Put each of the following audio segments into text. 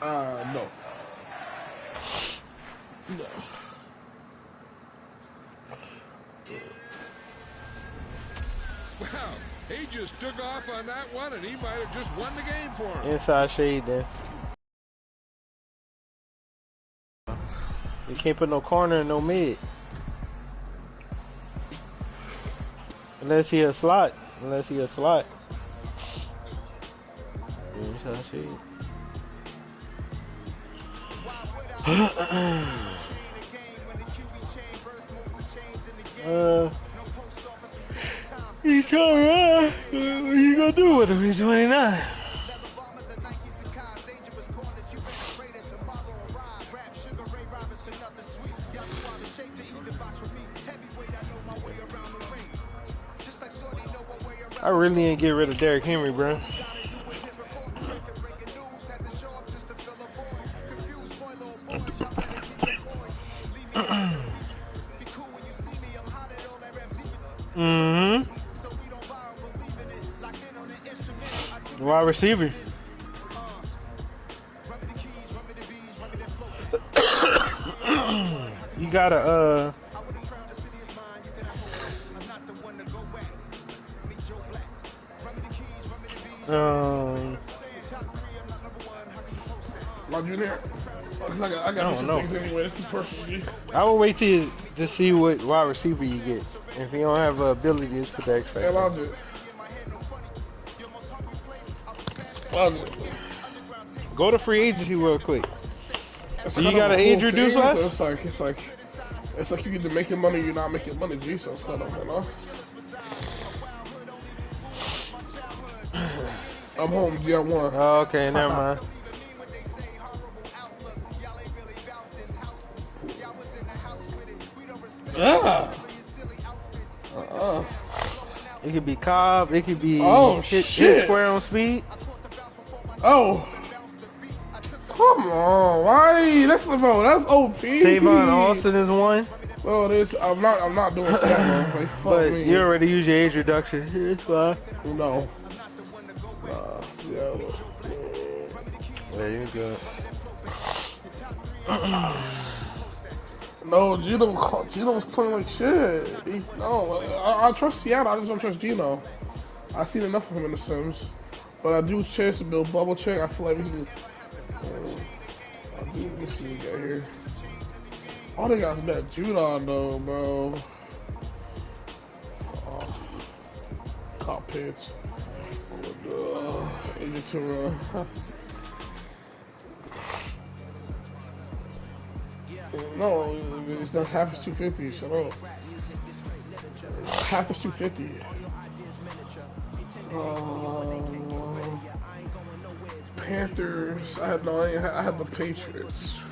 No. No. Wow, he just took off on that one, and he might have just won the game for him. Inside shade then. You can't put no corner and no mid. Unless he a slot. Inside shade. He's coming. What you gonna do with him? He's 29. I really ain't get rid of Derrick Henry, bro. Wide receiver. You gotta Junior. I got some things anyway. This is perfect. I will wait till to see what wide receiver you get. If you don't have the ability, just put the X factor. Go to free agency real quick. So you got an age reduced left? It's like you either making money or you're not making money, G, so it's kind of, you know. I'm home, G, I won. Oh, okay, never mind. It could be Cobb, it could be hit square on speed. Oh. Come on, why? That's OP. Tavon Austin is one. Oh, this I'm not doing Seattle. Like, but me. You already used your age reduction. It's fine. No. Seattle. Yeah, you're good. No, Geno's playing like shit. I trust Seattle. I just don't trust Geno. I've seen enough of him in the Sims, but I do chance to build bubble check. I feel like we can. Let me see what we got here. All they got is that Judon though, bro. Cop pitch. Agent to No, it's not half is 250. Shut up. Half is 250. Panthers. I had the Patriots.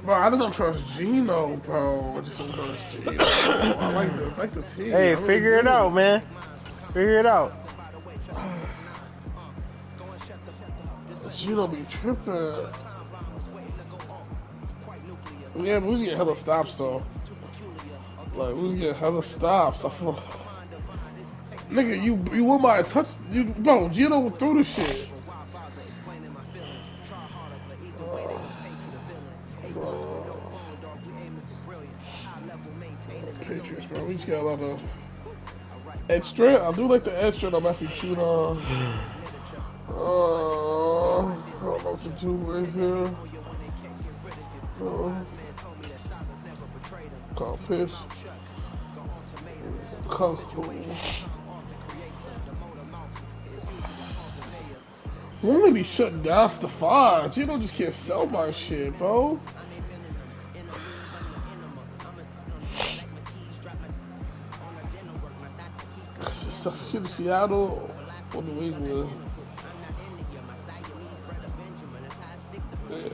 Bro, I just don't trust Geno, bro. I just don't trust Geno. I like the team. Hey, figure it out, man. Figure it out. Geno be tripping. Yeah, but we was getting hella stops though. Like we was getting hella stops. I feel. Nigga, you won by a touch. Bro, Geno threw the shit. Patriots, bro. We just got a lot of extra. I do like the extra that Matthew Judon. I don't know what to do right here. Call pitch. Call. Won't let me shut down Stephon. You don't just can't sell my shit, bro. Shit in Seattle or New England. Yeah.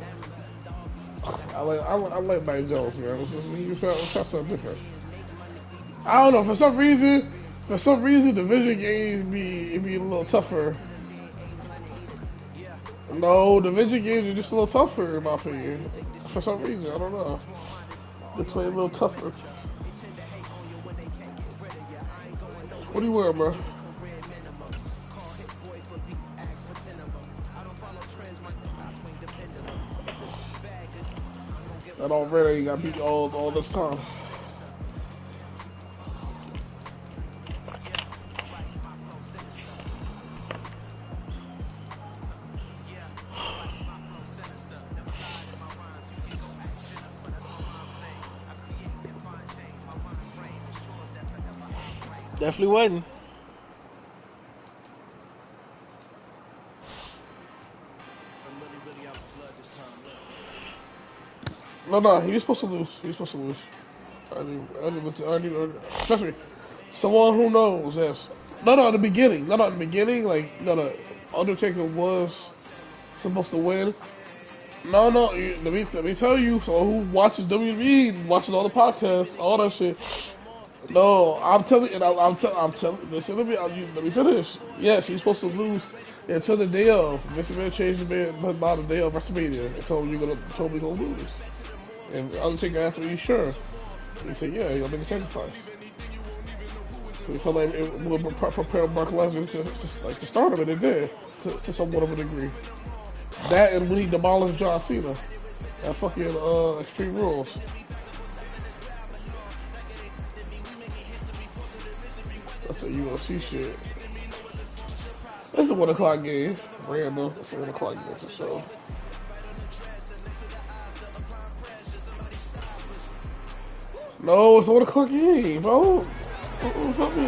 I like Mike Jones, man. You felt something different. I don't know. For some reason, division games be a little tougher. No, division games are just a little tougher in my opinion. For some reason, I don't know. They play a little tougher. What are you wearing, bro? That already got beat all this time. Definitely wasn't. No, he was supposed to lose. He was supposed to lose. Trust me. Someone who knows, yes. No, in the beginning. No, in the beginning, like, no, Undertaker was supposed to win. No, let me tell you, so who watches WWE, watches all the podcasts, all that shit. No, I'm telling, and I'm telling. Listen to me. Let me finish. Yes, he's supposed to lose until the day of. Mr. Man changed the man by the day of WrestleMania and told me you're gonna lose. And Undertaker asked me, "Are you sure?" He said, "Yeah, you're gonna make a sacrifice." So he felt like it would prepare Brock Lesnar to start him, and it did to somewhat of a degree. That and when he demolished John Cena at fucking Extreme Rules. That's a UFC shit. It's a 1 o'clock game. Random. It's a 1 o'clock game for sure. No, it's a 1 o'clock game, bro. Fuck me.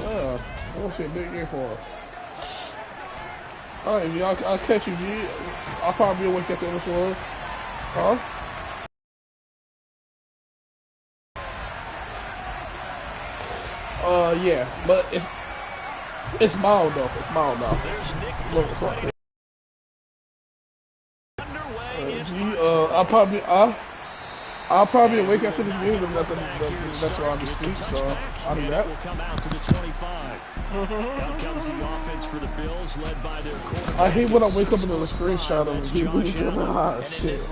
Yeah, I want to see a big game for him. Alright, G, I'll catch you, G. I'll probably be awake at the end of this one. Huh? Yeah, but it's mild though. It's mild now. Look, it's like I'll probably awake after this game, and that's where I'll be asleep. So I'll do that. I hate when I wake up and there's a screenshot of him. Ah, shit.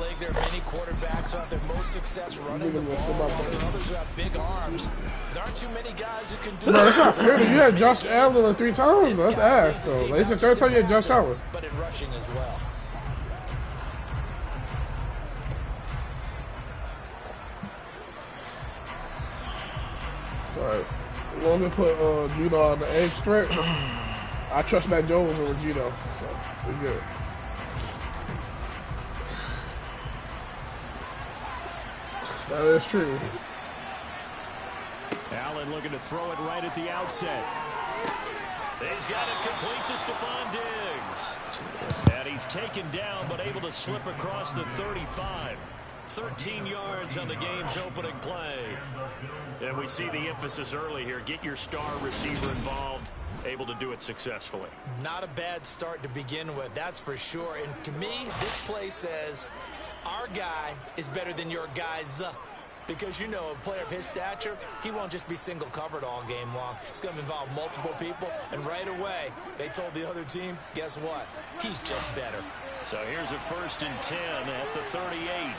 No, that's not fair. You had Josh Allen like 3 times. That's ass, though. Like, it's the 3rd time you had Josh Allen. But in rushing as well. Alright. As long as they put Gino on the egg strip, I trust Matt Jones over Gino. So, we're good. That is true. Allen looking to throw it right at the outset. He's got it complete to Stephon Diggs. And he's taken down, but able to slip across the 35. 13 yards on the game's opening play. And we see the emphasis early here. Get your star receiver involved. Able to do it successfully. Not a bad start to begin with, that's for sure. And to me, this play says, our guy is better than your guys. Because, you know, a player of his stature, he won't just be single covered all game long. It's going to involve multiple people. And right away, they told the other team, guess what? He's just better. So here's a 1st and 10 at the 38.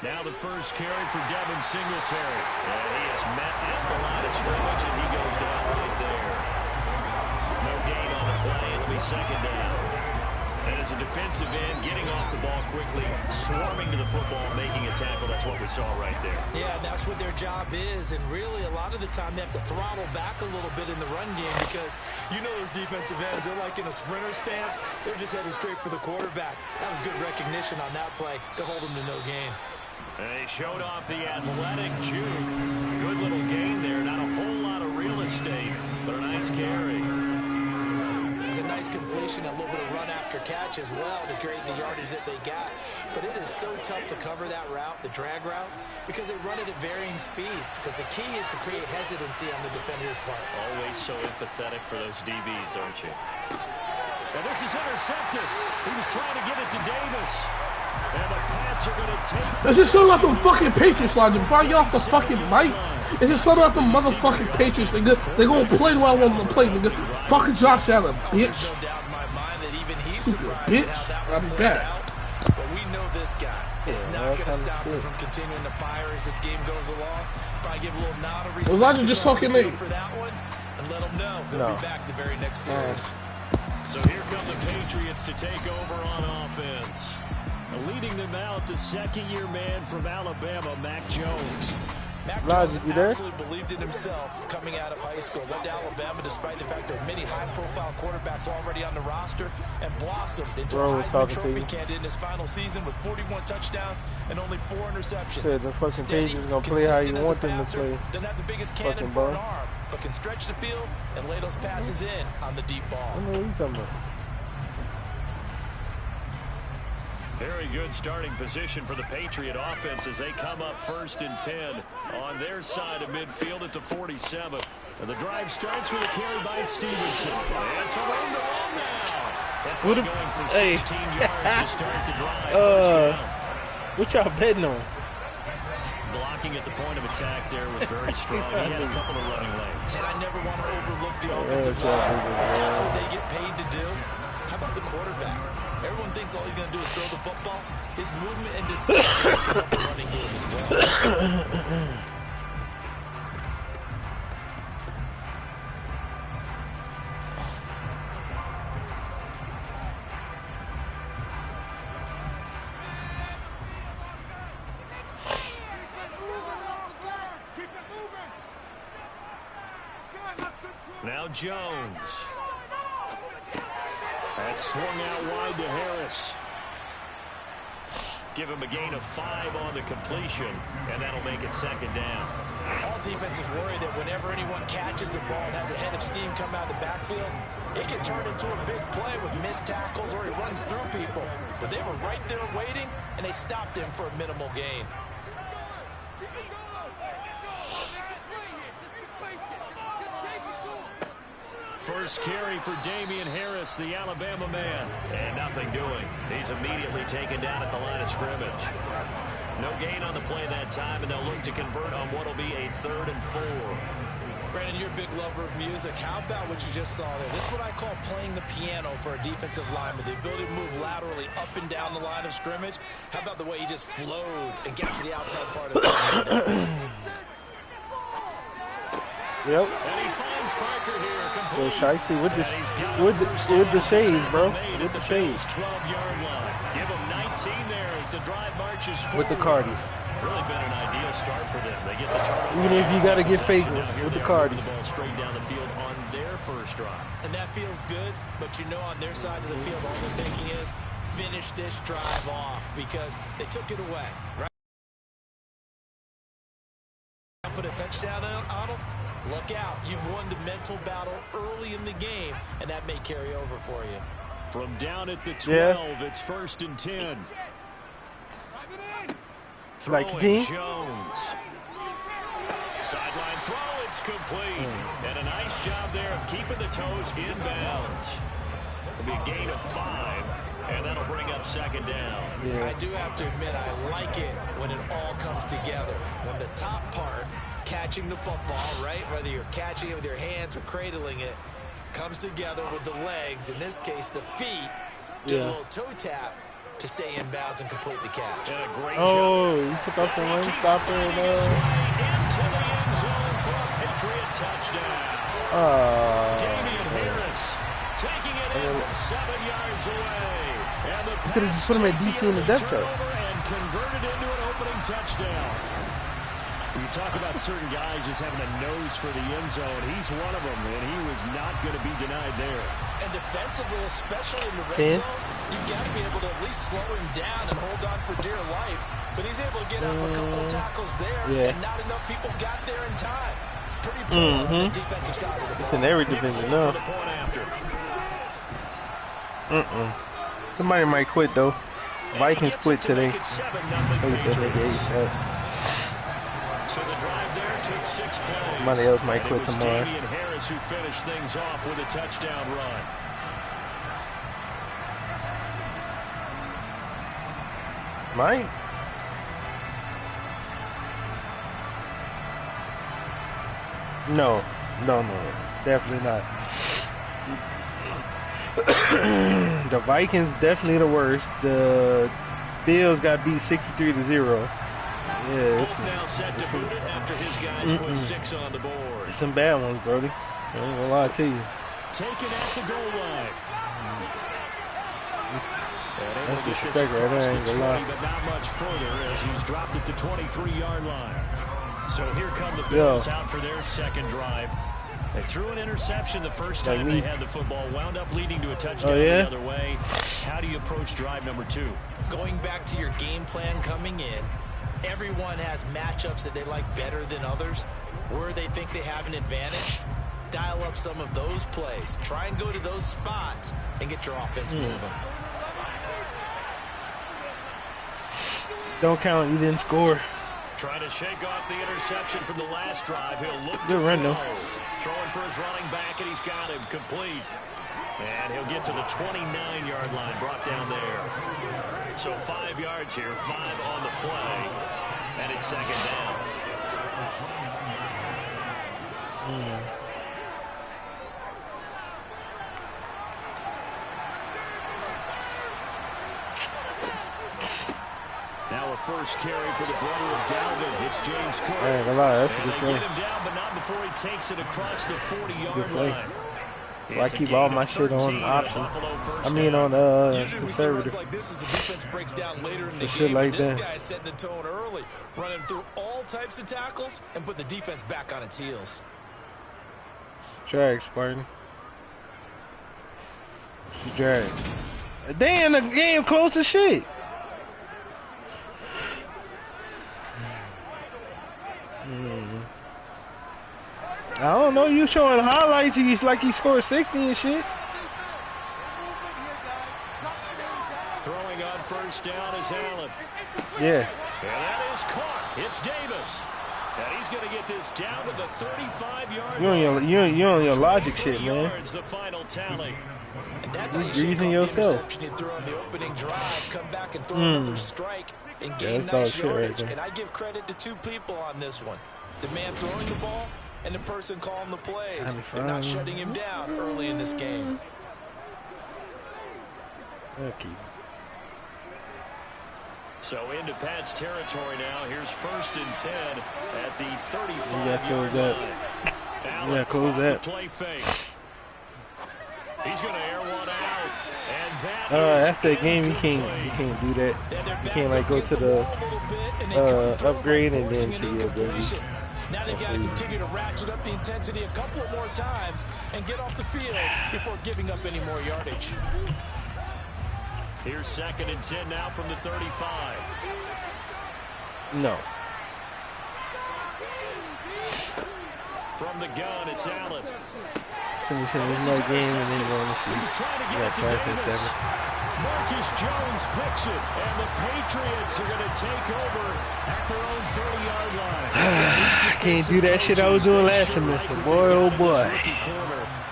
Now the first carry for Devin Singletary. And he is met at the line of scrimmage, and he goes down right there. No gain on the play. It'll be 2nd down. And as a defensive end, getting off the ball quickly, swarming to the football, making a tackle. That's what we saw right there. Yeah, that's what their job is. And really, a lot of the time, they have to throttle back a little bit in the run game because you know those defensive ends, they're like in a sprinter stance. They're just headed straight for the quarterback. That was good recognition on that play to hold them to no gain. And they showed off the athletic juke. Good little gain there. Not a whole lot of real estate, but a nice carry. It's a nice completion, a little bit of run after catch as well to create the yardage that they got. But it is so tough to cover that route, the drag route, because they run it at varying speeds. Because the key is to create hesitancy on the defender's part. Always so empathetic for those DBs, aren't you? And this is intercepted. He was trying to get it to Davis. And the Pats are going to take... This is something about the fucking Patriots, Lodge. Before I get off the fucking mic, it's just something about the motherfucking Patriots, nigga. They're going to play the way I want them to play, nigga. Fucking Josh Allen, bitch. Stupid bitch. I'll be back. But we know this guy is not going to stop him from continuing to fire as this game goes along. Probably give a little nod of respect. Was I just talking late? For that one, and let him know he'll be back the very next series. So here come the Patriots to take over on offense. Leading them out, the second-year man from Alabama, Mac Jones. Mac Raj, Jones you there? absolutely believed in himself coming out of high school. Went to Alabama despite the fact there are many high-profile quarterbacks already on the roster, and blossomed into Bro a was Heisman talking to Trophy you. candidate in his final season with 41 touchdowns and only 4 interceptions. Said the fucking Steady, Patriots gonna play how you consistent as a want them to passer, play. Doesn't have the biggest Fucking cannon for an ball. arm, but can stretch the field and lay those passes in on the deep I ball. don't know what you talking about. Very good starting position for the Patriot offense as they come up 1st and 10 on their side of midfield at the 47. And the drive starts with a carry by Stevenson. It's a run to run now. That play going for 16 yards to start the drive. First down. What y'all betting on? Blocking at the point of attack there was very strong. He had a couple of running lanes. And I never want to overlook the offensive line. But that's what they get paid to do. How about the quarterback? Everyone thinks all he's going to do is throw the football. His movement and decision making up the running game as well. Now Jones. That's swung out wide to Harris. Give him a gain of 5 on the completion, and that'll make it 2nd down. All defenses worry that whenever anyone catches the ball and has a head of steam come out of the backfield, it can turn into a big play with missed tackles or he runs through people. But they were right there waiting, and they stopped him for a minimal gain. First carry for Damian Harris, the Alabama man. And nothing doing. He's immediately taken down at the line of scrimmage. No gain on the play that time, and they'll look to convert on what will be a 3rd and 4. Brandon, you're a big lover of music. How about what you just saw there? This is what I call playing the piano for a defensive lineman. The ability to move laterally up and down the line of scrimmage. How about the way he just flowed and got to the outside part of the Yep. And he finds Parker here. Yo, Shicey with the shades, bro. With the shades. 12-yard line. Give him 19 there as the drive marches forward. With the Cardis. Really been an ideal start for them. They get the turnover. Even if you got to get fake with the Cardis. The ball straight down the field on their first drive. And that feels good, but you know on their side of the field, all they're thinking is finish this drive off because they took it away. Right? Put a touchdown on them. Look out. You've won the mental battle early in the game, and that may carry over for you. From down at the 12, it's 1st and 10. Like the team? Jones. Sideline throw, it's complete. And a nice job there of keeping the toes in bounds. It'll be a gain of 5, and that'll bring up 2nd down. Yeah. I do have to admit, I like it when it all comes together. When the top part, catching the football, right, whether you're catching it with your hands or cradling it, comes together with the legs, in this case the feet, do a little toe tap to stay in bounds and complete the catch. And a great Oh, job. he took off the run stopper and Into the end zone for a Patriot touchdown. Damian Harris taking it in from 7 yards away. And the could have just put him at DC in the depth chart. And converted into an opening touchdown. You talk about certain guys just having a nose for the end zone. He's one of them, and he was not going to be denied there. And defensively, especially in the red zone, you've got to be able to at least slow him down and hold on for dear life. But he's able to get up a couple of tackles there, and not enough people got there in time. Pretty poor on the defensive side of the ball. It's in every division now. Somebody might quit though. Vikings quit today. So the drive there took 6 plays. Somebody else might quit tomorrow. Damian Harris who finished things off with a touchdown run. Mine? No, definitely not. The Vikings definitely the worst. The Bills got beat 63-0. Yeah, now set to boot it after his guys put 6 on the board. Some bad ones, Brody. I ain't gonna lie to you. taken at the goal line. That's disrespect right there, I ain't gonna lie. But not much further as he's dropped it to 23-yard line. So here come the Bills out for their second drive. They threw an interception the first time they had the football, wound up leading to a touchdown the other way. How do you approach drive number 2? Going back to your game plan coming in, everyone has matchups that they like better than others, where they think they have an advantage. Dial up some of those plays. Try and go to those spots and get your offense moving. Don't count, you didn't score. Trying to shake off the interception from the last drive. He'll look Good run, though. Throwing for his running back, and he's got him complete. And he'll get to the 29-yard line, brought down there. So 5 yards here, 5 on the play, and it's second down. Now a first carry for the brother of Dalvin. It's James Cook. I ain't gonna lie, that's a good play. Get him down, but not before he takes it across the 40-yard line. So I keep all my shit on option. I mean on conservative. Like this as the defense breaks down later in the shit game. like This that. guy's setting the tone early, running through all types of tackles and putting the defense back on its heels. Drag, Spartan. Drag. Damn, the game close as shit. I don't know, you showing highlights, he's like he scored 60 and shit. Throwing on first down is Allen. Yeah. And that is caught. It's Davis. And he's going to get this down to the 35-yard line. You on your logic shit, man. Yards, the final tally. And that's how you greasing yourself. You throw on the opening drive, come back and throw another strike and gain that's nice dog shit right yardage. there. And I give credit to 2 people on this one. The man throwing the ball and the person calling the plays. They're not shutting him down early in this game. Okay. So into Pat's territory now. Here's 1st and 10 at the 35-yard line. Yeah, close that. Play fake. He's going to air one out. And that that's that game. You can't do that. You can't like go to the upgrade and then to your ability. Now they've got to continue to ratchet up the intensity a couple more times and get off the field before giving up any more yardage. Here's 2nd and 10 now from the 35. No. From the gun, it's Allen. There's no game and then you're on the sheet. He's trying to get Yeah, it to pass and Davis. 7. Marcus Jones picks it, and the Patriots are going to take over at their own 30-yard line. I can't do that shit I was doing last semester, boy, oh boy.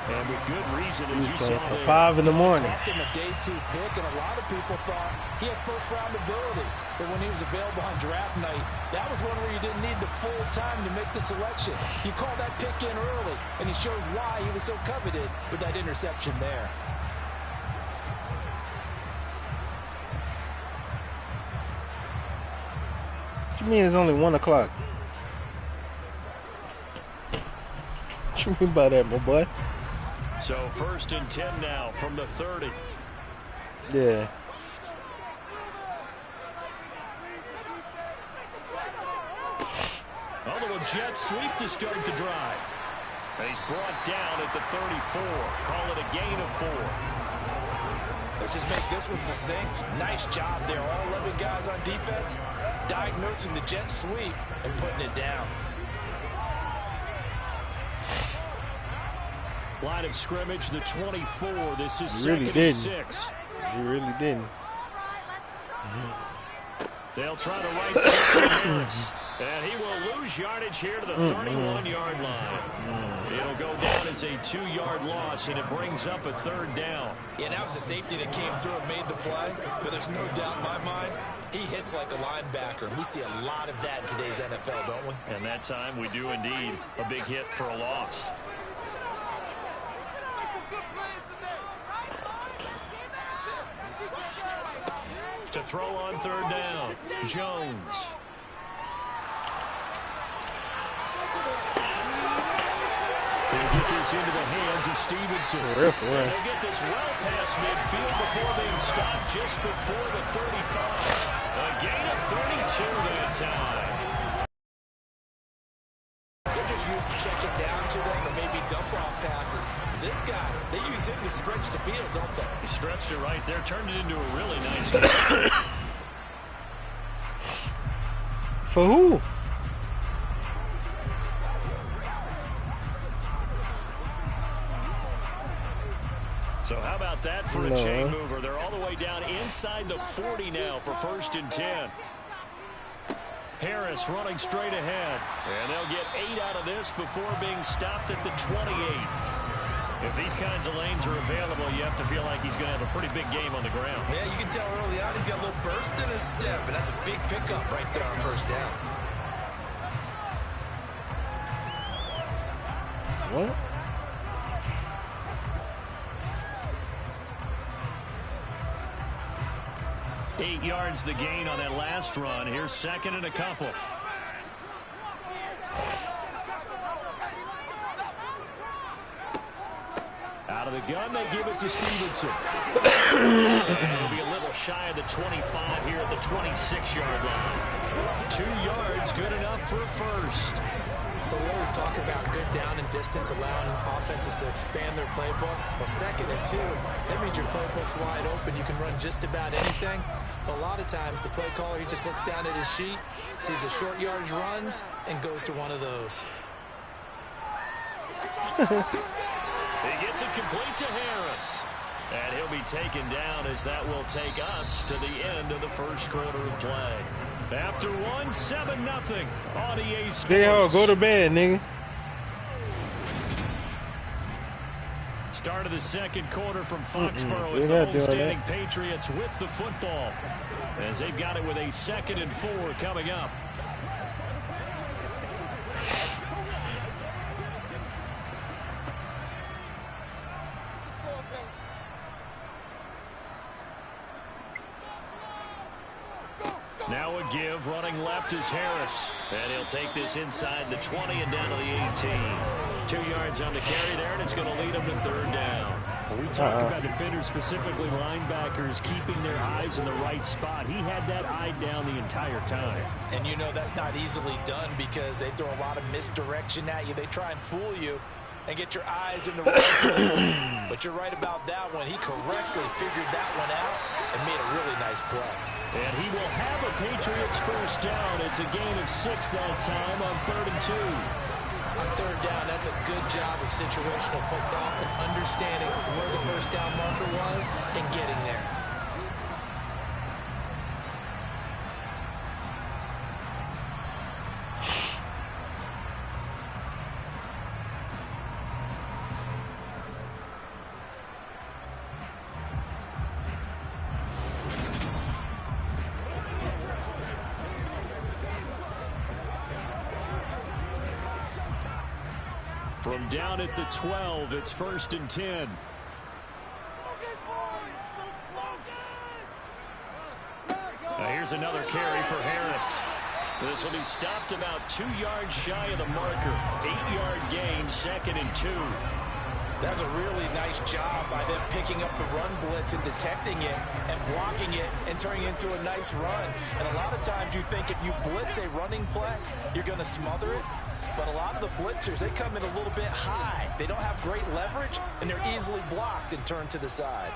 And with good reason, as He you was saw playing till there. 5 in the morning. Cost him a day 2 pick, and a lot of people thought he had first-round ability. But when he was available on draft night, that was one where you didn't need the full time to make the selection. You call that pick in early, and he shows why he was so coveted with that interception there. What you mean it's only 1 o'clock? What you mean by that, my boy? So 1st and 10 now from the 30. Yeah. Although a jet sweep to start the drive. And he's brought down at the 34. Call it a gain of 4. Let's just make this one succinct. Nice job there. All 11 guys on defense diagnosing the jet sweep and putting it down. Line of scrimmage, the 24. This is You really 2nd and didn't. 6. You really didn't. They'll try to right side Harris. And he will lose yardage here to the 31-yard line. It'll go down as a 2-yard loss, and it brings up a 3rd down. Yeah, that was the safety that came through and made the play. But there's no doubt in my mind, he hits like a linebacker. We see a lot of that in today's NFL, don't we? And that time we do indeed. A big hit for a loss. To throw on 3rd down, Jones. He'll get this this into the hands of Stevenson. They'll get this well past midfield before being stopped just before the 35. A gain of 32 that time. They're just used to checking down to them or maybe dump off passes. This guy, they use him to stretch the field, don't they? He stretched it right there, turned it into a really nice game. For who? So how about that for a chain mover? They're all the way down inside the 40 now for 1st and 10. Harris running straight ahead. And they'll get 8 out of this before being stopped at the 28. If these kinds of lanes are available, you have to feel like he's going to have a pretty big game on the ground. Yeah, you can tell early on he's got a little burst in his step, and that's a big pickup right there on 1st down. What? Eight yards the gain on that last run. Here's 2nd and a couple. Out of the gun, they give it to Stevenson. It'll be a little shy of the 25 here at the 26-yard line. 2 yards, good enough for a first. But we always talk about good down and distance, allowing offenses to expand their playbook. Well, 2nd and 2, that means your playbook's wide open. You can run just about anything. But a lot of times, the play caller, he just looks down at his sheet, sees the short yardage runs, and goes to one of those. He gets it complete to Harris. And he'll be taken down as that will take us to the end of the 1st quarter of play. After 1, 7-0 on EA Sports. They all go to bed, nigga. Start of the 2nd quarter from Foxborough. It's the homestanding Patriots with the football, as they've got it with a 2nd and 4 coming up. Now a give, running left is Harris. And he'll take this inside the 20 and down to the 18. 2 yards on the carry there, and it's going to lead him to 3rd down. When we talk about defenders, specifically linebackers, keeping their eyes in the right spot. He had that eye down the entire time. And you know that's not easily done because they throw a lot of misdirection at you. They try and fool you and get your eyes in the right place. But you're right about that one. He correctly figured that one out and made a really nice play. And he will have a Patriots 1st down. It's a gain of 6 that time on 3rd and 2. On 3rd down, that's a good job of situational football and understanding where the 1st down marker was and getting there. From down at the 12, it's 1st and 10. Now here's another carry for Harris. This will be stopped about 2 yards shy of the marker. 8-yard gain, 2nd and 2. That's a really nice job by them picking up the run blitz and detecting it and blocking it and turning it into a nice run. And a lot of times you think if you blitz a running play, you're going to smother it. But a lot of the blitzers, they come in a little bit high. They don't have great leverage, and they're easily blocked and turned to the side.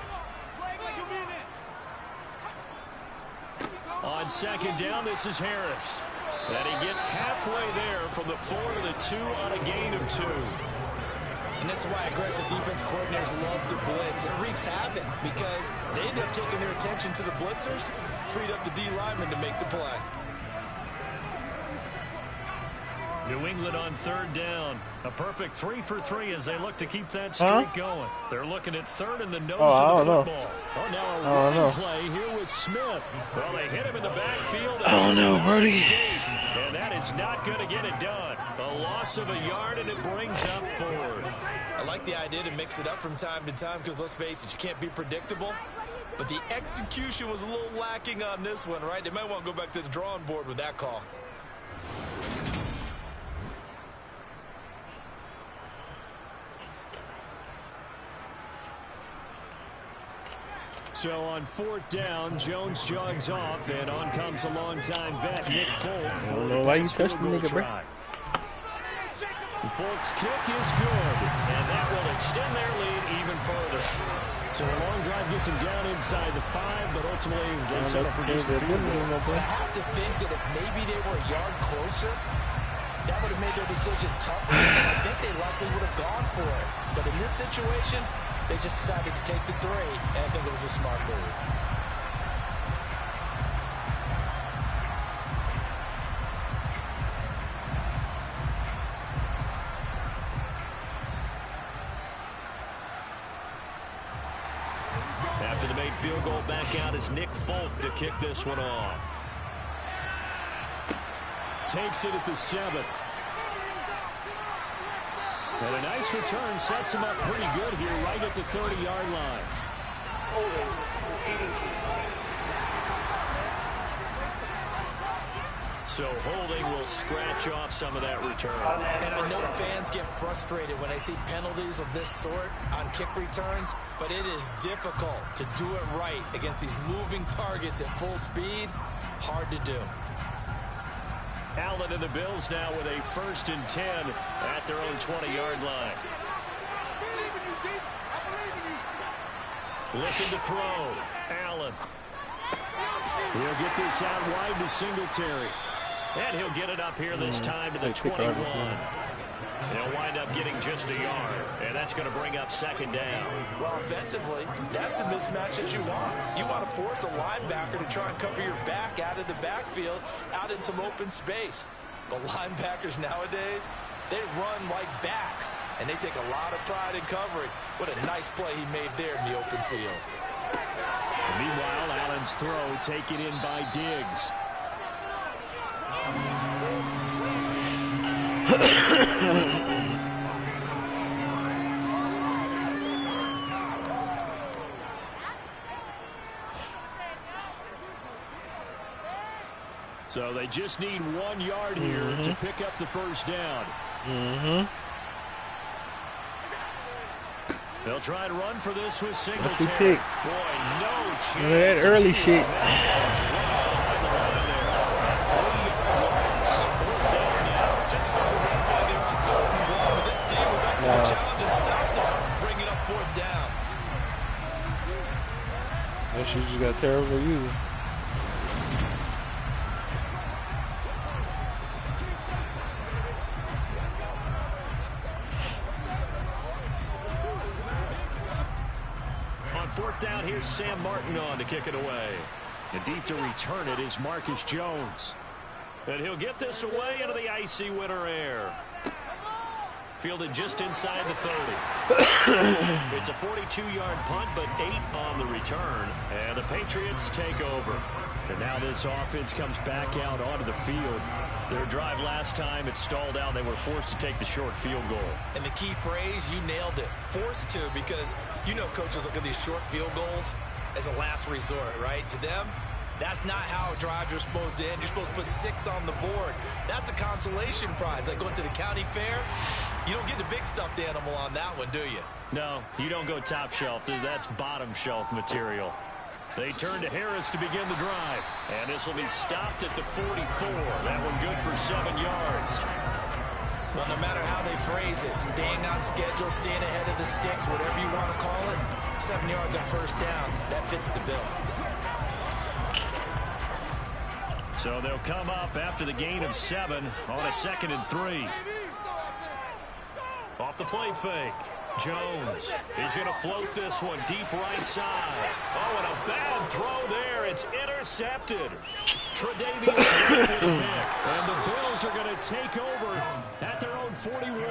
On 2nd down, this is Harris. And he gets halfway there from the 4 to the 2 on a gain of 2. And this is why aggressive defense coordinators love to blitz. It wreaks havoc because they end up taking their attention to the blitzers, freed up the D lineman to make the play. New England on 3rd down. A perfect 3 for 3 as they look to keep that streak going. They're looking at 3rd in the nose of the football. Oh, now a running play here with Smith. Well, they hit him in the backfield. I don't know, Brody. And that is not going to get it done. A loss of a yard, and it brings up 4th. I like the idea to mix it up from time to time because, let's face it, you can't be predictable. But the execution was a little lacking on this one, right? They might want to go back to the drawing board with that call. So on 4th down, Jones jogs off, and on comes a longtime vet, Nick Folk. I don't know why you touched the nigga, bro. Folk's kick is good, and that will extend their lead even further. So a long drive gets him down inside the 5, but ultimately they settle for just a field goal. I have to think that if maybe they were a yard closer, that would have made their decision tougher, and I think they likely would have gone for it. But in this situation, they just decided to take the 3, and I think it was a smart move. After the made field goal, back out is Nick Folk to kick this one off. Takes it at the 7. And a nice return sets him up pretty good here, right at the 30-yard line. So holding will scratch off some of that return. And I know fans get frustrated when they see penalties of this sort on kick returns, but it is difficult to do it right against these moving targets at full speed. Hard to do. Allen and the Bills now with a 1st and 10 at their own 20-yard line. Looking to throw. Allen. He'll get this out wide to Singletary. And he'll get it up here this time to the 21. He'll wind up getting just a yard. And that's going to bring up 2nd down. Well, offensively, that's the mismatch that you want. You want to force a linebacker to try and cover your back out of the backfield, out in some open space. But linebackers nowadays, they run like backs, and they take a lot of pride in covering. What a nice play he made there in the open field. Meanwhile, Allen's throw taken in by Diggs. So they just need 1 yard here to pick up the 1st down. They'll try and run for this with Singletary. Boy, no chance. That early shit. Just so right by there on 3rd and 1, but this D was up to the challenge and stopped him, bringing up 4th down. That shit just got terrible using. On 4th down, here's Sam Martin on to kick it away. And deep to return it is Marcus Jones. And he'll get this away into the icy winter air. Fielded just inside the 30. It's a 42-yard punt, but 8 on the return. And the Patriots take over. And now this offense comes back out onto the field. Their drive last time, it stalled out. They were forced to take the short field goal. And the key phrase, you nailed it. Forced to, because you know coaches look at these short field goals as a last resort, right? To them, that's not how drives are supposed to end. You're supposed to put 6 on the board. That's a consolation prize. Like going to the county fair, you don't get the big stuffed animal on that one, do you? No, you don't go top shelf. That's bottom shelf material. They turn to Harris to begin the drive. And this will be stopped at the 44. That one good for 7 yards. Well, no matter how they phrase it, staying on schedule, staying ahead of the sticks, whatever you want to call it, 7 yards on 1st down, that fits the bill. So they'll come up after the gain of 7 on a 2nd and 3. Off the play fake. Jones is going to float this one deep right side. Oh, and a bad throw there. It's intercepted. Tre'Davious with the pick. And the Bills are going to take over at their own 41.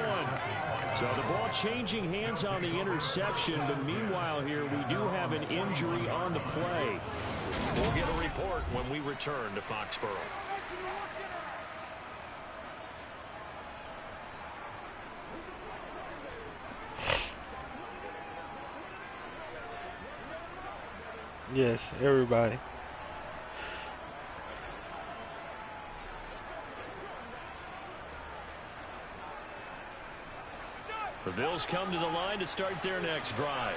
So the ball changing hands on the interception. But meanwhile here, we do have an injury on the play. We'll get a report when we return to Foxborough. Yes, everybody. The Bills come to the line to start their next drive.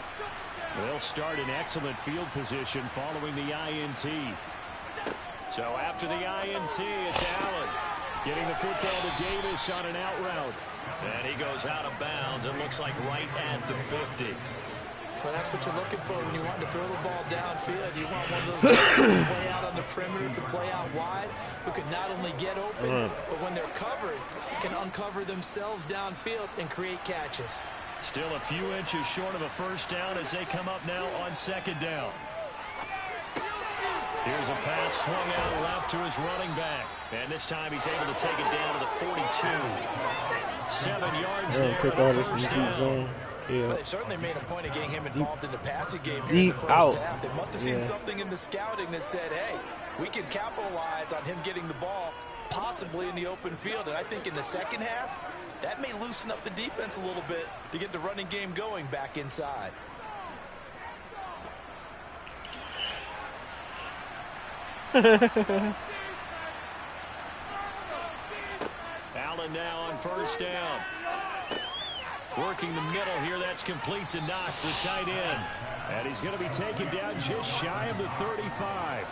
They'll start in excellent field position following the INT. So after the INT, it's Allen getting the football to Davis on an out route. And he goes out of bounds. It looks like right at the 50. Well, that's what you're looking for when you want to throw the ball downfield. You want one of those guys who can play out on the perimeter, who can play out wide, who can not only get open, but when they're covered, can uncover themselves downfield and create catches. Still a few inches short of a first down as they come up now on second down. Here's a pass swung out left to his running back. And this time he's able to take it down to the 42. 7 yards there on the first down. Yeah. But they certainly made a point of getting him involved in the passing game here in the first half. They must have seen something in the scouting that said, hey, we can capitalize on him getting the ball possibly in the open field. And I think in the second half, that may loosen up the defense a little bit to get the running game going back inside. Allen now on first down. Working the middle here. That's complete to Knox, the tight end. And he's going to be taken down just shy of the 35.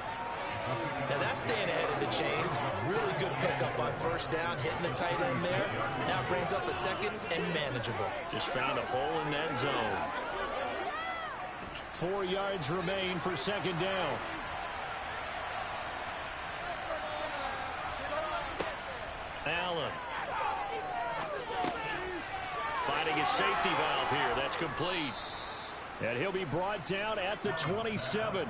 Now that's staying ahead of the chains. Really good pickup on first down, hitting the tight end there. Now brings up a second and manageable. Just found a hole in that zone. 4 yards remain for second down. Allen. Finding his safety valve here. That's complete. And he'll be brought down at the 27.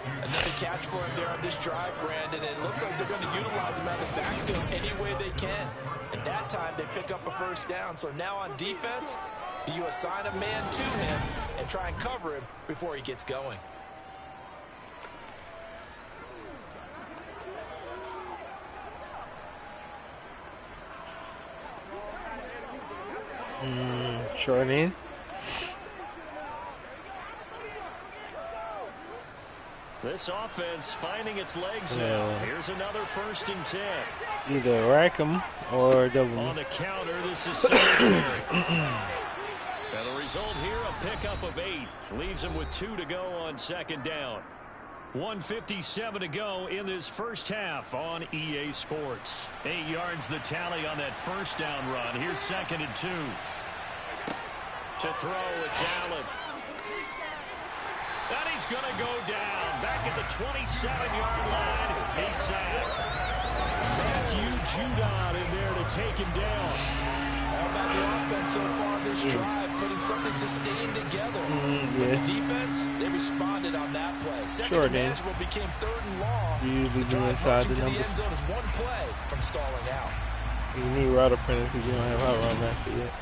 Another catch for him there on this drive, Brandon. And it looks like they're going to utilize him out of the backfield any way they can. At that time, they pick up a first down. So now on defense, do you assign a man to him and try and cover him before he gets going? Short in. This offense finding its legs now. Here's another 1st and 10. Either rack them or double. On the counter, this is Singletary. And the result here, a pickup of 8. Leaves him with 2 to go on second down. 1:57 to go in this first half on EA Sports. 8 yards the tally on that first down run. Here's 2nd and 2. To throw, it's Allen. And he's going to go down. Back at the 27-yard line. He's sacked. Matthew Judon in there to take him down. All about the offense so far this drive, putting something sustained together. But the defense, they responded on that play. Second and manageable became 3rd and long. Usually The do drive inside marching the to the numbers. end zone is one play from stalling out. You need router printers because you don't have hot rod master yet.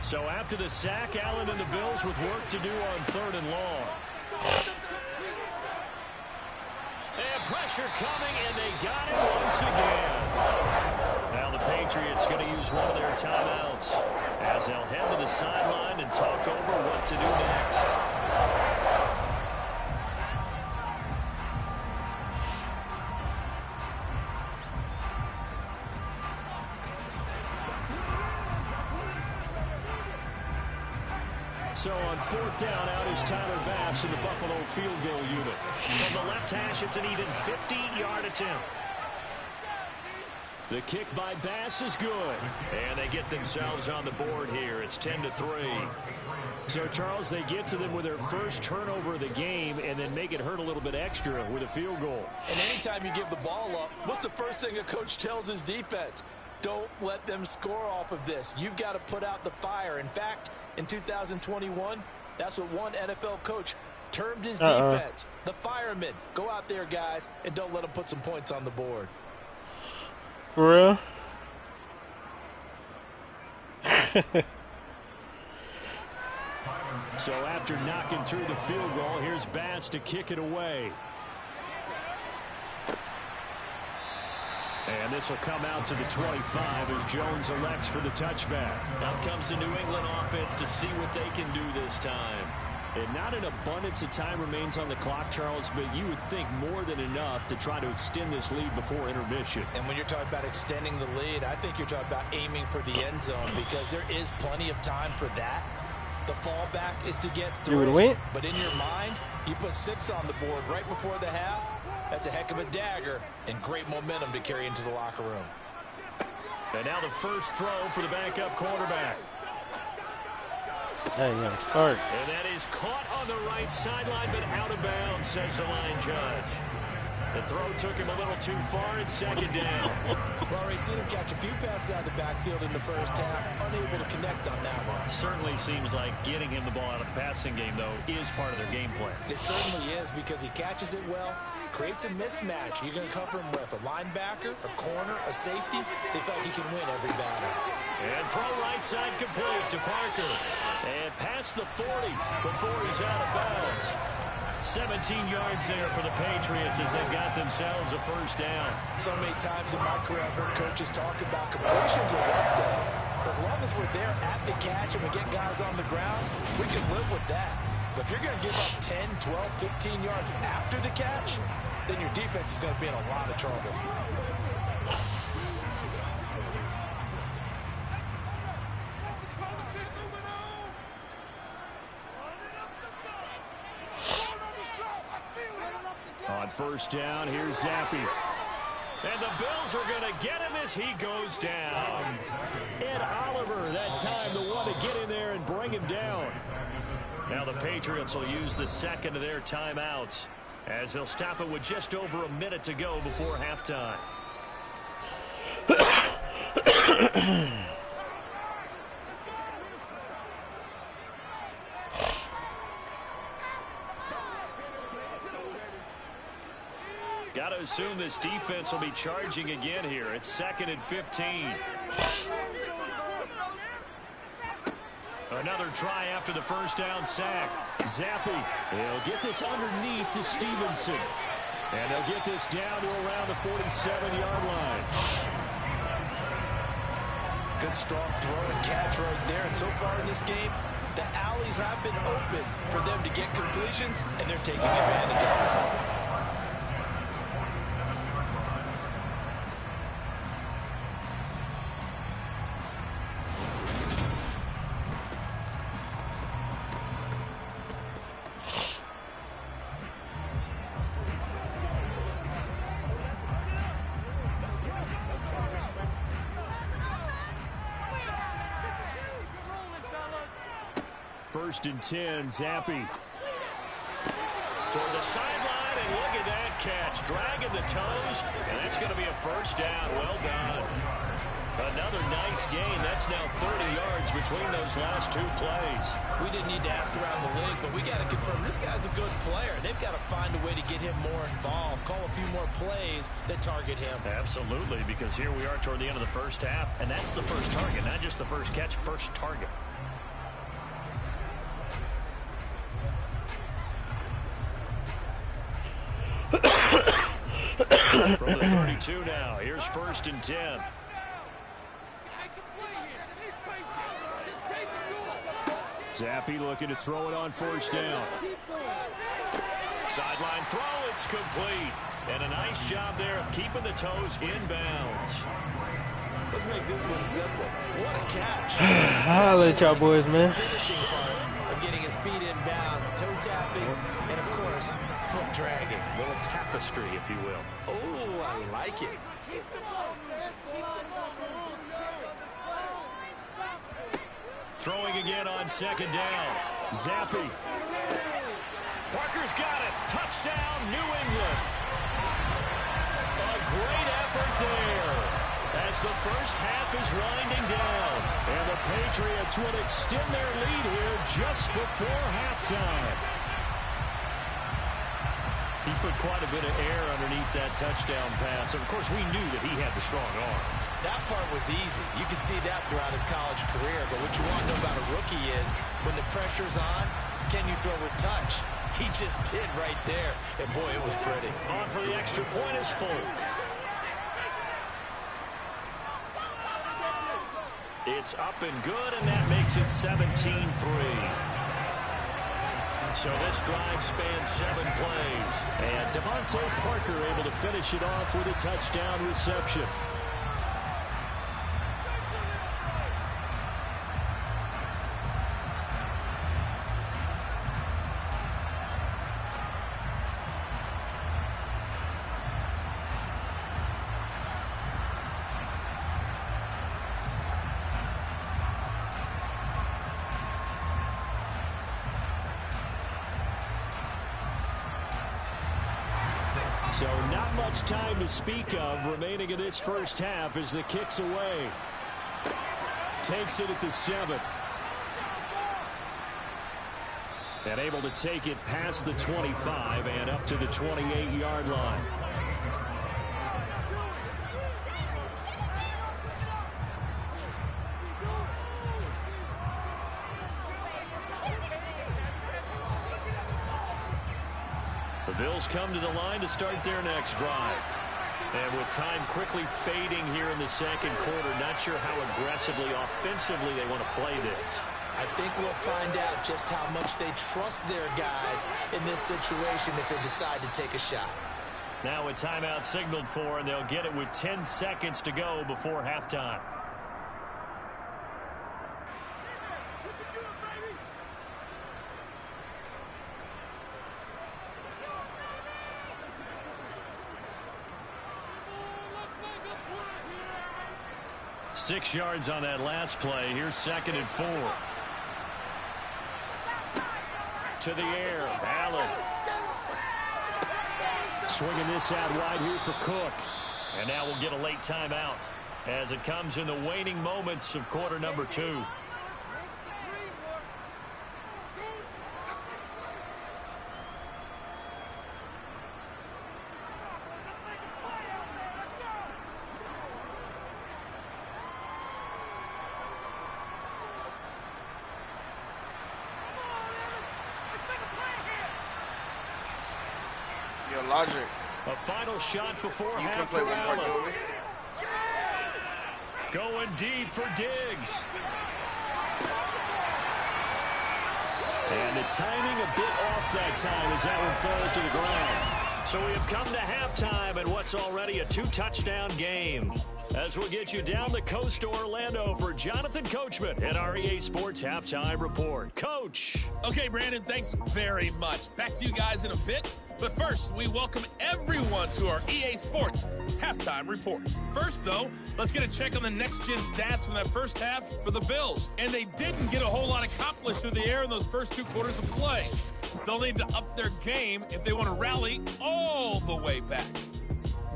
So after the sack, Allen and the Bills with work to do on 3rd and long. And pressure coming, and they got it once again. Now the Patriots going to use one of their timeouts as they'll head to the sideline and talk over what to do next. So on 4th down, out is Tyler Bass in the Buffalo field goal unit. From the left hash, it's an even 50-yard attempt. The kick by Bass is good. And they get themselves on the board here. It's 10-3. So, Charles, they get to them with their first turnover of the game and then make it hurt a little bit extra with a field goal. And anytime you give the ball up, what's the first thing a coach tells his defense? Don't let them score off of this. You've got to put out the fire. In fact, in 2021, that's what one NFL coach termed his defense. The firemen. Go out there, guys, and don't let them put some points on the board. For real? So after knocking through the field goal, here's Bass to kick it away. And this will come out to the 25 as Jones elects for the touchback. Now comes the New England offense to see what they can do this time. And not an abundance of time remains on the clock, Charles, but you would think more than enough to try to extend this lead before intermission. And when you're talking about extending the lead, I think you're talking about aiming for the end zone because there is plenty of time for that. The fallback is to get 3. You would win. But in your mind, you put 6 on the board right before the half. That's a heck of a dagger and great momentum to carry into the locker room. And now the first throw for the backup quarterback. Hey, yeah, start. And that is caught on the right sideline, but out of bounds, says the line judge. The throw took him a little too far in second down. Well, already seen him catch a few passes out of the backfield in the first half, unable to connect on that one. Certainly seems like getting him the ball out of the passing game, though, is part of their game plan. It certainly is because he catches it well, creates a mismatch. You're going to cover him with a linebacker, a corner, a safety. They feel like he can win every battle. And throw right side complete to Parker. And past the 40 before he's out of bounds. 17 yards there for the Patriots as they've got themselves a first down. So many times in my career I've heard coaches talk about completions are one thing. As long as we're there at the catch and we get guys on the ground, we can live with that. But if you're going to give up 10, 12, 15 yards after the catch, then your defense is going to be in a lot of trouble. On first down, here's Zappe. And the Bills are going to get him as he goes down. Ed Oliver, that time, the one to get in there and bring him down. Now the Patriots will use the second of their timeouts as they'll stop it with just over a minute to go before halftime. Got to assume this defense will be charging again here. It's 2nd and 15. Another try after the first down sack. Zappe, he'll get this underneath to Stevenson. And they'll get this down to around the 47-yard line. Good strong throw and catch right there. And so far in this game, the alleys have been open for them to get completions, and they're taking advantage of it. First and 10, Zappe. Toward the sideline, and look at that catch. Dragging the toes, and that's going to be a first down. Well done. Another nice gain. That's now 30 yards between those last two plays. We didn't need to ask around the league, but we got to confirm this guy's a good player. They've got to find a way to get him more involved, call a few more plays that target him. Absolutely, because here we are toward the end of the first half, and that's the first target, not just the first catch, first target. From the 32 now, here's 1st and 10. Zappe looking to throw it on first down. Sideline throw, it's complete. And a nice job there of keeping the toes in bounds. Let's make this one simple. What a catch. I'll let y'all boys, man. Finishing part of getting his feet in bounds, toe tapping, and of course, foot dragging. A little tapestry, if you will. Oh, I like it. Throwing again on second down. Zappe. Parker's got it. Touchdown, New England. A great effort there as the first half is winding down. And the Patriots will extend their lead here just before halftime. He put quite a bit of air underneath that touchdown pass. Of course, we knew that he had the strong arm. That part was easy. You can see that throughout his college career. But what you want to know about a rookie is when the pressure's on, can you throw with touch? He just did right there. And, boy, it was pretty. On for the extra point is Folk. It's up and good, and that makes it 17-3. So this drive spans 7 plays. And Devontae Parker able to finish it off with a touchdown reception. So not much time to speak of remaining in this first half as the kick's away. Takes it at the 7. And able to take it past the 25 and up to the 28-yard line. The Bills come to the line to start their next drive. And with time quickly fading here in the second quarter, not sure how aggressively, offensively they want to play this. I think we'll find out just how much they trust their guys in this situation if they decide to take a shot. Now a timeout signaled for, and they'll get it with 10 seconds to go before halftime. Six yards on that last play. Here's 2nd and 4. To the air. Allen. Swinging this out wide here for Cook. And now we'll get a late timeout as it comes in the waning moments of quarter number 2. Logic. A final shot before half for Allen. Going deep for Diggs. And the timing a bit off that time as that one falls to the ground. So we have come to halftime in what's already a 2-touchdown game. As we'll get you down the coast to Orlando for Jonathan Coachman at our EA Sports Halftime Report. Coach. Okay, Brandon, thanks very much. Back to you guys in a bit. But first, we welcome everyone to our EA Sports Halftime Report. First, though, let's get a check on the next-gen stats from that first half for the Bills. And they didn't get a whole lot accomplished through the air in those first 2 quarters of play. They'll need to up their game if they want to rally all the way back.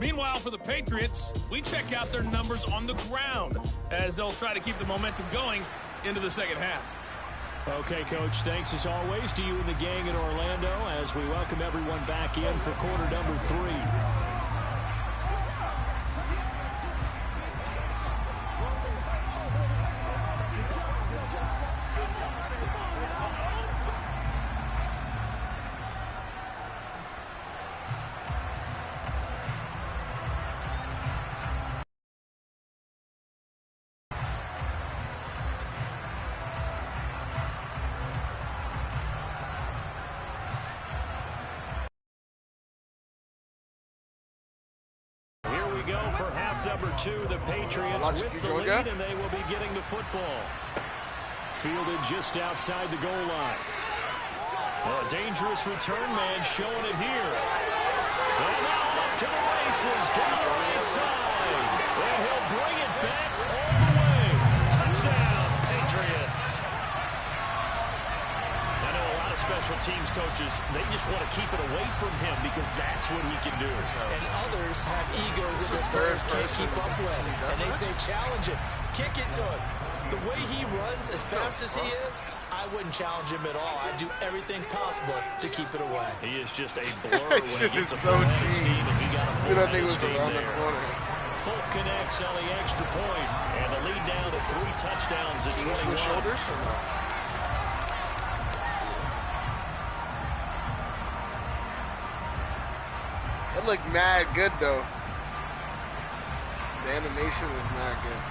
Meanwhile, for the Patriots, we check out their numbers on the ground as they'll try to keep the momentum going into the second half. Okay, Coach, thanks as always to you and the gang in Orlando as we welcome everyone back in for quarter number 3. For half number 2, the Patriots with the lead, and they will be getting the football. Fielded just outside the goal line. A dangerous return man showing it here. And now off to the races down the right side. And he'll bring it back all the way. Touchdown, Patriots. I know a lot of special teams coaches, they just want to keep it away from him because that's what he can do. And others have egos that the players can't keep up with. And they say challenge him, kick it to him. The way he runs as fast as he is, I wouldn't challenge him at all. I'd do everything possible to keep it away. He is just a blur when he gets a full head of steam, and he got a full head of steam there. Folk connects on the extra point, and the lead down to 3 touchdowns at 21. That looked mad good, though. The animation is mad good.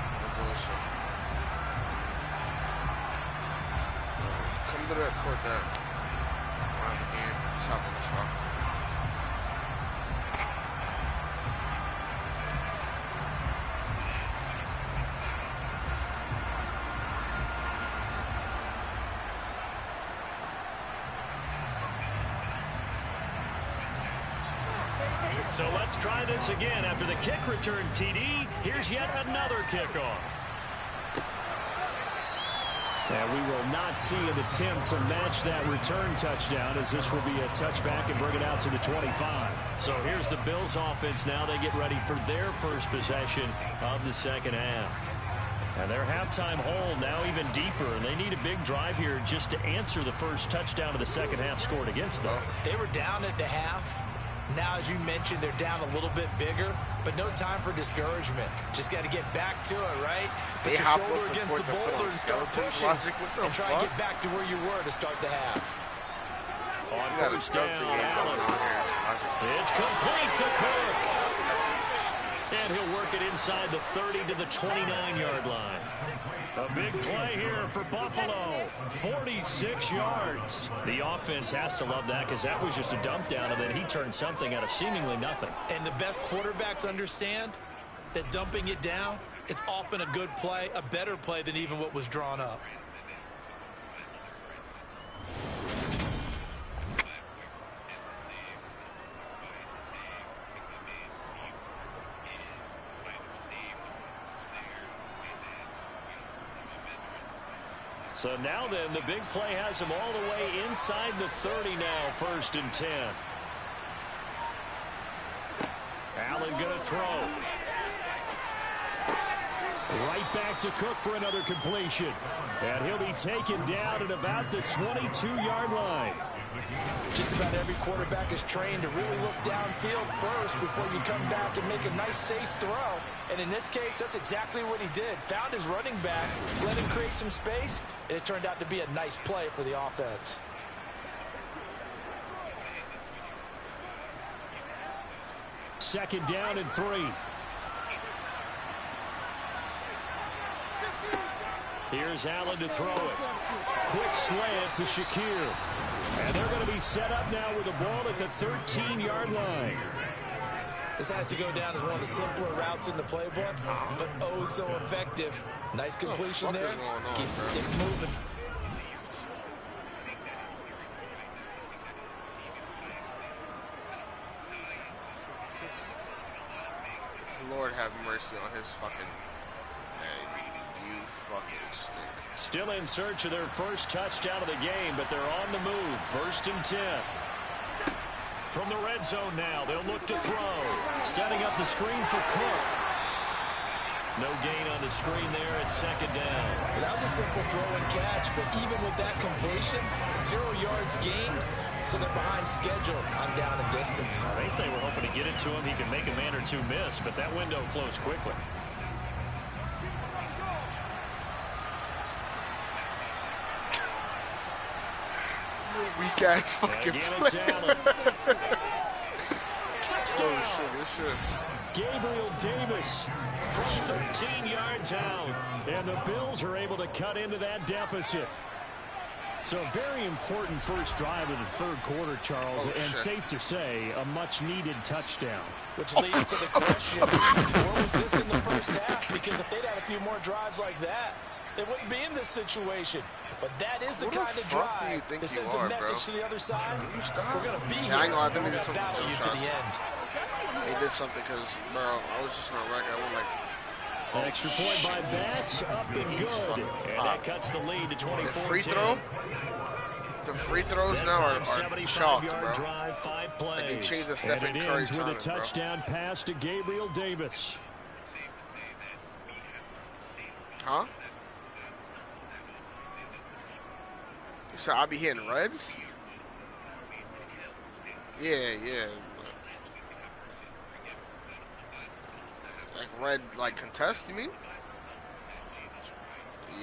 Come to that court, that. game. That's how much fun. So let's try this again. After the kick return TD, here's yet another kickoff. And we will not see an attempt to match that return touchdown, as this will be a touchback and bring it out to the 25. So here's the Bills offense now. They get ready for their first possession of the second half. And their halftime hole now even deeper, and they need a big drive here just to answer the first touchdown of the second half scored against them. They were down at the half. Now, as you mentioned, they're down a little bit bigger, but no time for discouragement. Just got to get back to it, right? Put your shoulder against the boulder and start pushing, and try and get back to where you were to start the half. On first down, Allen. It's complete to Cook. And he'll work it inside the 30 to the 29-yard line. A big play here for Buffalo. 46 yards. The offense has to love that, because that was just a dump down, and then he turned something out of seemingly nothing. And the best quarterbacks understand that dumping it down is often a good play, a better play than even what was drawn up. So now then, the big play has him all the way inside the 30 now, 1st and 10. Allen going to throw. Right back to Cook for another completion. And he'll be taken down at about the 22-yard line. Just about every quarterback is trained to really look downfield first before you come back and make a nice, safe throw. And in this case, that's exactly what he did. Found his running back, let him create some space, and it turned out to be a nice play for the offense. Second down and 3. Here's Allen to throw it. Quick slant to Shakir. And they're going to be set up now with the ball at the 13-yard line. This has to go down as one of the simpler routes in the playbook, but oh so effective. Nice completion there. Keeps the sticks moving. Lord have mercy on his fucking... Hey, you fucking stink. Still in search of their first touchdown of the game, but they're on the move. 1st and 10. From the red zone now, they'll look to throw. Setting up the screen for Cook. No gain on the screen there at second down. That was a simple throw and catch, but even with that completion, 0 yards gained, so they're behind schedule on down and distance. I think they were hoping to get it to him. He can make a man or two miss, but that window closed quickly. Weak ass fucking play. Touchdown. Oh, shit. Gabriel Davis from 13 yards out. And the Bills are able to cut into that deficit. So a very important first drive of the third quarter, Charles, and safe to say, a much-needed touchdown. Which leads to the question, what was this in the first half? Because if they'd had a few more drives like that, they wouldn't be in this situation. But that is the kind of drive that sends a message to the other side. We're going to be here. I ain't gonna battle you to the end. They did something because, bro, I was just gonna wreck. I went like... An extra point by Bass, up and good. And that cuts the lead to 24-10. The free throw? The free throws now are chalked, bro. Drive, 5 plays. Like they changed the And Stephen it Curry ends with a challenge, touchdown pass to Gabriel Davis. Huh? You said I'll be hitting reds? Yeah. Like red, like contest, you mean?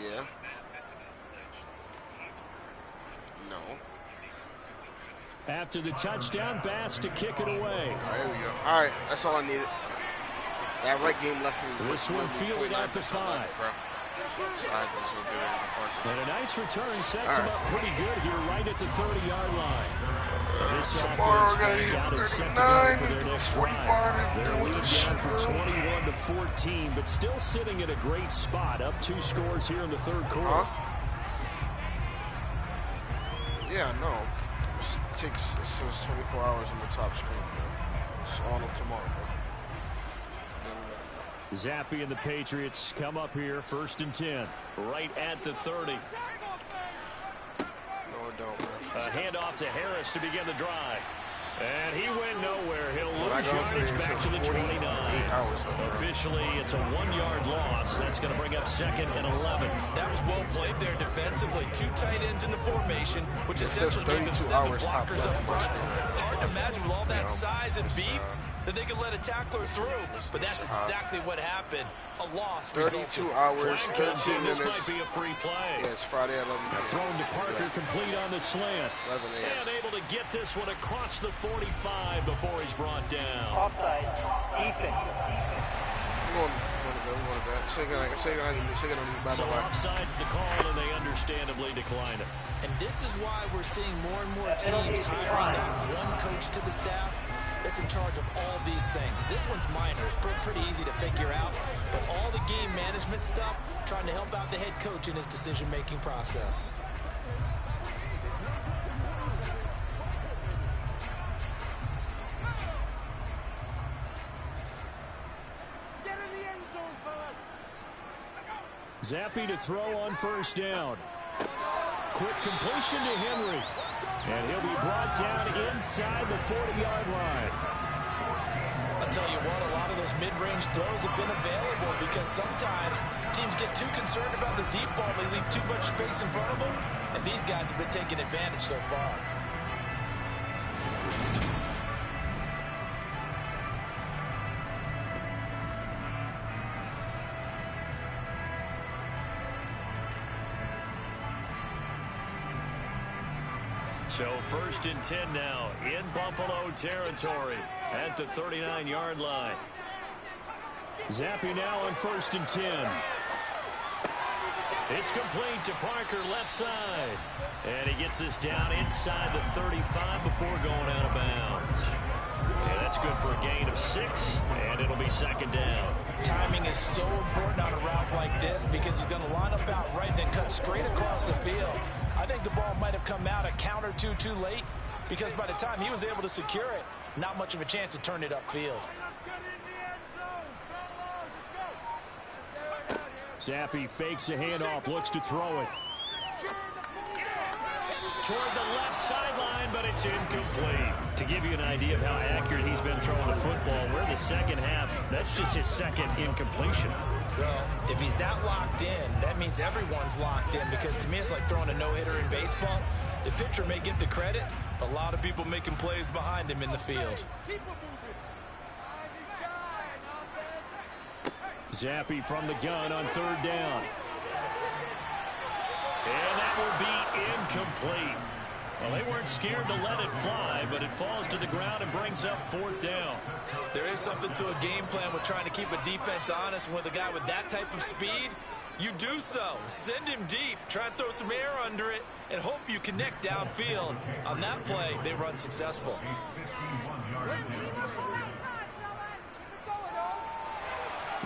Yeah. No. After the touchdown, Bass to kick it away. There we go. All right, that's all I needed. That red game left me. This one fielded out to 5. And a nice return sets him up pretty good here right at the 30-yard line. Tomorrow we're gonna need 39, 45, and then with the down from 21 to 14, but still sitting in a great spot, up 2 scores here in the third quarter. Yeah, I know. It takes 24 hours on the top screen, man. It's all of tomorrow, bro. Zappe and the Patriots come up here, 1st and 10, right at the 30. No, it don't, man. A handoff to Harris to begin the drive. And he went nowhere. He'll lose yardage back to the 29. Officially, it's a 1-yard loss. That's going to bring up 2nd and 11. That was well played there defensively. 2 tight ends in the formation, which essentially gave them 7 blockers up front. Hard to imagine with all that size and beef that they could let a tackler through. But that's exactly what happened. A loss. 32 hours, 13 minutes. This might be a free play. Yeah, it's Friday at 11 a.m. Thrown to Parker, complete on the slant. 11 a.m. And able to get this one across the 45 before he's brought down. Offside. Ethan. So offside's the call, and they understandably declined it. And this is why we're seeing more and more teams hiring that one coach to the staff that's in charge of all these things. This one's minor. It's pretty easy to figure out. But all the game management stuff, trying to help out the head coach in his decision-making process. Get in the end zone, fellas. Zappe to throw on 1st down. Quick completion to Henry. And he'll be brought down inside the 40-yard line. I'll tell you what, a lot of those mid-range throws have been available because sometimes teams get too concerned about the deep ball. They leave too much space in front of them, and these guys have been taking advantage so far. So 1st and 10 now in Buffalo territory at the 39-yard line. Zappe now on 1st and 10. It's complete to Parker left side. And he gets us down inside the 35 before going out of bounds. And that's good for a gain of 6, and it'll be 2nd down. Timing is so important on a route like this because he's going to line up out right, then cut straight across the field. I think the ball might have come out a count or two too late because by the time he was able to secure it, not much of a chance to turn it upfield. Zappe fakes a handoff, looks to throw it. Toward the left sideline, but it's incomplete. To give you an idea of how accurate he's been throwing the football, we're in the 2nd half. That's just his 2nd incompletion. Well, if he's that locked in, that means everyone's locked in because to me it's like throwing a no-hitter in baseball. The pitcher may get the credit, a lot of people making plays behind him in the field. Zappe from the gun on 3rd down. And that will be incomplete. Well, they weren't scared to let it fly, but it falls to the ground and brings up 4th down. There is something to a game plan with trying to keep a defense honest. And with a guy with that type of speed, you do so. Send him deep, try and throw some air under it, and hope you connect downfield. On that play, they were unsuccessful.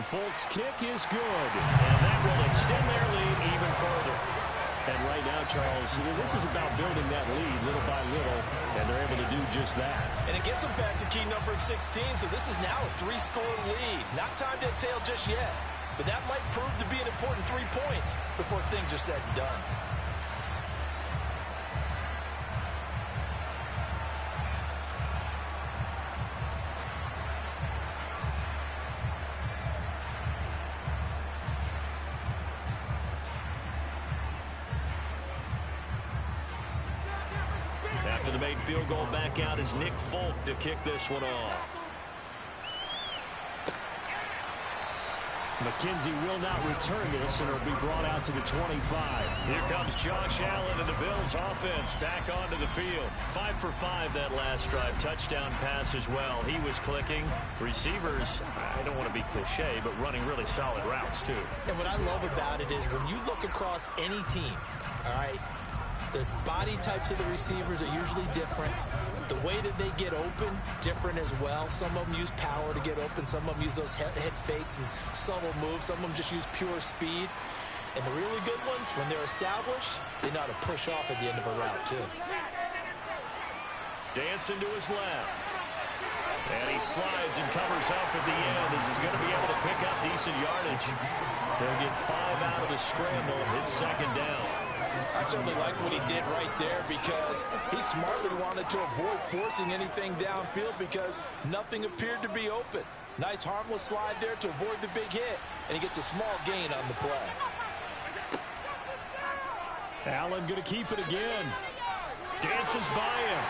Folk's kick is good, and that will extend their lead even further. And right now, Charles, this is about building that lead little by little, and they're able to do just that. And it gets them past the key number of 16, so this is now a 3-score lead. Not time to exhale just yet, but that might prove to be an important 3 points before things are said and done. After the made field goal, back out is Nick Folk to kick this one off. McKenzie will not return this, and it'll be brought out to the 25. Here comes Josh Allen and the Bills offense back onto the field. 5 for 5 that last drive. Touchdown pass as well. He was clicking. Receivers, I don't want to be cliche, but running really solid routes too. And what I love about it is when you look across any team, all right, the body types of the receivers are usually different. the way that they get open, different as well. Some of them use power to get open. Some of them use those head fakes and subtle moves. Some of them just use pure speed. And the really good ones, when they're established, they know how to push off at the end of a route, too. Dancing to his left. And he slides and covers up at the end as he's going to be able to pick up decent yardage. They'll get 5 out of the scramble. It's second down. I certainly like what he did right there because he smartly wanted to avoid forcing anything downfield because nothing appeared to be open. Nice harmless slide there to avoid the big hit, and he gets a small gain on the play. Allen going to keep it again. Dances by him.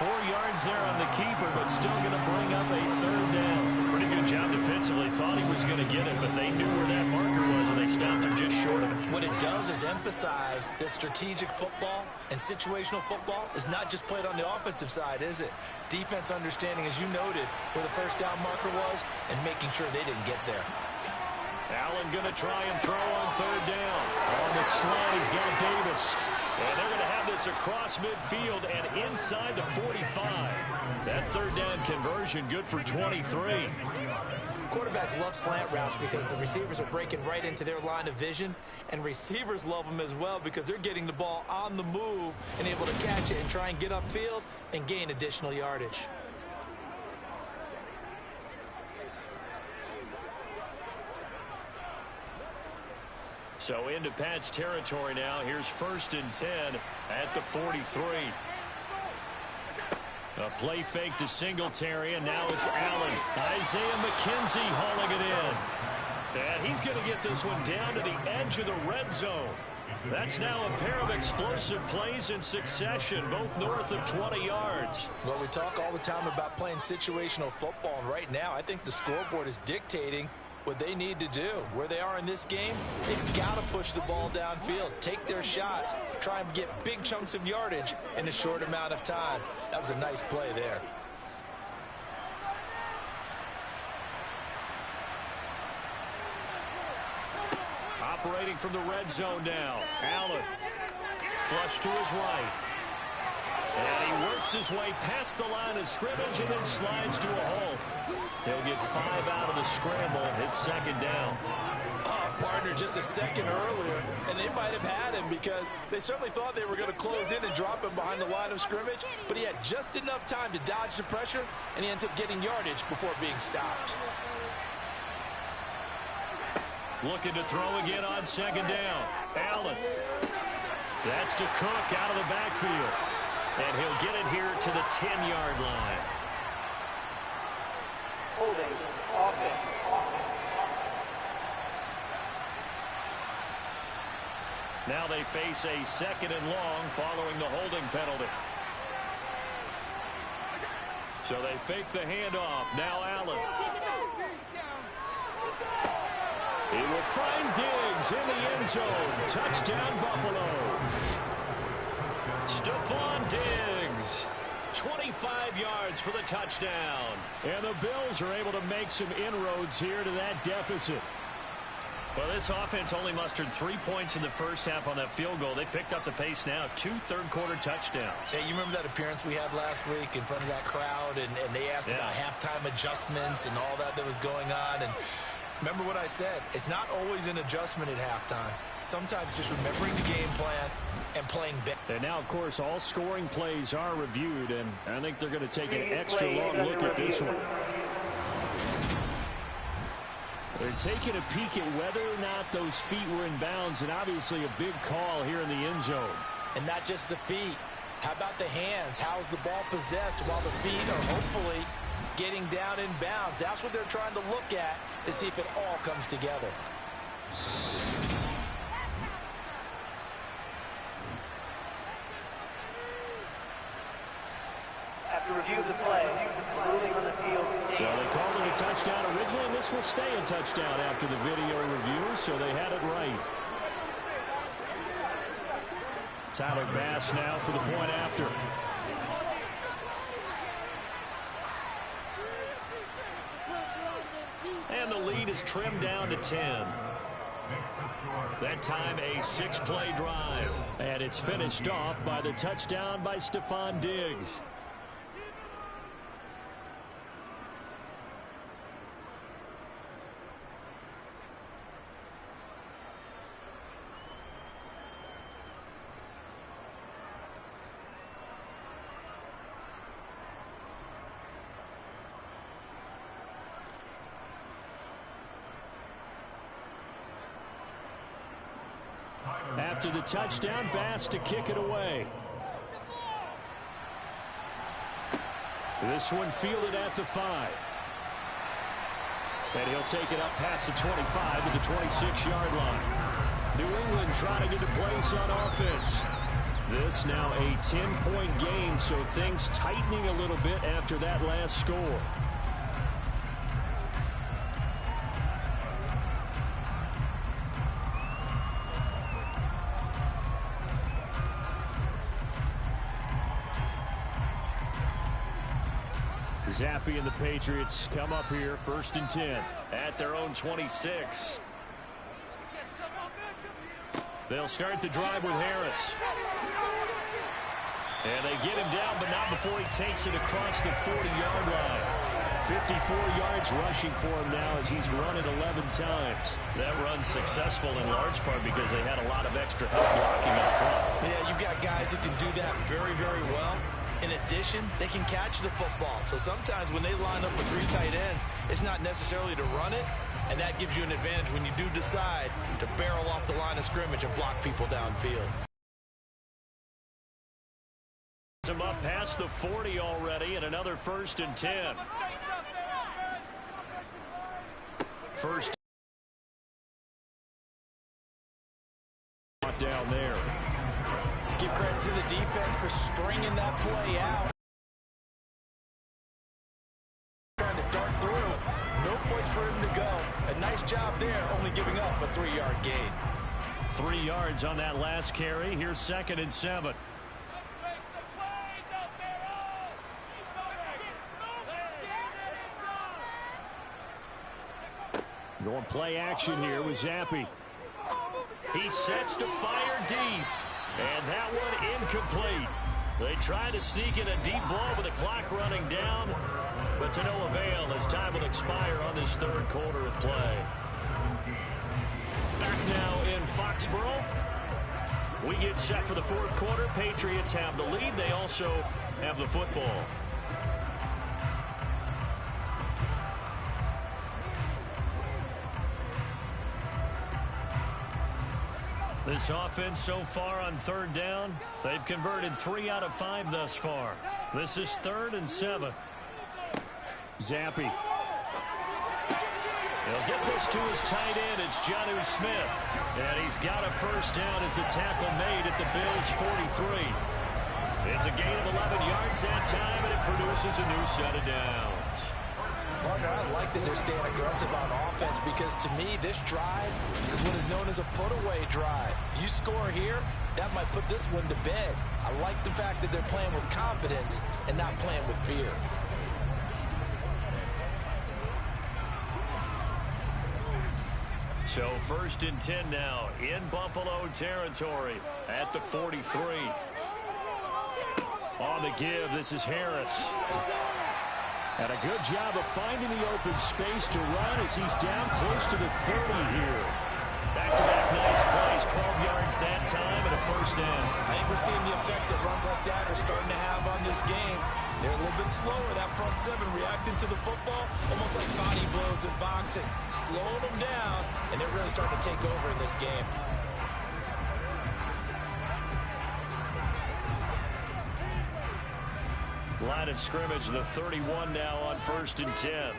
4 yards there on the keeper, but still going to bring up a third down. Pretty good job defensively. Thought he was going to get it, but they knew where that marker was, and they stopped him just short of it. What it does is emphasize that strategic football and situational football is not just played on the offensive side, is it? Defense understanding, as you noted, where the first down marker was and making sure they didn't get there. Allen going to try and throw on third down. On the slide, he's got Davis. And they're going to have this across midfield and inside the 45. That third down conversion good for 23. Quarterbacks love slant routes because the receivers are breaking right into their line of vision, and receivers love them as well because they're getting the ball on the move and able to catch it and try and get upfield and gain additional yardage. So into Pat's territory now. Here's 1st and 10 at the 43. A play fake to Singletary, and now it's Allen. Isaiah McKenzie hauling it in. And he's going to get this one down to the edge of the red zone. That's now a pair of explosive plays in succession, both north of 20 yards. Well, we talk all the time about playing situational football, and right now I think the scoreboard is dictating what they need to do. Where they are in this game, they've got to push the ball downfield, take their shots, try and get big chunks of yardage in a short amount of time. That was a nice play there. Operating from the red zone now. Allen. Flush to his right. And he works his way past the line of scrimmage and then slides to a halt. He'll get 5 out of the scramble. It's second down. Partner just a second earlier, and they might have had him because they certainly thought they were going to close in and drop him behind the line of scrimmage, but he had just enough time to dodge the pressure, and he ends up getting yardage before being stopped. Looking to throw again on second down. Allen. That's to Cook out of the backfield. And he'll get it here to the 10-yard line. Holding offense. Now they face a 2nd and long following the holding penalty. So they fake the handoff. Now Allen. He will find Diggs in the end zone. Touchdown, Buffalo. Stephon Diggs. 25 yards for the touchdown. And the Bills are able to make some inroads here to that deficit. Well, this offense only mustered 3 points in the first half on that field goal. They picked up the pace now. 2 third-quarter touchdowns. Hey, you remember that appearance we had last week in front of that crowd, and they asked about halftime adjustments and all that was going on, and remember what I said. It's not always an adjustment at halftime. Sometimes just remembering the game plan and playing better. And now, of course, all scoring plays are reviewed, and I think they're going to take an extra long look at this one. They're taking a peek at whether or not those feet were in bounds, and obviously a big call here in the end zone. And not just the feet. How about the hands? How's the ball possessed while the feet are hopefully getting down in bounds? That's what they're trying to look at to see if it all comes together. After review of the play, ruling on the field. So they called it a touchdown originally, and this will stay a touchdown after the video review, so they had it right. Tyler Bass now for the point after. And the lead is trimmed down to 10. That time a 6-play drive. And it's finished off by the touchdown by Stefon Diggs. After the touchdown, Bass to kick it away. This one fielded at the 5. And he'll take it up past the 25 to the 26-yard line. New England trying to get a place on offense. This now a 10-point game, so things tightening a little bit after that last score. Zappe and the Patriots come up here, 1st and 10 at their own 26. They'll start the drive with Harris. And they get him down, but not before he takes it across the 40-yard line. 54 yards rushing for him now as he's run it 11 times. That run's successful in large part because they had a lot of extra help blocking up front. Yeah, you've got guys who can do that very, very well. In addition, they can catch the football. So sometimes when they line up with 3 tight ends, it's not necessarily to run it, and that gives you an advantage when you do decide to barrel off the line of scrimmage and block people downfield. Him up past the 40 already, and another 1st and 10. First down there. Give credit to the defense for stringing that play out. Trying to dart through. No place for him to go. A nice job there, only giving up a 3-yard gain. 3 yards on that last carry. Here's 2nd and 7. Going play action here with Zappe. He sets to fire deep. And that one incomplete. They try to sneak in a deep ball with the clock running down, but to no avail as time will expire on this 3rd quarter of play. Back now in Foxborough. We get set for the 4th quarter. Patriots have the lead. They also have the football. This offense so far on 3rd down, they've converted 3 out of 5 thus far. This is 3rd and 7. Zappe. He'll get this to his tight end. It's Jonnu Smith. And he's got a 1st down as the tackle made at the Bills' 43. It's a gain of 11 yards that time, and it produces a new set of downs. Partner, I like that they're staying aggressive on offense because to me, this drive is what is known as a put-away drive. You score here, that might put this one to bed. I like the fact that they're playing with confidence and not playing with fear. So 1st and 10 now in Buffalo territory at the 43. On the give, this is Harris. And a good job of finding the open space to run as he's down close to the 30 here. Back-to-back nice plays, 12 yards that time and a 1st down. I think we're seeing the effect that runs like that are starting to have on this game. They're a little bit slower, that front 7 reacting to the football, almost like body blows in boxing, slowing them down, and they're really starting to take over in this game. Line of scrimmage, the 31 now on 1st and 10.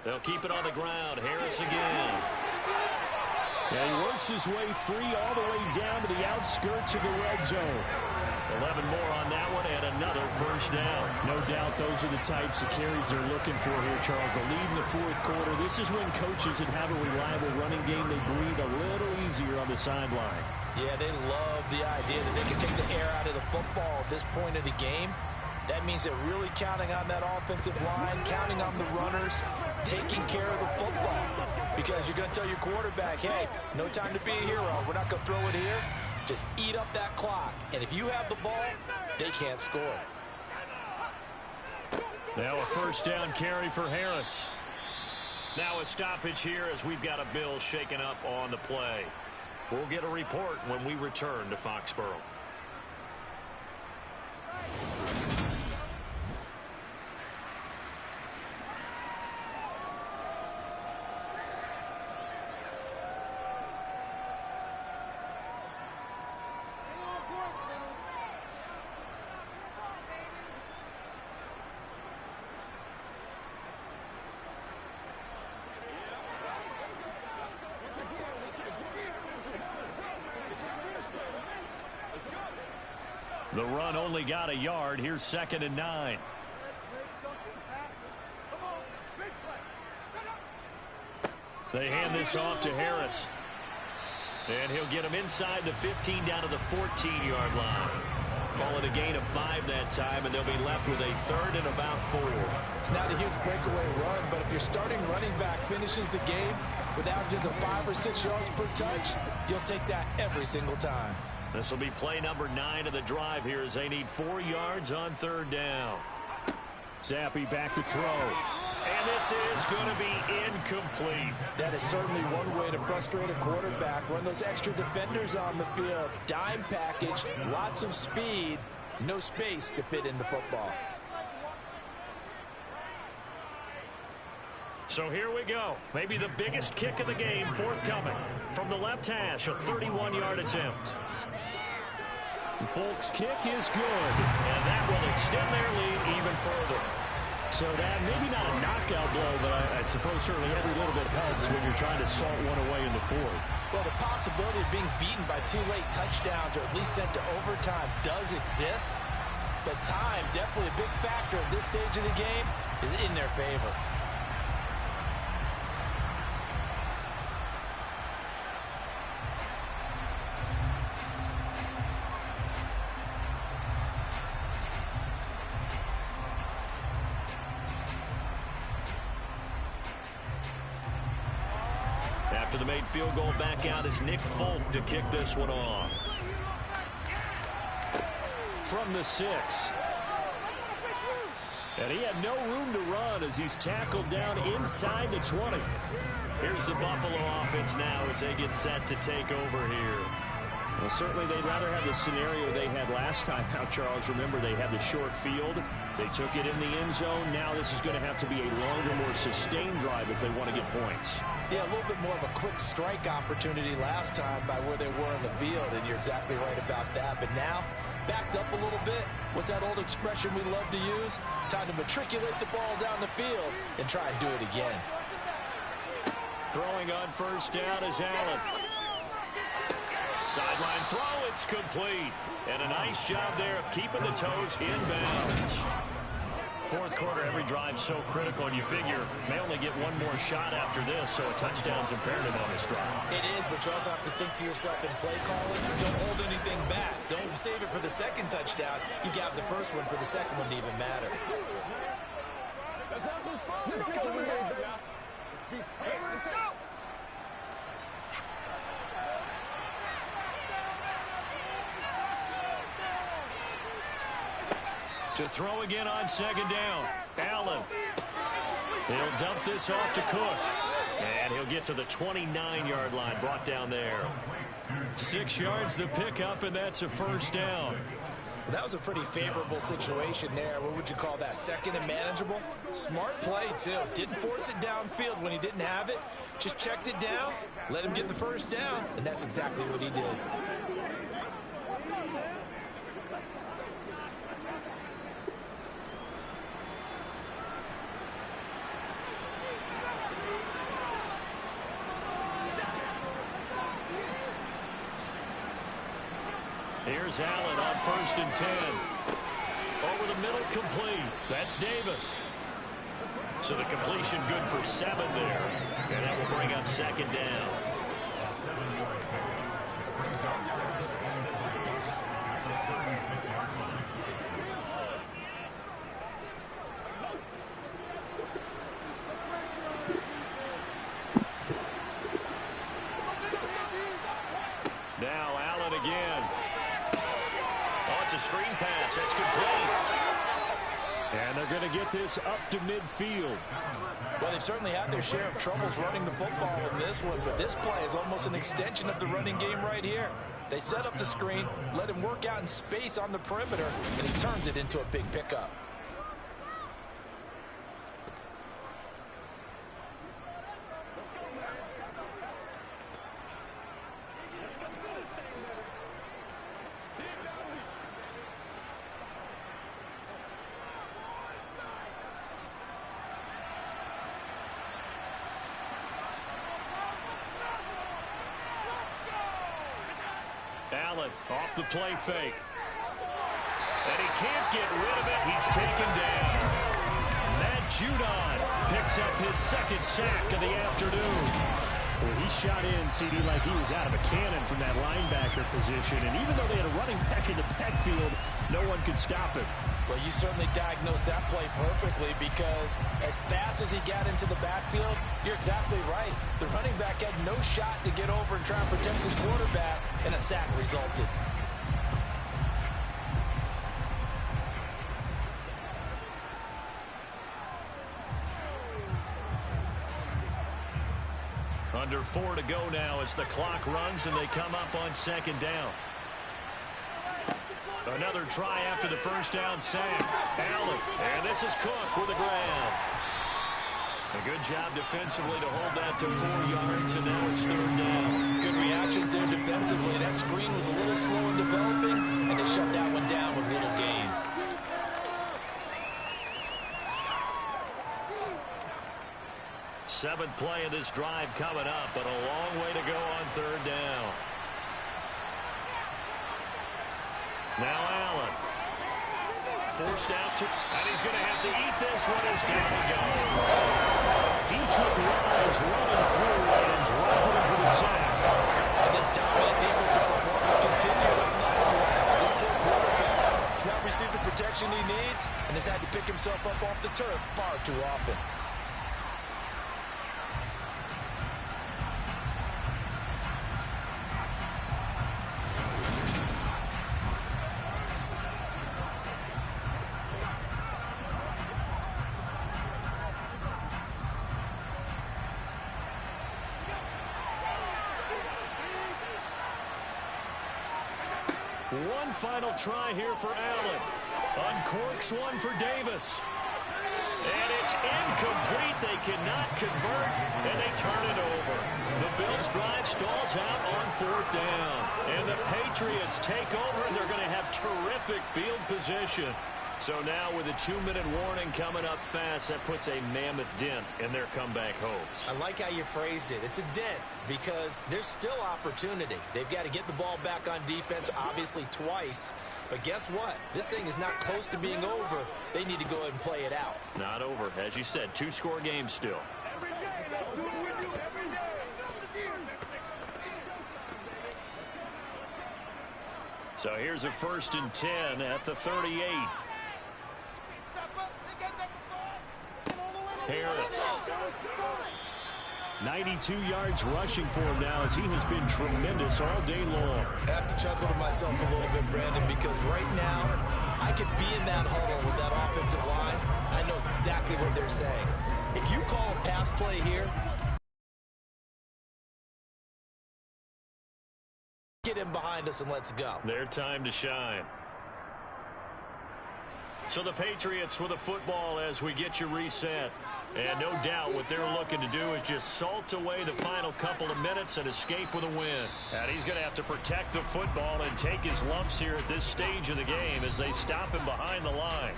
They'll keep it on the ground. Harris again. And he works his way free all the way down to the outskirts of the red zone. 11 more on that one and another 1st down. No doubt those are the types of carries they're looking for here, Charles. The lead in the 4th quarter. This is when coaches that have a reliable running game, they breathe a little easier on the sideline. Yeah, they love the idea that they can take the air out of the football at this point of the game. That means they're really counting on that offensive line, counting on the runners, taking care of the football. Because you're going to tell your quarterback, hey, no time to be a hero. We're not going to throw it here. Just eat up that clock. And if you have the ball, they can't score. Now a first down carry for Harris. Now a stoppage here as we've got a Bills shaken up on the play. We'll get a report when we return to Foxborough. The run only got a yard. Here's 2nd and 9. They hand this off to Harris. And he'll get him inside the 15 down to the 14-yard line. Call it a gain of 5 that time, and they'll be left with a 3rd and about 4. It's not a huge breakaway run, but if your starting running back finishes the game with averages of 5 or 6 yards per touch, you'll take that every single time. This will be play number 9 of the drive here as they need 4 yards on 3rd down. Zappi back to throw. And this is going to be incomplete. That is certainly one way to frustrate a quarterback. Run those extra defenders on the field. Dime package, lots of speed, no space to fit in the football. So here we go. Maybe the biggest kick of the game forthcoming. From the left hash, a 31-yard attempt. Folks' kick is good. And that will extend their lead even further. So that maybe not a knockout blow, but I suppose certainly every little bit helps when you're trying to salt one away in the 4th. Well, the possibility of being beaten by 2 late touchdowns or at least sent to overtime does exist. But time, definitely a big factor at this stage of the game, is in their favor. After the made field goal, back out is Nick Folk to kick this one off. From the 6. And he had no room to run as he's tackled down inside the 20. Here's the Buffalo offense now as they get set to take over here. Well, certainly they'd rather have the scenario they had last time out, Charles. Remember, they had the short field. They took it in the end zone. Now this is going to have to be a longer, more sustained drive if they want to get points. Yeah, a little bit more of a quick strike opportunity last time by where they were in the field, and you're exactly right about that. But now, backed up a little bit. What's that old expression we love to use? Time to matriculate the ball down the field and try and do it again. Throwing on first down is Allen. Sideline throw, it's complete. And a nice job there of keeping the toes in bounds. 4th quarter, every drive so critical, and you figure may only get one more shot after this, so a touchdown's imperative on this drive. It is, but you also have to think to yourself in play calling, don't hold anything back. Don't save it for the second touchdown. You can have the first one for the second one to even matter. To throw again on 2nd down. Allen. He'll dump this off to Cook. And he'll get to the 29-yard line, brought down there. 6 yards the pickup, and that's a first down. Well, that was a pretty favorable situation there. What would you call that? 2nd and manageable? Smart play, too. Didn't force it downfield when he didn't have it. Just checked it down, let him get the first down, and that's exactly what he did. Here's Allen on 1st and 10. Over the middle, complete. That's Davis. So the completion good for 7 there. And that will bring up 2nd down. pass. It's complete. And they're going to get this up to midfield. Well, they've certainly had their share of troubles running the football in this one, but this play is almost an extension of the running game right here. They set up the screen, let him work out in space on the perimeter, and he turns it into a big pickup. Allen off the play fake. And he can't get rid of it. He's taken down. Matt Judon picks up his second sack of the afternoon. Well, he shot in, CD, like he was out of a cannon from that linebacker position. And even though they had a running back in the backfield, no one could stop him. Well, you certainly diagnosed that play perfectly, because as fast as he got into the backfield, you're exactly right. The running back had no shot to get over and try and protect his quarterback, and a sack resulted. Under 4 to go now as the clock runs and they come up on second down. Another try after the first down sack. Allen, and this is Cook with a grab. A good job defensively to hold that to 4 yards, and now it's third down. Good reactions there defensively. That screen was a little slow in developing, and they shut that one down with little gain. Seventh play of this drive coming up, but a long way to go on third down. Now Allen. Forced out to, and he's going to have to eat this one as down he goes. Deatrich Wise running through and dropping him for the sack. And this dominant defensive performance continued on that play. This poor quarterback has not received the protection he needs and has had to pick himself up off the turf far too often. One final try here for Allen. Uncorks one for Davis. And it's incomplete. They cannot convert, and they turn it over. The Bills' drive stalls out on fourth down. And the Patriots take over, and they're going to have terrific field position. So now with a 2-minute warning coming up fast, that puts a mammoth dent in their comeback hopes. I like how you phrased it. It's a dent because there's still opportunity. They've got to get the ball back on defense, obviously twice. But guess what? This thing is not close to being over. They need to go ahead and play it out. Not over. As you said, 2-score game still. So here's a 1st and 10 at the 38. Harris. 92 yards rushing for him now as he has been tremendous all day long. I have to chuckle to myself a little bit, Brandon, because right now I could be in that huddle with that offensive line. I know exactly what they're saying. If you call a pass play here, get him behind us and let's go. Their time to shine. So the Patriots with the football as we get you reset. And no doubt what they're looking to do is just salt away the final couple of minutes and escape with a win. And he's going to have to protect the football and take his lumps here at this stage of the game as they stop him behind the line.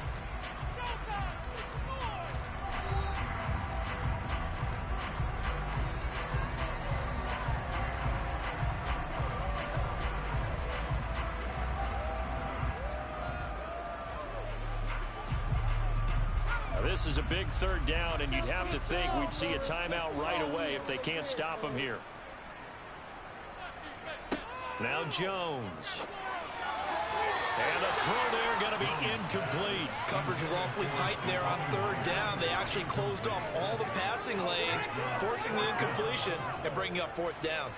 This is a big third down, and you'd have to think we'd see a timeout right away if they can't stop him here. Now Jones. And the throw there going to be incomplete. Coverage was awfully tight there on third down. They actually closed off all the passing lanes, forcing the incompletion and bringing up fourth down.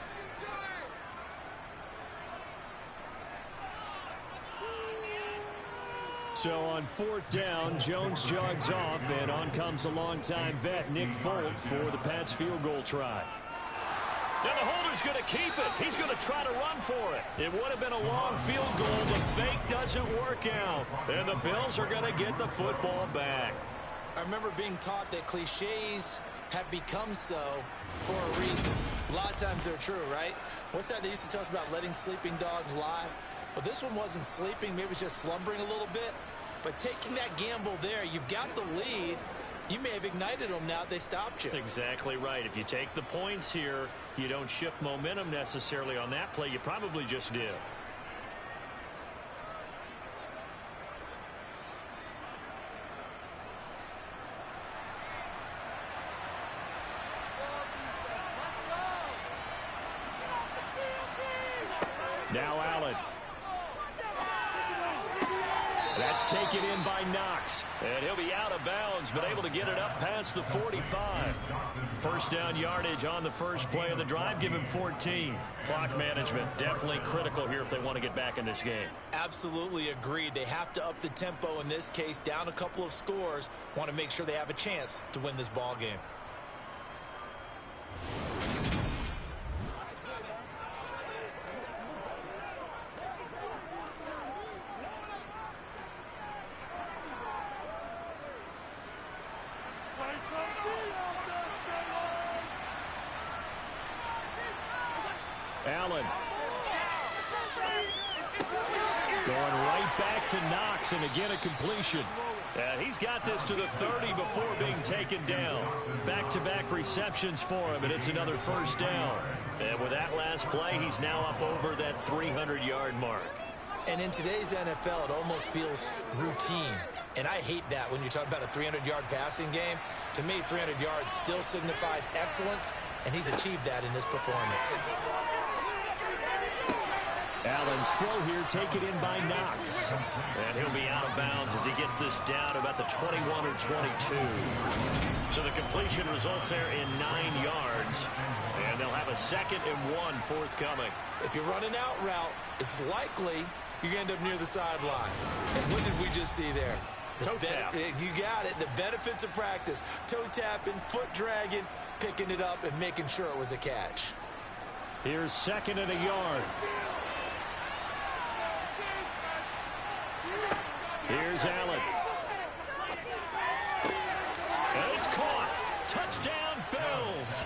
So on 4th down, Jones jogs off, and on comes a longtime vet, Nick Folk, for the Pats field goal try. Now the holder's going to keep it. He's going to try to run for it. It would have been a long field goal, but fake doesn't work out. And the Bills are going to get the football back. I remember being taught that cliches have become so for a reason. A lot of times they're true, right? What's that they used to tell us about letting sleeping dogs lie? Well, this one wasn't sleeping. Maybe it was just slumbering a little bit. But taking that gamble there, you've got the lead. You may have ignited them now that they stopped you. That's exactly right. If you take the points here, you don't shift momentum necessarily on that play. You probably just did. Now Allen. That's taken in by Knox. And he'll be out of bounds, but able to get it up past the 45. First down yardage on the first play of the drive. Give him 14. Clock management definitely critical here if they want to get back in this game. Absolutely agreed. They have to up the tempo in this case. Down a couple of scores. Want to make sure they have a chance to win this ball game. Allen. Going right back to Knox, and again a completion. He's got this to the 30 before being taken down. Back-to-back receptions for him, and it's another first down. And with that last play, he's now up over that 300-yard mark. And in today's NFL, it almost feels routine. And I hate that when you talk about a 300-yard passing game. To me, 300 yards still signifies excellence, and he's achieved that in this performance. Allen's throw here taken in by Knox. And he'll be out of bounds as he gets this down about the 21 or 22. So the completion results there in 9 yards. And they'll have a 2nd and 1 forthcoming. If you run an out route, it's likely you're going to end up near the sideline. And what did we just see there? Toe tap. You got it. The benefits of practice. Toe tapping, foot dragging, picking it up, and making sure it was a catch. Here's 2nd and a yard. Here's Allen. And it's caught. Touchdown, Bills.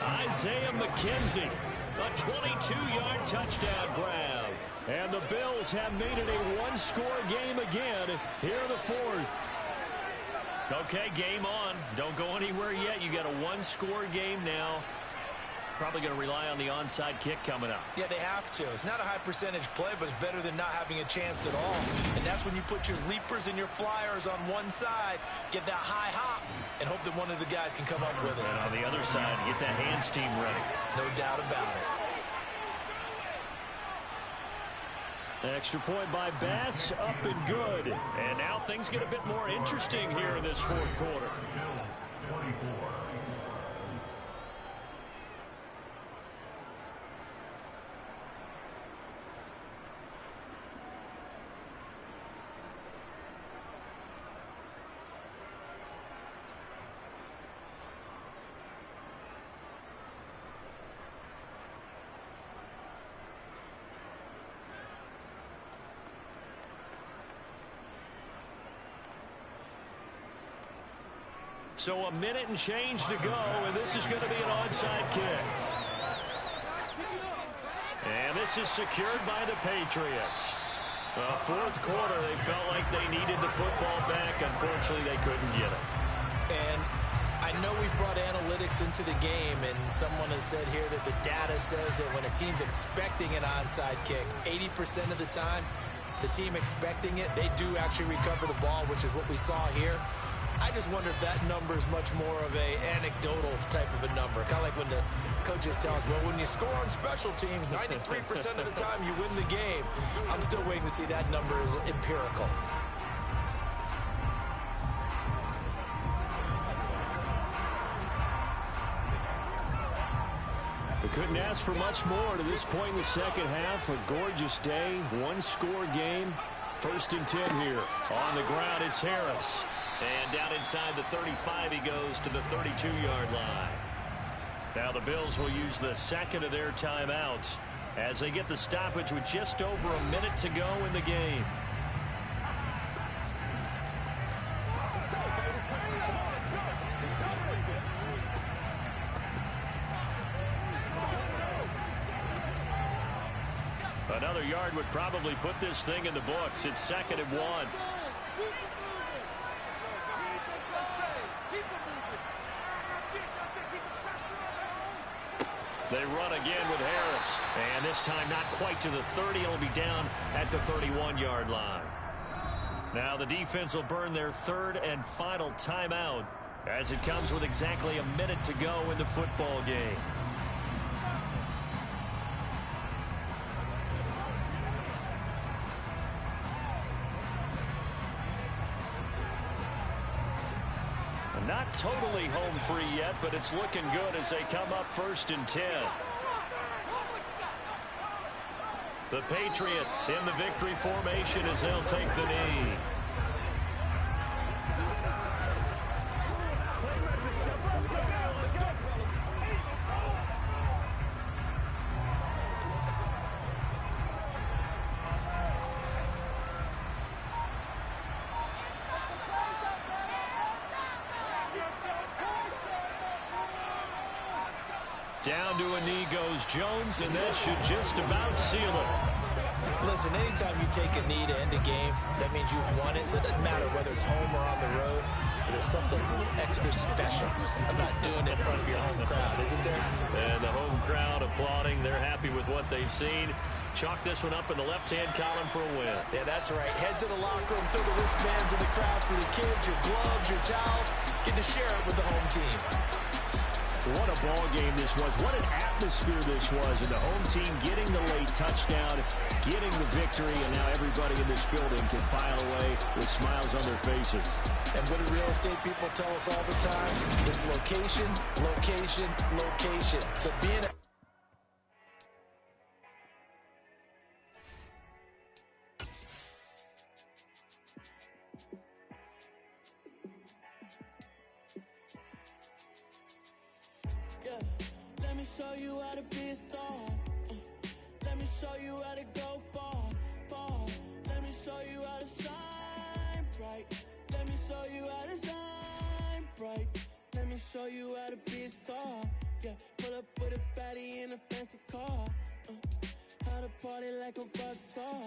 Isaiah McKenzie. A 22-yard touchdown grab. And the Bills have made it a one-score game again here in the 4th. Okay, game on. Don't go anywhere yet. You got a one-score game now. Probably going to rely on the onside kick coming up. Yeah, they have to. It's not a high percentage play, but it's better than not having a chance at all. And that's when you put your leapers and your flyers on one side, get that high hop, and hope that one of the guys can come up with it. And on the other side, get that hands team ready. No doubt about it. Extra point by Bass, up and good. And now things get a bit more interesting here in this 4th quarter. So a minute and change to go, and this is going to be an onside kick. And this is secured by the Patriots. 4th quarter, they felt like they needed the football back. Unfortunately, they couldn't get it. And I know we've brought analytics into the game, and someone has said here that the data says that when a team's expecting an onside kick, 80% of the time, the team expecting it, they do actually recover the ball, which is what we saw here. I just wonder if that number is much more of a anecdotal type of a number. Kind of like when the coaches tell us, well, when you score on special teams, 93% of the time you win the game. I'm still waiting to see that number is empirical. We couldn't ask for much more to this point in the second half. A gorgeous day, one-score game. First and 10 here. On the ground, it's Harris. And down inside the 35, he goes to the 32-yard line. Now the Bills will use the second of their timeouts as they get the stoppage with just over a minute to go in the game. Another yard would probably put this thing in the books. It's 2nd and 1. They run again with Harris. And this time not quite to the 30. It'll be down at the 31-yard line. Now the defense will burn their third and final timeout as it comes with exactly a minute to go in the football game. Not totally home free yet, but it's looking good as they come up 1st and 10. The Patriots in the victory formation as they'll take the knee. Down to a knee goes Jones, and that should just about seal it. Listen, anytime you take a knee to end a game, that means you've won it. So it doesn't matter whether it's home or on the road. But there's something a little extra special about doing it in front of your home crowd, isn't there? And the home crowd applauding. They're happy with what they've seen. Chalk this one up in the left-hand column for a win. Yeah, that's right. Head to the locker room, throw the wristbands in the crowd for the kids, your gloves, your towels. Get to share it with the home team. What a ball game this was. What an atmosphere this was. And the home team getting the late touchdown, getting the victory, and now everybody in this building can file away with smiles on their faces. And what do real estate people tell us all the time? It's location, location, location. So being Let me show you how to be a star. Let me show you how to go far, far. Let me show you how to shine bright. Let me show you how to shine bright. Let me show you how to be a star. Yeah, pull up with a baddie in a fancy car. How to party like a rock star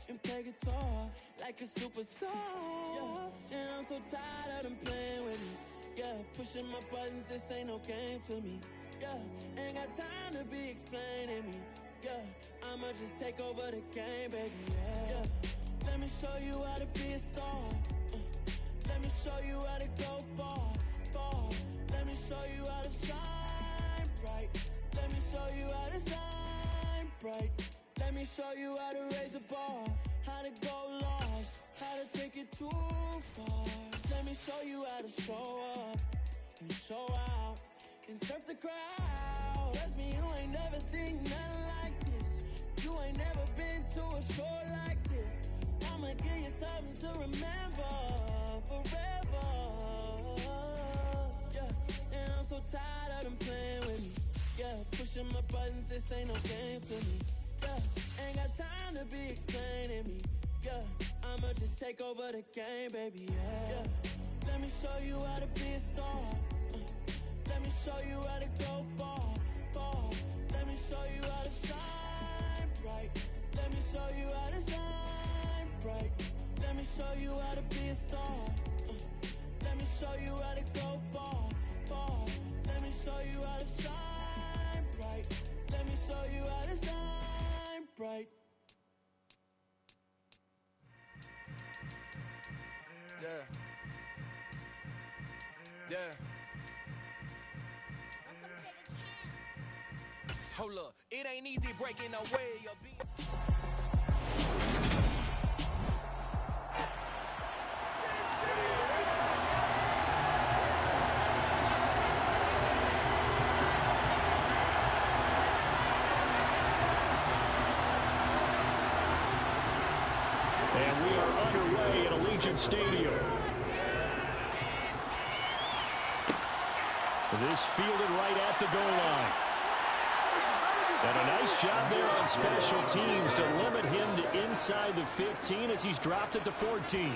and play guitar like a superstar. Yeah, and I'm so tired of them playing with me. Yeah, pushing my buttons, this ain't no game to me. Yeah, ain't got time to be explaining me. Yeah, I'ma just take over the game, baby. Yeah, let me show you how to be a star. Let me show you how to go far, far. Let me show you how to shine bright. Let me show you how to shine bright. Let me show you how to raise the bar, how to go large, how to take it too far. Let me show you how to show up and show out and surf the crowd. Trust me, you ain't never seen nothing like this. You ain't never been to a show like this. I'ma give you something to remember forever. Yeah, and I'm so tired of them playing with me. Yeah, pushing my buttons, this ain't no game to me. Yeah, ain't got time to be explaining me. Yeah, I'ma just take over the game, baby. Yeah, let me show you how to be a star. Let me show you how to go far, far. Let me show you how to shine bright. Let me show you how to shine bright. Let me show you how to be a star. Let me show you how to go far, far. Let me show you how to shine bright. Let me show you how to shine bright. Yeah. Yeah. Hold up, it ain't easy breaking away or being. And we Allegiant Stadium. This fielded right at the goal line. And a nice job there on special teams to limit him to inside the 15 as he's dropped at the 14.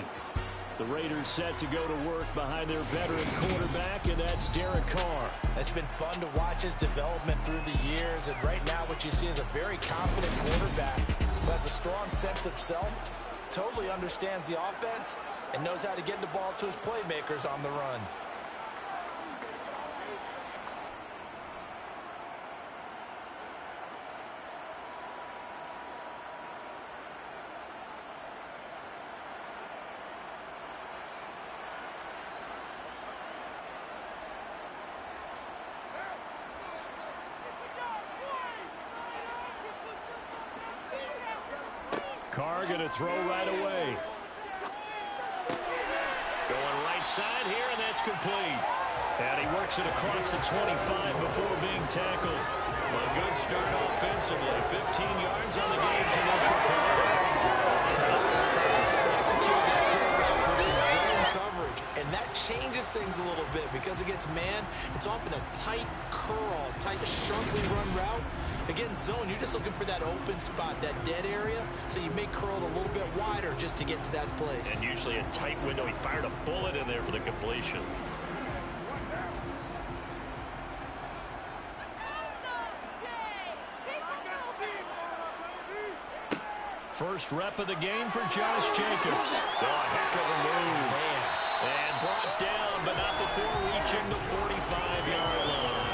The Raiders set to go to work behind their veteran quarterback, and that's Derek Carr. It's been fun to watch his development through the years, and right now what you see is a very confident quarterback who has a strong sense of self, totally understands the offense, and knows how to get the ball to his playmakers on the run. Carr going to throw right away. Going right side here, and that's complete. And he works it across the 25 before being tackled. A good start offensively. 15 yards on the game's initial play. Execute that curl route versus zone coverage, and that changes things a little bit because against man, it's often a tight curl, tight, sharply run route. Against zone, you're just looking for that open spot, that dead area, so you may curl it a little bit wider just to get to that place. And usually a tight window. He fired a bullet in there for the completion. First rep of the game for Josh Jacobs. Oh, a heck of a move. Man. And brought down, but not before reaching the 45-yard line.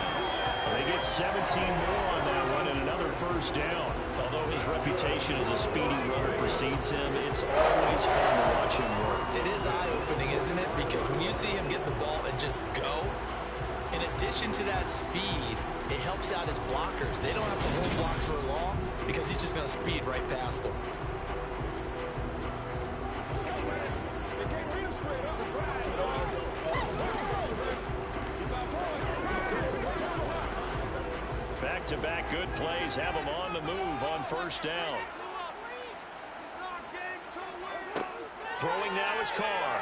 They get 17 more on that one and another first down. Although his reputation as a speedy runner precedes him, it's always fun to watch him work. It is eye-opening, isn't it? Because when you see him get the ball and just go, in addition to that speed, it helps out his blockers. They don't have to hold blocks for long because he's just going to speed right past them. Back-to-back good plays have him on the move on first down. Throwing now is Carr.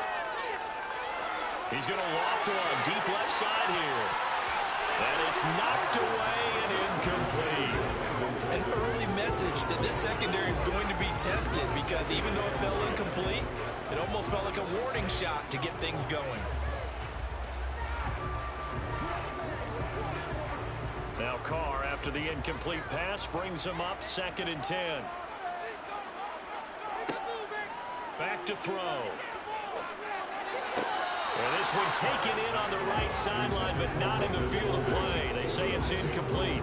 He's going to loft one deep left side here. And it's knocked away and incomplete. An early message that this secondary is going to be tested because even though it fell incomplete, it almost felt like a warning shot to get things going. Now Carr, after the incomplete pass, brings him up 2nd and 10. Back to throw. Well, this one taken in on the right sideline, but not in the field of play. They say it's incomplete.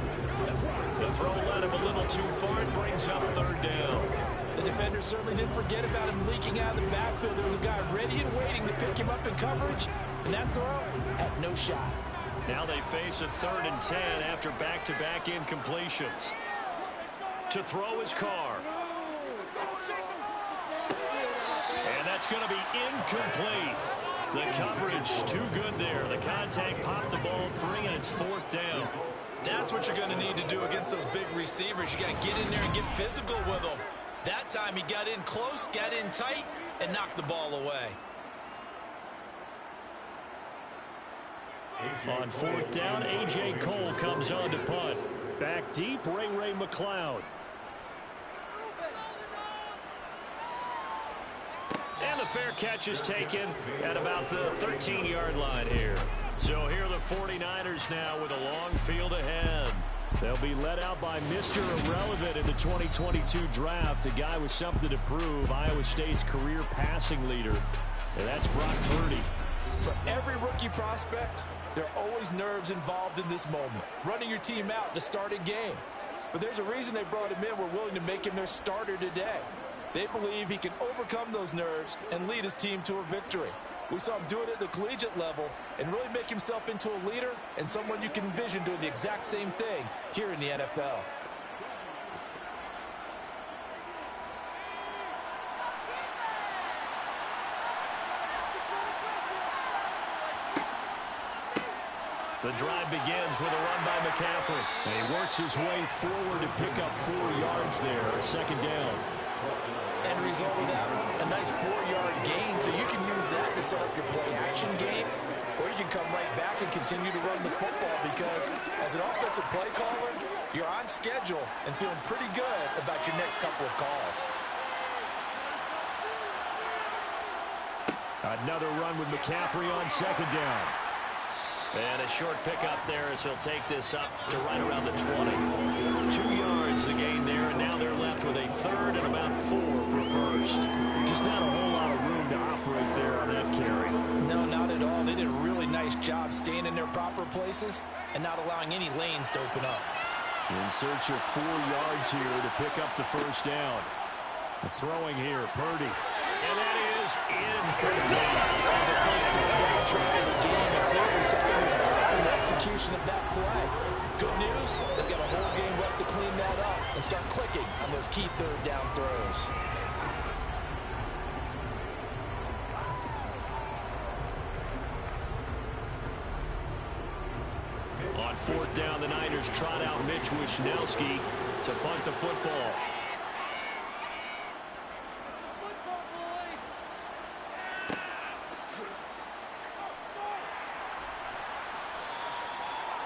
The throw led him a little too far and brings up 3rd down. The defender certainly didn't forget about him leaking out of the backfield. There was a guy ready and waiting to pick him up in coverage, and that throw had no shot. Now they face a 3rd and 10 after back-to-back incompletions. To throw is Carr. And that's going to be incomplete. The coverage too good there. The contact popped the ball free, and it's 4th down. That's what you're going to need to do against those big receivers. You got to get in there and get physical with them. That time he got in close, got in tight, and knocked the ball away. On 4th down, A.J. Cole comes on to punt. Back deep, Ray McLeod. And the fair catch is taken at about the 13-yard line here. So here are the 49ers now with a long field ahead. They'll be led out by Mr. Irrelevant in the 2022 draft, a guy with something to prove, Iowa State's career passing leader. And that's Brock Purdy. For every rookie prospect, there are always nerves involved in this moment. Running your team out to start a game. But there's a reason they brought him in. We're willing to make him their starter today. They believe he can overcome those nerves and lead his team to a victory. We saw him do it at the collegiate level and really make himself into a leader and someone you can envision doing the exact same thing here in the NFL. The drive begins with a run by McCaffrey. And he works his way forward to pick up 4 yards there, 2nd down. End result of that one, a nice 4-yard gain. So you can use that to set up your play action game, or you can come right back and continue to run the football because as an offensive play caller, you're on schedule and feeling pretty good about your next couple of calls. Another run with McCaffrey on second down. And a short pickup there as he'll take this up to right around the 20. 2 yards the gain there, and now they're left with a third and about 4 for first. Just not a whole lot of room to operate there on that carry. No, not at all. They did a really nice job staying in their proper places and not allowing any lanes to open up. In search of 4 yards here to pick up the first down. Throwing here, Purdy. And that is incomplete. As a first down try of the game, and clearly something was wrong in the execution of that play. Good news, they've got a whole game left to clean that up and start clicking on those key third down throws. On fourth down, the Niners trot out Mitch Wishnowsky to punt the football.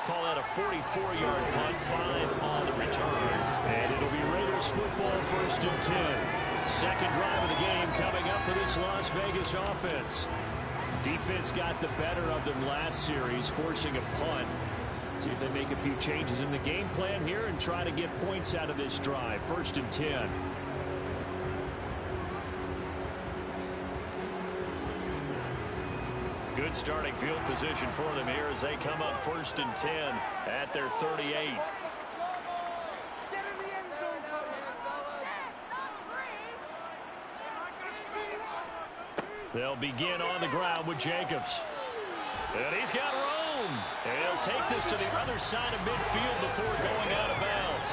Call that a 44-yard punt, 5 on the return. And it'll be Raiders football, 1st and 10. Second drive of the game coming up for this Las Vegas offense. Defense got the better of them last series, forcing a punt. See if they make a few changes in the game plan here and try to get points out of this drive. 1st and 10. Good starting field position for them here as they come up 1st and 10 at their 38. They'll begin on the ground with Jacobs. And he's got room. And he'll take this to the other side of midfield before going out of bounds.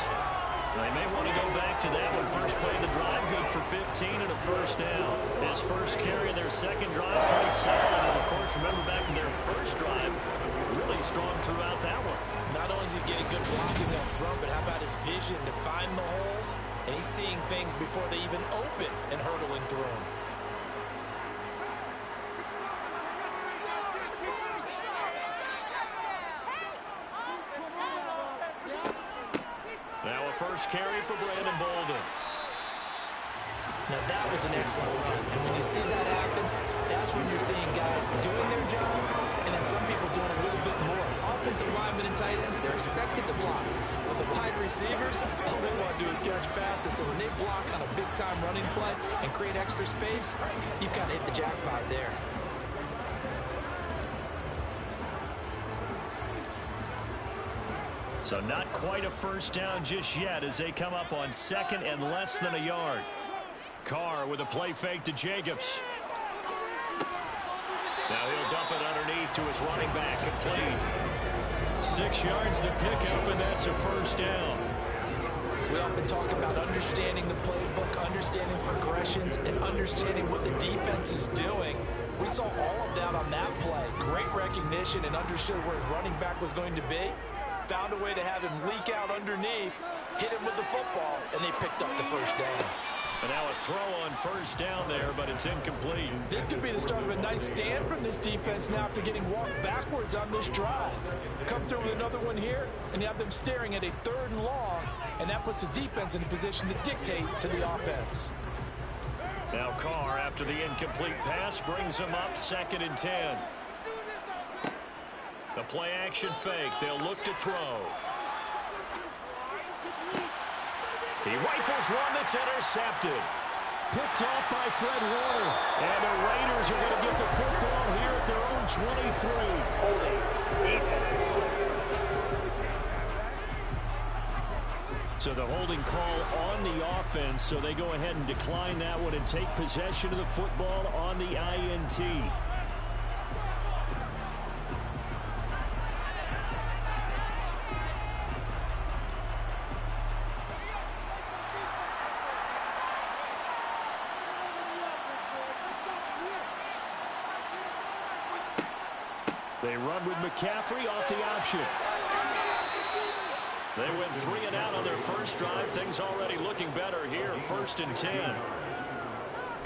They may want to go back to that one. First play of the drive, good for 15 and a first down. His first carry of their second drive, pretty solid. And, of course, remember back in their first drive, really strong throughout that one. Not only is he getting good blocking up front, but how about his vision to find the holes? And he's seeing things before they even open and hurdling through them. Now a first carry for Brandon Bolden. Now that was an excellent run. And when you see that happen, that's when you're seeing guys doing their job and then some people doing a little bit more. Offensive linemen and tight ends, they're expected to block. But the wide receivers, all they want to do is catch passes. So when they block on a big-time running play and create extra space, you've got to hit the jackpot there. So not quite a first down just yet as they come up on 2nd and less than a yard. Carr with a play fake to Jacobs. Now he'll dump it underneath to his running back, complete. 6 yards the pickup, and that's a first down. We often talk about understanding the playbook, understanding progressions, and understanding what the defense is doing. We saw all of that on that play. Great recognition and understood where his running back was going to be. Found a way to have him leak out underneath, hit him with the football, and they picked up the first down. And now a throw on first down there, but it's incomplete. This could be the start of a nice stand from this defense now after getting walked backwards on this drive. Come through with another one here, and you have them staring at a 3rd and long, and that puts the defense in a position to dictate to the offense. Now Carr, after the incomplete pass, brings him up 2nd and 10. The play action fake. They'll look to throw. He rifles one that's intercepted. Picked off by Fred Warner. And the Raiders are going to get the football here at their own 23. So the holding call on the offense. So they go ahead and decline that one and take possession of the football on the INT. They run with McCaffrey off the option. They went 3 and out on their first drive. Things already looking better here. 1st and 10.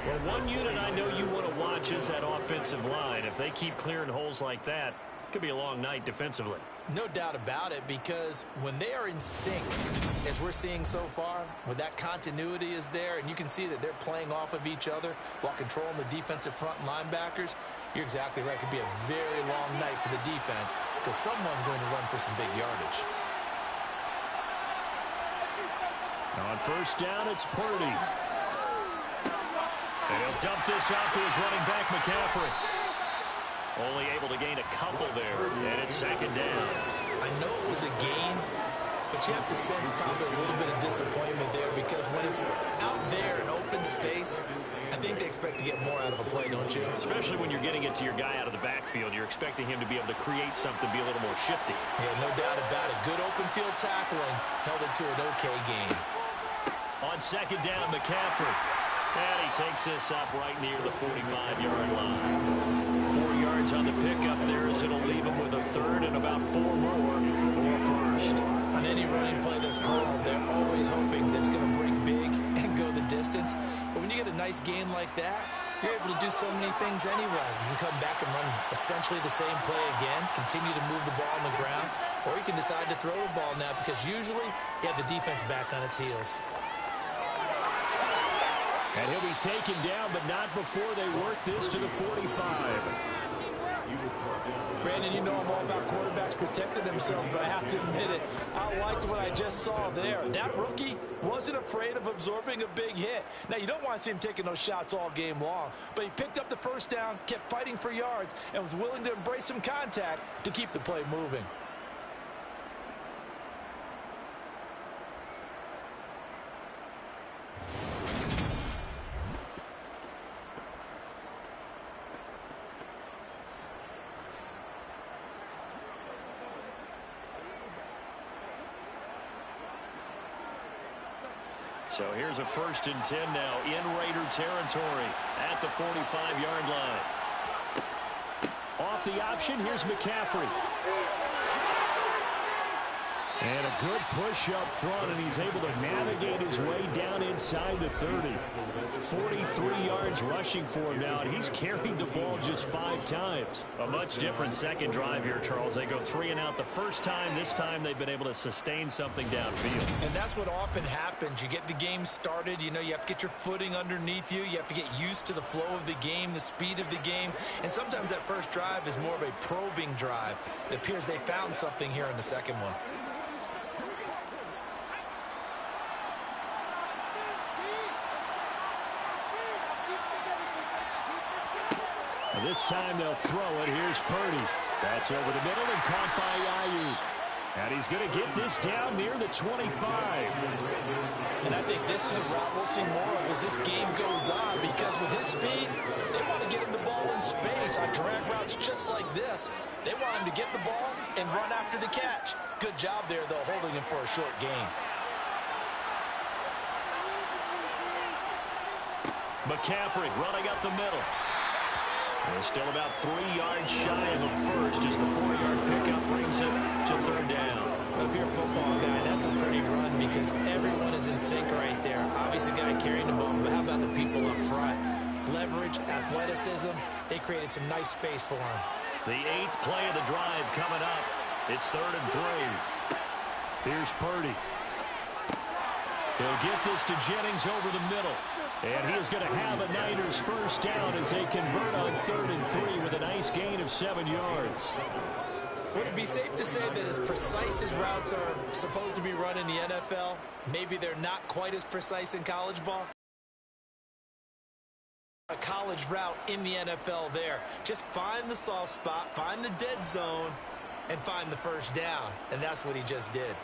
Well, one unit I know you want to watch is that offensive line. If they keep clearing holes like that, it could be a long night defensively. No doubt about it, because when they are in sync, as we're seeing so far, when that continuity is there, and you can see that they're playing off of each other while controlling the defensive front linebackers, you're exactly right. It could be a very long night for the defense because someone's going to run for some big yardage. On first down, it's Purdy. And he'll dump this off to his running back, McCaffrey. Only able to gain a couple there, and it's second down. I know it was a gain, but you have to sense probably a little bit of disappointment there because when it's out there in open space, I think they expect to get more out of a play, don't you? Especially when you're getting it to your guy out of the backfield. You're expecting him to be able to create something, be a little more shifty. Yeah, no doubt about it. Good open field tackling held it to an okay game. On second down, McCaffrey. And he takes this up right near the 45-yard line. 4 yards on the pickup there as it'll leave him with a third and about 4 more for a first. On any running play that's called, they're always hoping that it's going to break big and go the distance. But when you get a nice game like that, you're able to do so many things anyway. You can come back and run essentially the same play again, continue to move the ball on the ground, or you can decide to throw the ball now because usually you have the defense back on its heels. And he'll be taken down, but not before they work this to the 45. Brandon, you know I'm all about quarterbacks protecting themselves, but I have to admit it. I liked what I just saw there. That rookie wasn't afraid of absorbing a big hit. Now, you don't want to see him taking those shots all game long, but he picked up the first down, kept fighting for yards, and was willing to embrace some contact to keep the play moving. So here's a 1st and 10 now in Raider territory at the 45-yard line. Off the option, here's McCaffrey. And a good push up front, and he's able to navigate his way down inside the 30. 43 yards rushing for him now, and he's carried the ball just 5 times. A much different second drive here, Charles. They go 3 and out the first time. This time they've been able to sustain something downfield. And that's what often happens. You get the game started. You know, you have to get your footing underneath you. You have to get used to the flow of the game, the speed of the game. And sometimes that first drive is more of a probing drive. It appears they found something here in the second one. This time they'll throw it. Here's Purdy. That's over the middle and caught by Ayuk. And he's going to get this down near the 25. And I think this is a route we'll see more of as this game goes on because with his speed, they want to get him the ball in space on drag routes just like this. They want him to get the ball and run after the catch. Good job there, though, holding him for a short gain. McCaffrey running up the middle. They're still about 3 yards shy of the first as the 4-yard pickup brings it to 3rd down. Well, if you're a football guy, that's a pretty run because everyone is in sync right there. Obviously, the guy carrying the ball, but how about the people up front? Leverage, athleticism, they created some nice space for him. The 8th play of the drive coming up. It's 3rd and 3. Here's Purdy. He'll get this to Jennings over the middle. And he is going to have a Niners first down as they convert on 3rd and 3 with a nice gain of 7 yards. Would it be safe to say that as precise as routes are supposed to be run in the NFL, maybe they're not quite as precise in college ball? A college route in the NFL there. Just find the soft spot, find the dead zone, and find the first down. And that's what he just did.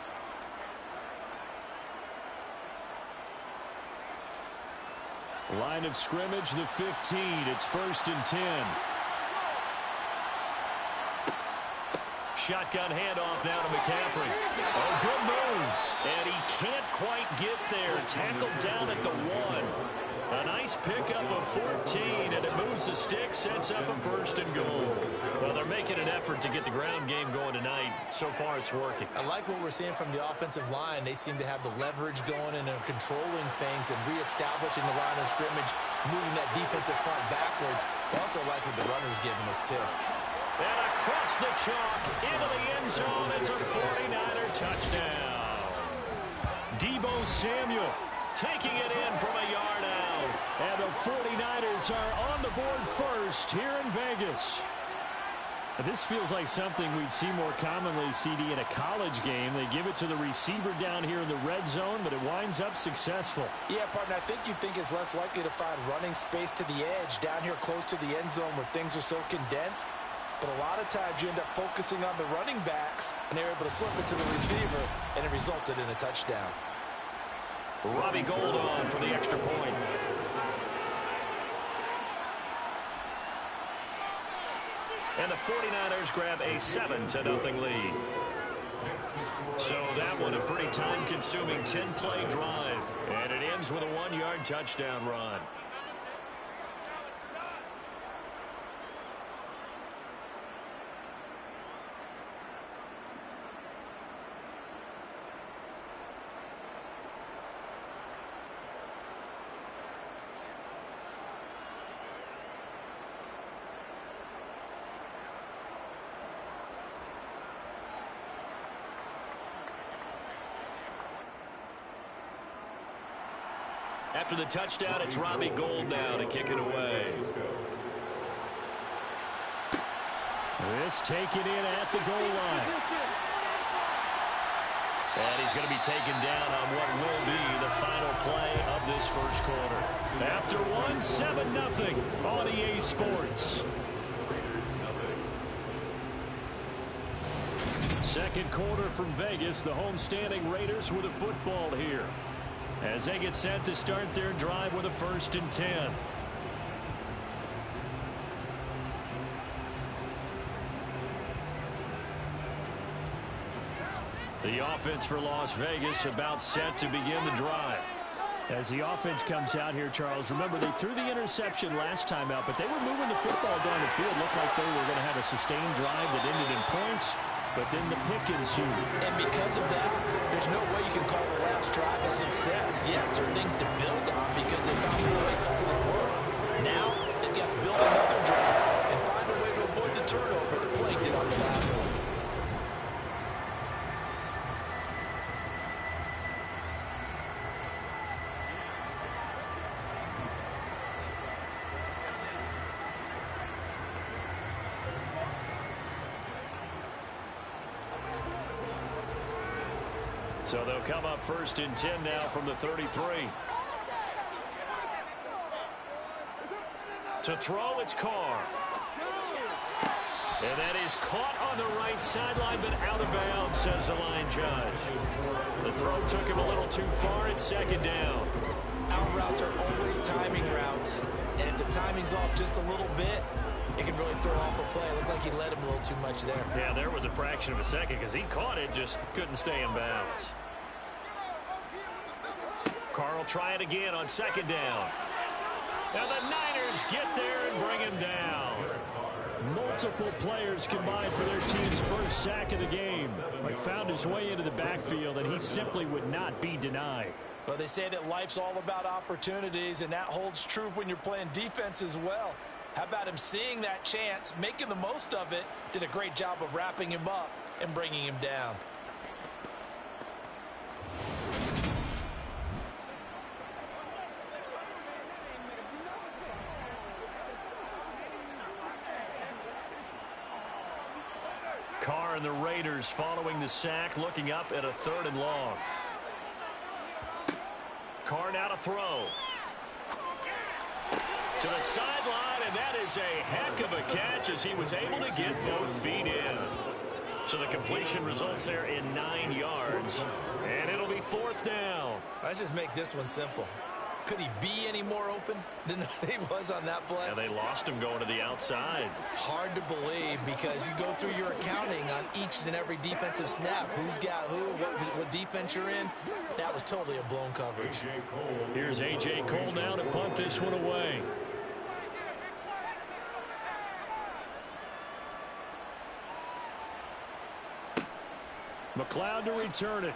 Line of scrimmage, the 15. It's 1st and 10. Shotgun handoff now to McCaffrey. Oh, good move. And he can't quite get there. Tackled down at the 1. A nice pickup of 14, and it moves the stick, sets up a 1st and goal. Well, they're making an effort effort to get the ground game going tonight. So far, it's working. I like what we're seeing from the offensive line. They seem to have the leverage going and are controlling things and reestablishing the line of scrimmage, moving that defensive front backwards. I also like what the runner's giving us, too. And across the chalk, into the end zone. It's a 49er touchdown. Deebo Samuel taking it in from a yard out. And the 49ers are on the board first here in Vegas. This feels like something we'd see more commonly, CD, in a college game. They give it to the receiver down here in the red zone, but it winds up successful. Yeah, partner, I think you think it's less likely to find running space to the edge down here close to the end zone where things are so condensed. But a lot of times you end up focusing on the running backs, and they're able to slip it to the receiver, and it resulted in a touchdown. Robbie Gould on for the extra point. And the 49ers grab a 7-0 lead. So that one a pretty time-consuming 10-play drive. And it ends with a 1-yard touchdown run. After the touchdown, it's Robbie Gould now to kick it away. This taken in at the goal line. And he's going to be taken down on what will be the final play of this first quarter. After one, 7-0 on EA Sports. Second quarter from Vegas, the homestanding Raiders with a football here, as they get set to start their drive with a 1st and 10. The offense for Las Vegas about set to begin the drive. As the offense comes out here, Charles, remember they threw the interception last time out, but they were moving the football down the field. Looked like they were going to have a sustained drive that ended in points, but then the pick ensued. And because of that, there's no way you can call the last drive a success. Yes, there are things to build on because they found some play calls that work. Now, they've got to build another drive and find a way to avoid the turnover that plagued it on the last one. So they'll come up 1st and 10 now from the 33. To throw, it's Carr. And that is caught on the right sideline, but out of bounds, says the line judge. The throw took him a little too far. It's 2nd down. Out routes are always timing routes, and if the timing's off just a little bit, it can really throw off a play. It looked like he led him a little too much there. Yeah, there was a fraction of a second because he caught it, just couldn't stay in bounds. Carr will try it again on 2nd down. And the Niners get there and bring him down. Multiple players combined for their team's first sack of the game. He found his way into the backfield, and he simply would not be denied. Well, they say that life's all about opportunities, and that holds true when you're playing defense as well. How about him seeing that chance, making the most of it, did a great job of wrapping him up and bringing him down. Carr and the Raiders following the sack, looking up at a 3rd and long. Carr now to throw. To the sideline, and that is a heck of a catch as he was able to get both feet in. So the completion results there in 9 yards, and it'll be 4th down. Let's just make this one simple. Could he be any more open than he was on that play? Yeah, they lost him going to the outside. Hard to believe because you go through your accounting on each and every defensive snap. Who's got who, what defense you're in. That was totally a blown coverage. Here's A.J. Cole now to punt this one away. McLeod to return it.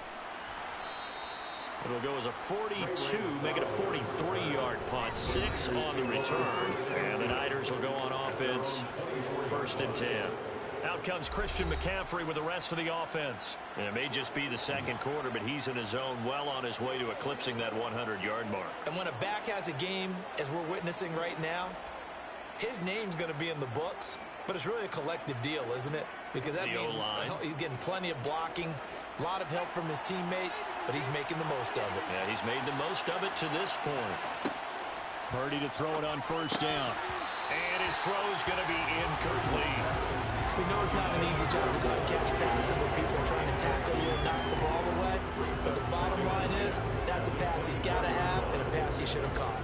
It'll go as a 42, make it a 43-yard punt. 6 on the return. And the Niners will go on offense. 1st and 10. Out comes Christian McCaffrey with the rest of the offense. And it may just be the second quarter, but he's in his zone, well on his way to eclipsing that 100-yard mark. And when a back has a game, as we're witnessing right now, his name's going to be in the books. But it's really a collective deal, isn't it? Because that means he's getting plenty of blocking, a lot of help from his teammates, but he's making the most of it. Yeah, he's made the most of it to this point. Purdy to throw it on 1st down. And his throw's going to be incomplete. We know it's not an easy job to go and catch passes where people are trying to tackle you and knock the ball away. But the bottom line is, that's a pass he's got to have and a pass he should have caught.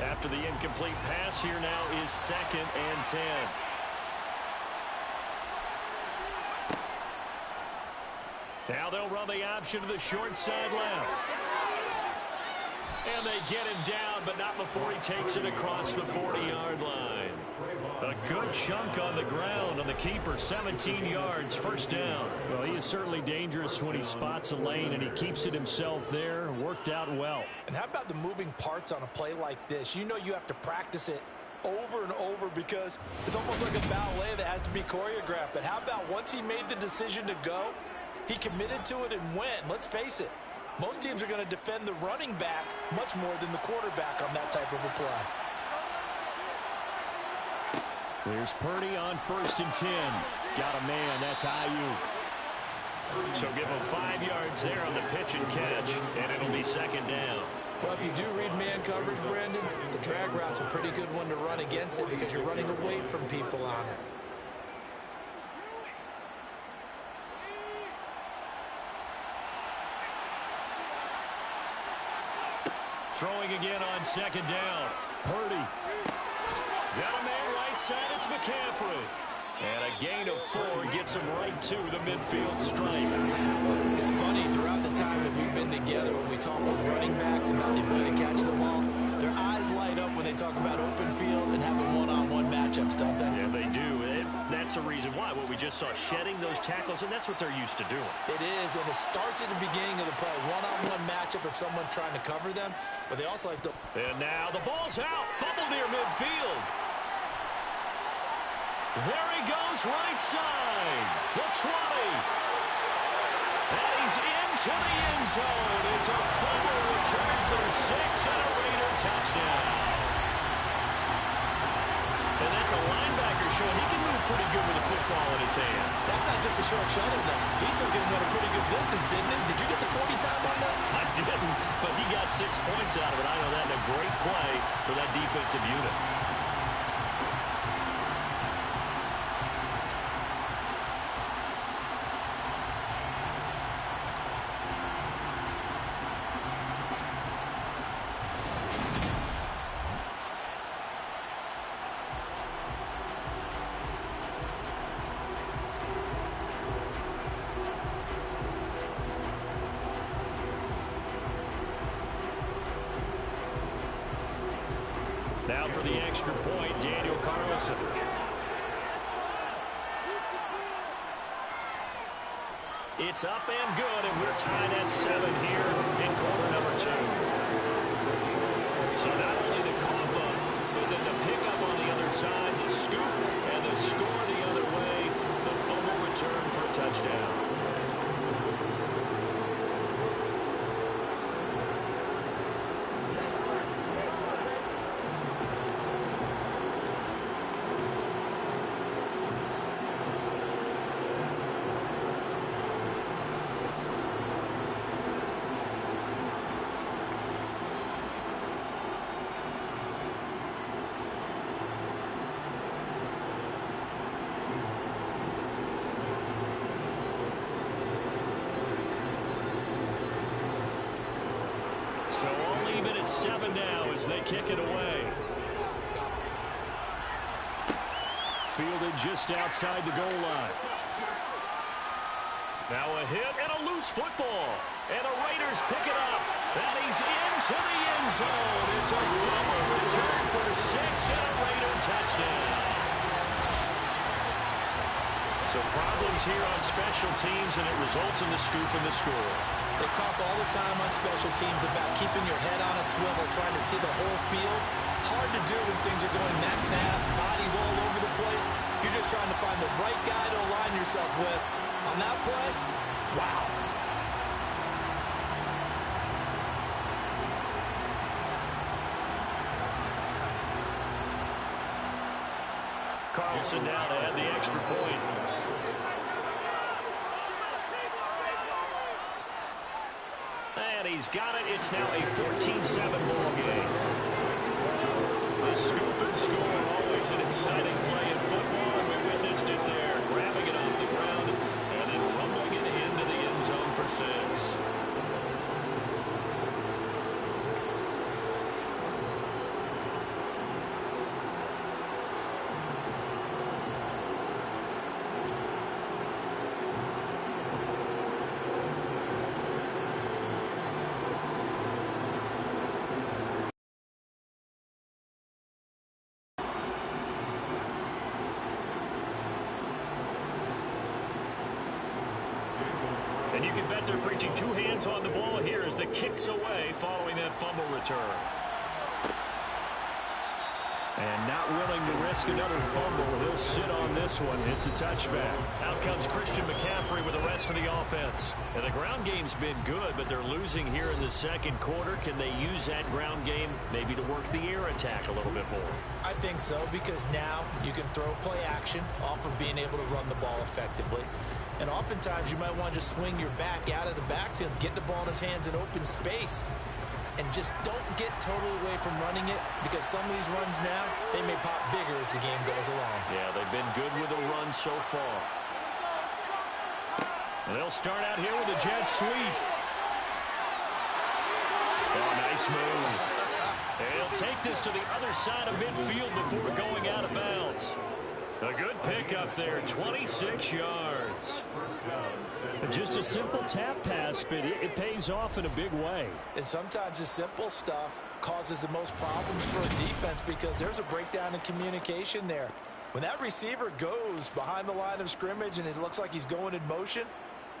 After the incomplete pass, here now is 2nd and 10. Now they'll run the option to the short side left. And they get him down, but not before he takes it across the 40-yard line. A good chunk on the ground on the keeper, 17 yards, 1st down. Well, he is certainly dangerous when he spots a lane, and he keeps it himself there. Worked out well. And how about the moving parts on a play like this? You know you have to practice it over and over because it's almost like a ballet that has to be choreographed. But how about once he made the decision to go, he committed to it and went. Let's face it, most teams are going to defend the running back much more than the quarterback on that type of a play. There's Purdy on 1st and 10. Got a man. That's Ayuk. So give him 5 yards there on the pitch and catch, and it'll be 2nd down. Well, if you do read man coverage, Brandon, the drag route's a pretty good one to run against it because you're running away from people on it. Throwing again on 2nd down. Purdy. Got a man right side. It's McCaffrey. And a gain of 4 gets him right to the midfield stripe. It's funny, throughout the time that we've been together, when we talk with running backs about the ability to catch the ball, their eyes light up when they talk about open field and having one-on-one matchups, don't they? Yeah, they do. That's the reason why. What we just saw, shedding those tackles, and that's what they're used to doing. It is, and it starts at the beginning of the play. One-on-one matchup if someone's trying to cover them, but they also like to... And now the ball's out. Fumble near midfield. There he goes, right side. The 20. And he's into the end zone. It's a fumble return for 6 and a Raider touchdown. And that's a linebacker showing he can move pretty good with a football in his hand. That's not just a short shuttle now. He took it at a pretty good distance, didn't he? Did you get the 40 time on that? I didn't, but he got 6 points out of it. I know that, and a great play for that defensive unit. Now for the extra point, Daniel Carlson. It's up and good, and we're tied at 7 here in quarter number 2. So not only the cough up, but then the pickup on the other side, the scoop, and the score the other way, the fumble return for a touchdown. So all even at 7 now as they kick it away. Fielded just outside the goal line. Now a hit and a loose football. And the Raiders pick it up. And he's into the end zone. It's a fumble return for 6 and a Raider touchdown. plays here on special teams, and it results in the scoop and the score. They talk all the time on special teams about keeping your head on a swivel, trying to see the whole field. Hard to do when things are going that fast, bodies all over the place. You're just trying to find the right guy to align yourself with. On that play, wow. Carlson now to add the extra point. And he's got it. It's now a 14-7 ball game. The scoop and score, always an exciting play in football, and we witnessed it there. Grabbing it off the ground and then rumbling it into the end zone for 6. And you can bet they're preaching 2 hands on the ball here as the kick's away following that fumble return. And not willing to risk another fumble. He'll sit on this one. It's a touchback. Out comes Christian McCaffrey with the rest of the offense. And the ground game's been good, but they're losing here in the second quarter. Can they use that ground game maybe to work the air attack a little bit more? I think so, because now you can throw play action off of being able to run the ball effectively. And oftentimes you might want to just swing your back out of the backfield, get the ball in his hands in open space, and just don't get totally away from running it, because some of these runs now, they may pop bigger as the game goes along. Yeah, they've been good with the run so far. And they'll start out here with a jet sweep. Oh, nice move. And he'll take this to the other side of midfield before going out of bounds. A good pickup there, 26 yards. Just a simple tap pass, but it pays off in a big way. And sometimes the simple stuff causes the most problems for a defense, because there's a breakdown in communication there. When that receiver goes behind the line of scrimmage and it looks like he's going in motion,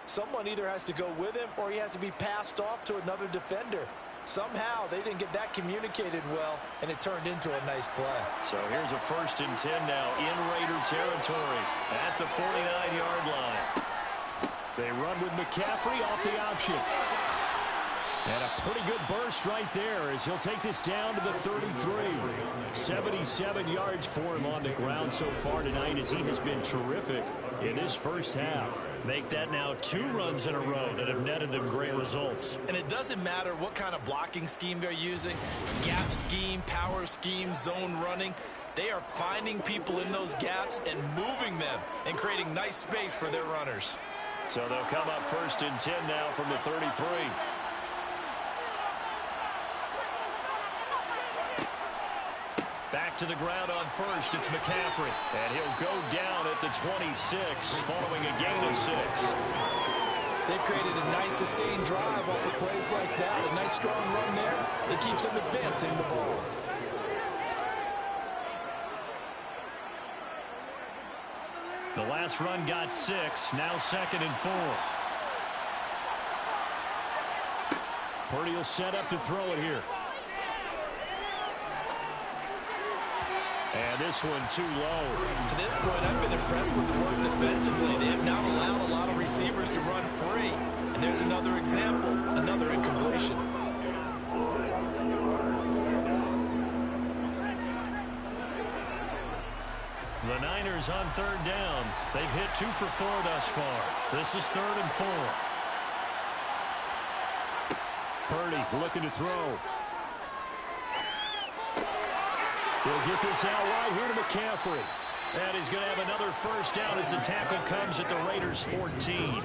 someone either has to go with him or he has to be passed off to another defender. Somehow they didn't get that communicated well, and it turned into a nice play. So here's a 1st and 10 now in Raider territory at the 49-yard line. They run with McCaffrey off the option. And a pretty good burst right there as he'll take this down to the 33. 77 yards for him on the ground so far tonight, as he has been terrific in his first half. Make that now 2 runs in a row that have netted them great results. And it doesn't matter what kind of blocking scheme they're using, gap scheme, power scheme, zone running. They are finding people in those gaps and moving them and creating nice space for their runners. So they'll come up 1st and 10 now from the 33. Back to the ground on 1st. It's McCaffrey. And he'll go down at the 26 following a gain of 6. They've created a nice sustained drive off of plays like that. A nice strong run there. It keeps them advancing the ball. The last run got 6. Now 2nd and 4. Purdy will set up to throw it here. And this one too low. To this point, I've been impressed with the work defensively. They have not allowed a lot of receivers to run free. And there's another example, another incompletion. The Niners on 3rd down. They've hit 2 for 4 thus far. This is 3rd and 4. Purdy looking to throw. He'll get this out wide here to McCaffrey. And he's going to have another 1st down as the tackle comes at the Raiders' 14.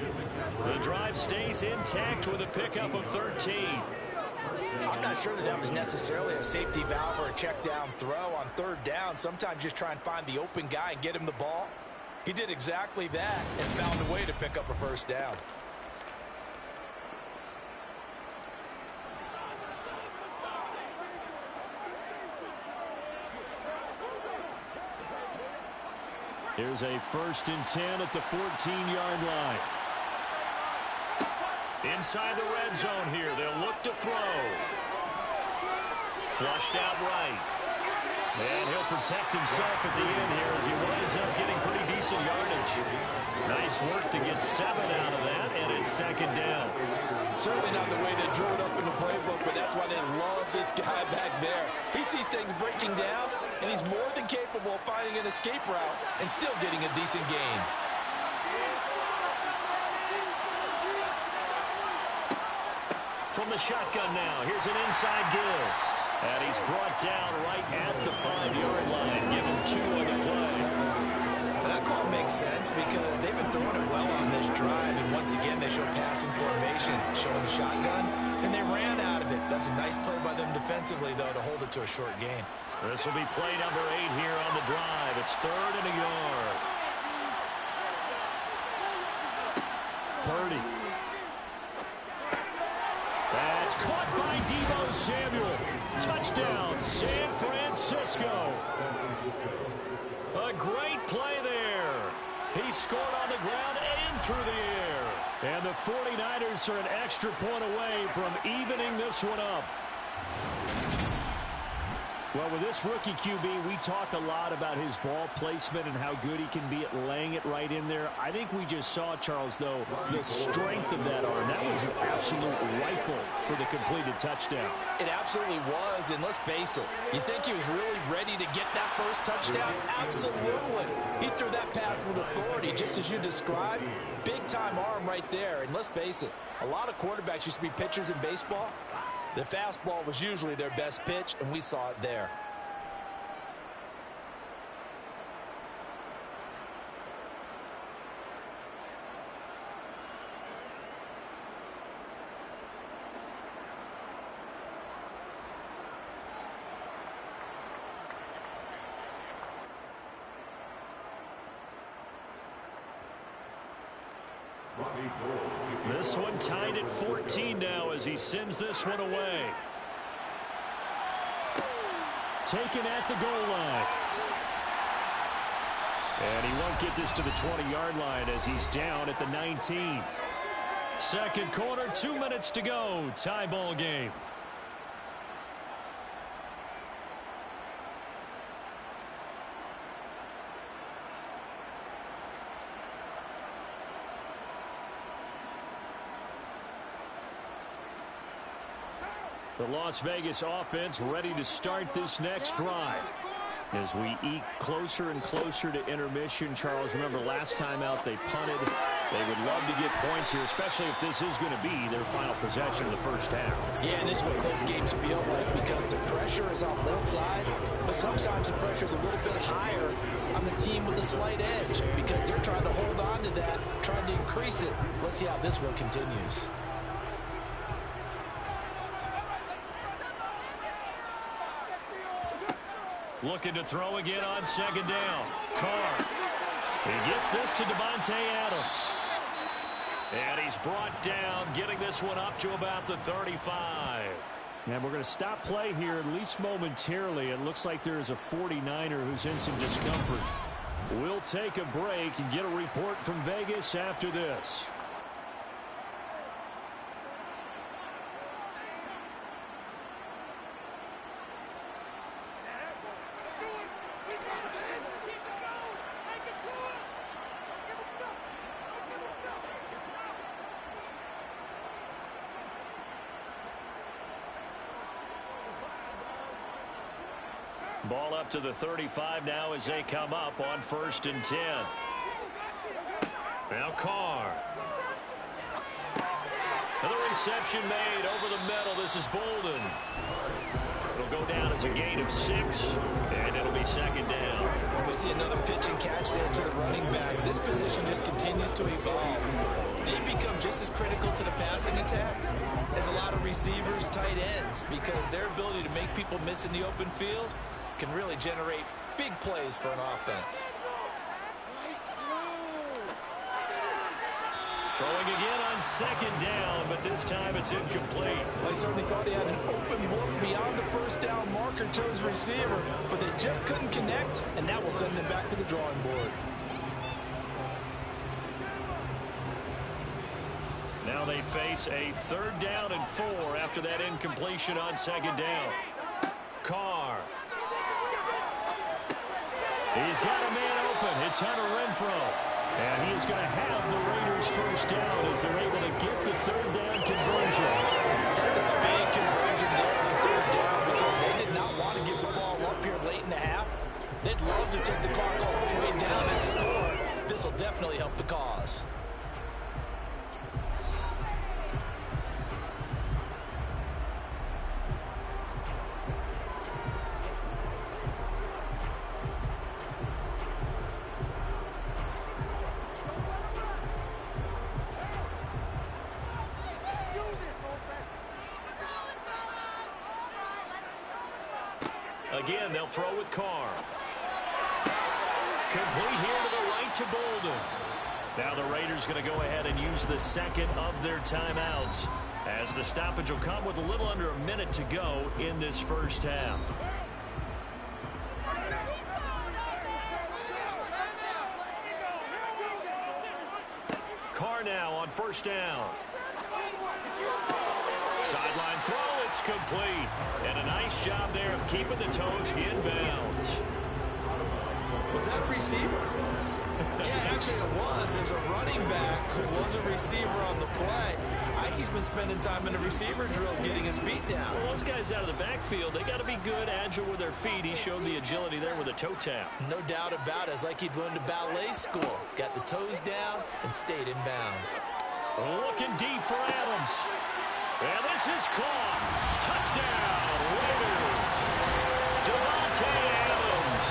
The drive stays intact with a pickup of 13. I'm not sure that was necessarily a safety valve or a check down throw on 3rd down. Sometimes just try and find the open guy and get him the ball. He did exactly that and found a way to pick up a 1st down. Here's a 1st and 10 at the 14-yard line. Inside the red zone here. They'll look to throw. Flushed out right. And he'll protect himself at the end here as he winds up getting pretty decent yardage. Nice work to get 7 out of that, and it's 2nd down. Certainly not the way they drew it up in the playbook, but that's why they love this guy back there. He sees things breaking down, and he's more than capable of finding an escape route and still getting a decent gain. From the shotgun now, here's an inside give. And he's brought down right at the 5-yard line. Give him 2 on the play. That call makes sense because they've been throwing it well on this drive. And once again, they show passing formation, showing the shotgun. And they ran out of it. That's a nice play by them defensively, though, to hold it to a short gain. This will be play number 8 here on the drive. It's 3rd and a yard. Purdy. That's caught by Deebo Samuel. Touchdown, San Francisco. A great play there. He scored on the ground and through the air. And the 49ers are an extra point away from evening this one up. Well, with this rookie QB, we talk a lot about his ball placement and how good he can be at laying it right in there. I think we just saw, Charles, though, the strength of that arm. That was an absolute rifle for the completed touchdown. It absolutely was, and let's face it, you think he was really ready to get that first touchdown? Absolutely. He threw that pass with authority, just as you described. Big-time arm right there, and let's face it, a lot of quarterbacks used to be pitchers in baseball. The fastball was usually their best pitch, and we saw it there. This one tied at 14 now as he sends this one away. Taken at the goal line. And he won't get this to the 20-yard line as he's down at the 19. Second quarter, 2 minutes to go. Tie ball game. The Las Vegas offense ready to start this next drive. As we eke closer and closer to intermission, Charles, remember last time out they punted. They would love to get points here, especially if this is going to be their final possession of the first half. Yeah, and this is what close games feel like because the pressure is on both sides, but sometimes the pressure is a little bit higher on the team with a slight edge because they're trying to hold on to that, trying to increase it. Let's see how this one continues. Looking to throw again on second down. Carr. He gets this to Devontae Adams. And he's brought down, getting this one up to about the 35. And we're going to stop play here, at least momentarily. It looks like there's a 49er who's in some discomfort. We'll take a break and get a report from Vegas after this. Ball up to the 35 now as they come up on 1st and 10. Now Carr. Another reception made over the middle. This is Bolden. It'll go down as a gain of 6, and it'll be second down. And we see another pitch and catch there to the running back. This position just continues to evolve. They become just as critical to the passing attack as a lot of receivers, tight ends, because their ability to make people miss in the open field can really generate big plays for an offense. Throwing again on second down, but this time it's incomplete. They certainly thought he had an open look beyond the first down marker to his receiver, but they just couldn't connect, and that will send them back to the drawing board. Now they face a 3rd down and 4 after that incompletion on 2nd down. Carr. He's got a man open. It's Hunter Renfrow. And he is going to have the Raiders 1st down as they're able to get the 3rd down conversion. That's a big conversion there on 3rd down because they did not want to give the ball up here late in the half. They'd love to take the clock all the way down and score. This will definitely help the cause. Again, they'll throw with Carr. Complete here to the right to Bolden. Now the Raiders going to go ahead and use the 2nd of their timeouts as the stoppage will come with a little under a minute to go in this 1st half. Carr now on 1st down. Sideline throw, it's complete. And a nice job there of keeping the toes in bounds. Was that a receiver? Yeah, actually it was. There's a running back who was a receiver on the play. Ike's been spending time in the receiver drills getting his feet down. Well, those guys out of the backfield, they got to be good, agile with their feet. He showed the agility there with a toe tap. No doubt about it. It's like he'd went to ballet school. Got the toes down and stayed in bounds. Looking deep for Adams. And this is caught. Touchdown, Raiders. Davante Adams,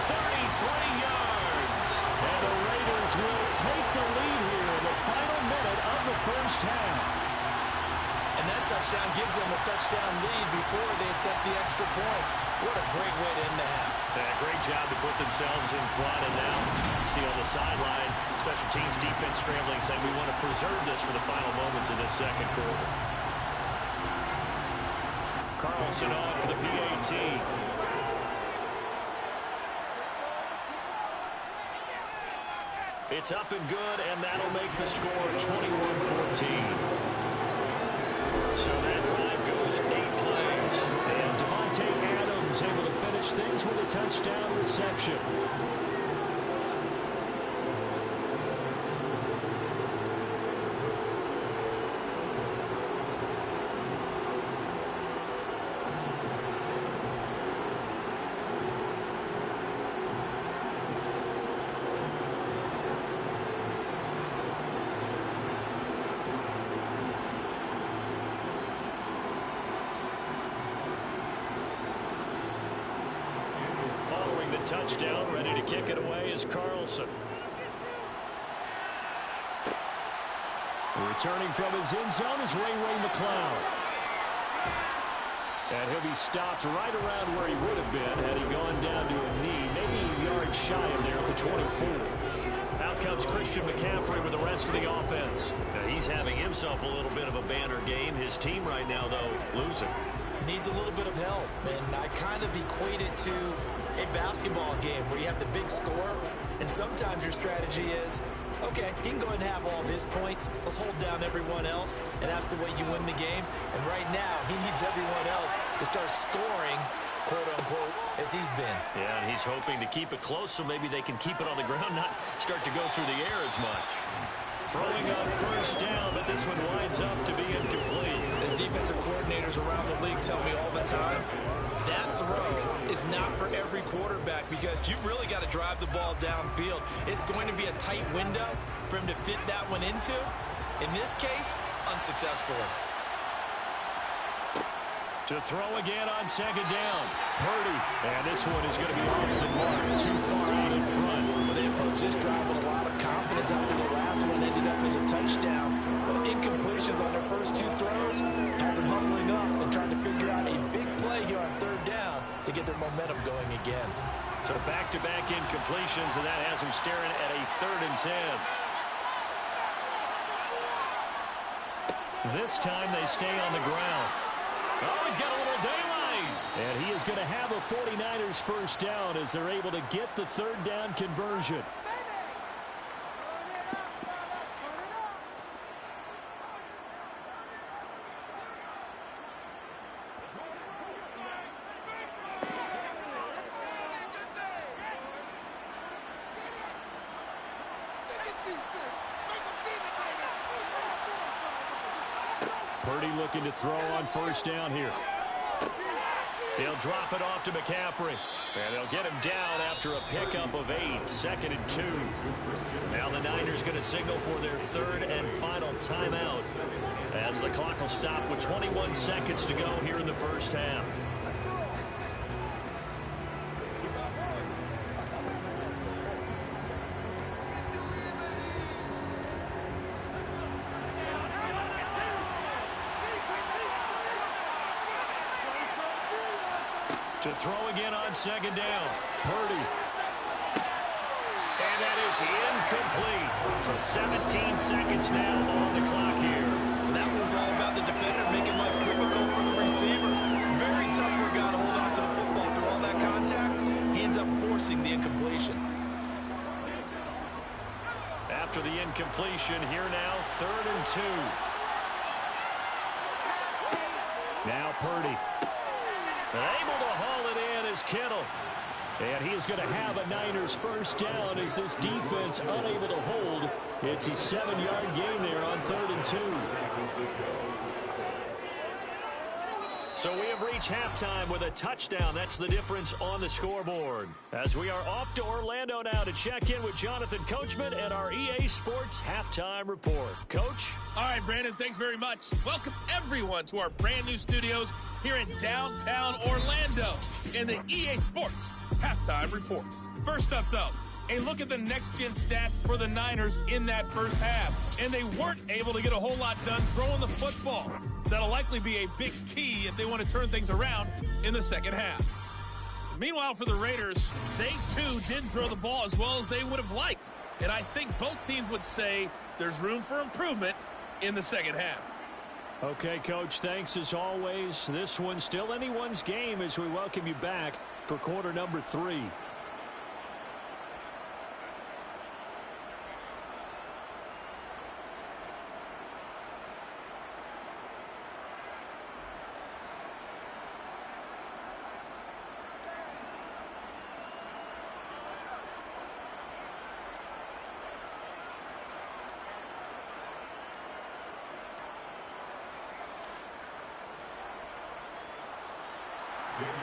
33 yards. And the Raiders will take the lead here in the final minute of the 1st half. And that touchdown gives them a touchdown lead before they attempt the extra point. What a great way to end the half. Yeah, great job to put themselves in front. And now you see on the sideline, special teams defense scrambling, saying we want to preserve this for the final moments of this 2nd quarter. Carlson on for the PAT. It's up and good, and that'll make the score 21-14. So that drive goes 8 plays. And Davante Adams able to finish things with a touchdown reception. Touchdown, ready to kick it away is Carlson. Returning from his end zone is Ray McCloud. And he'll be stopped right around where he would have been had he gone down to a knee, maybe a yard shy of there at the 24. Out comes Christian McCaffrey with the rest of the offense. Now he's having himself a little bit of a banner game. His team right now, though, losing. Needs a little bit of help, and I kind of equate it to a basketball game where you have the big score, and sometimes your strategy is, okay, he can go ahead and have all of his points. Let's hold down everyone else, and that's the way you win the game. And right now, he needs everyone else to start scoring, quote-unquote, as he's been. Yeah, and he's hoping to keep it close so maybe they can keep it on the ground, not start to go through the air as much. Throwing on 1st down, but this one winds up to be incomplete. As defensive coordinators around the league tell me all the time, that throw is not for every quarterback because you've really got to drive the ball downfield. It's going to be a tight window for him to fit that one into. In this case, unsuccessfully. To throw again on 2nd down. Purdy. And this one is going to be off the mark. Too far out in front. Well, they approached this drive with a lot of confidence after the last one ended up as a touchdown. But incompletions on their first 2 throws has them huddling up and trying to figure out a big play here on 3rd down to get their momentum going again. So back-to-back incompletions, and that has them staring at a 3rd and 10. This time they stay on the ground. Oh, he's got a little daylight. And he is going to have a 49ers 1st down as they're able to get the 3rd down conversion. Purdy looking to throw on first down here. He'll drop it off to McCaffrey. And they'll get him down after a pickup of 8, 2nd and 2. Now the Niners going to signal for their 3rd and final timeout as the clock will stop with 21 seconds to go here in the first half. To throw again on 2nd down. Purdy. And that is incomplete. So 17 seconds now on the clock here. That was all about the defender making life difficult for the receiver. Very tough for a guy to hold on to the football through all that contact. He ends up forcing the incompletion. After the incompletion, here now, 3rd and 2. Now Purdy. Able to haul it in is Kittle. And he is going to have a Niners first down as this defense unable to hold. It's a 7-yard gain there on 3rd and 2. So we have reached halftime with a touchdown. That's the difference on the scoreboard. As we are off to Orlando now to check in with Jonathan Coachman and our EA Sports Halftime Report. Coach? All right, Brandon, thanks very much. Welcome everyone to our brand new studios here in downtown Orlando in the EA Sports Halftime Reports. First up, though, a look at the next-gen stats for the Niners in that first half. And they weren't able to get a whole lot done throwing the football. That'll likely be a big key if they want to turn things around in the second half. Meanwhile, for the Raiders, they too didn't throw the ball as well as they would have liked. And I think both teams would say there's room for improvement in the second half. Okay, Coach, thanks as always. This one's still anyone's game as we welcome you back for quarter number 3.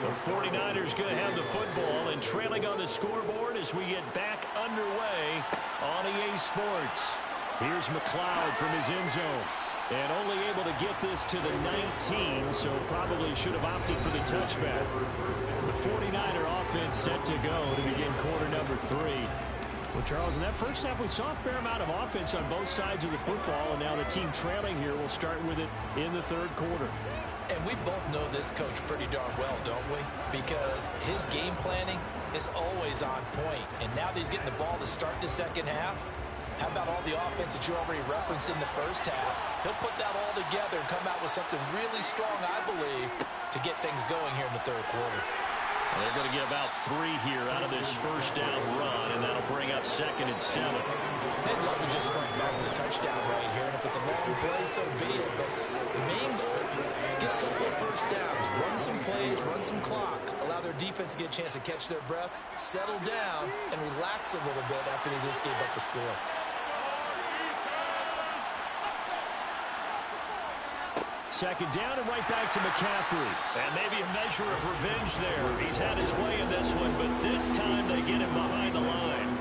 The 49ers going to have the football and trailing on the scoreboard as we get back underway on EA Sports. Here's McLeod from his end zone. And only able to get this to the 19, so probably should have opted for the touchback. The 49er offense set to go to begin quarter number 3. Well, Charles, in that first half, we saw a fair amount of offense on both sides of the football, and now the team trailing here will start with it in the third quarter. And we both know this coach pretty darn well, don't we? Because his game planning is always on point. And now that he's getting the ball to start the second half, how about all the offense that you already referenced in the first half? He'll put that all together and come out with something really strong, I believe, to get things going here in the third quarter. Well, they're going to get about 3 here out of this first down run, and that'll bring up 2nd and 7. They'd love to just strike back with a touchdown right here, and if it's a long play, so be it. But the main goal, get a couple of first downs, run some plays, run some clock, allow their defense to get a chance to catch their breath, settle down, and relax a little bit after they just gave up the score. Second down and right back to McCaffrey. And maybe a measure of revenge there. He's had his way in this one, but this time they get him behind the line.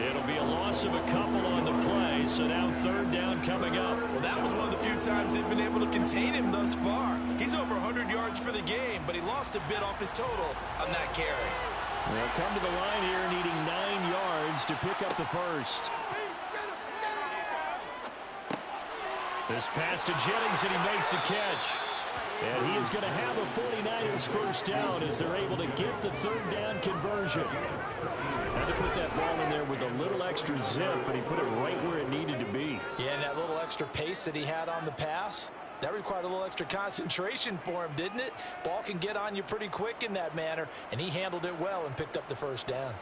It'll be a loss of a couple on the play, so now third down coming up. Well, that was one of the few times they've been able to contain him thus far. He's over 100 yards for the game, but he lost a bit off his total on that carry. They'll come to the line here needing 9 yards to pick up the first. This pass to Jennings, and he makes the catch. And he is going to have a 49ers first down as they're able to get the third down conversion. Had to put that ball in there with a little extra zip, but he put it right where it needed to be. Yeah, and that little extra pace that he had on the pass, that required a little extra concentration for him, didn't it? Ball can get on you pretty quick in that manner, and he handled it well and picked up the first down.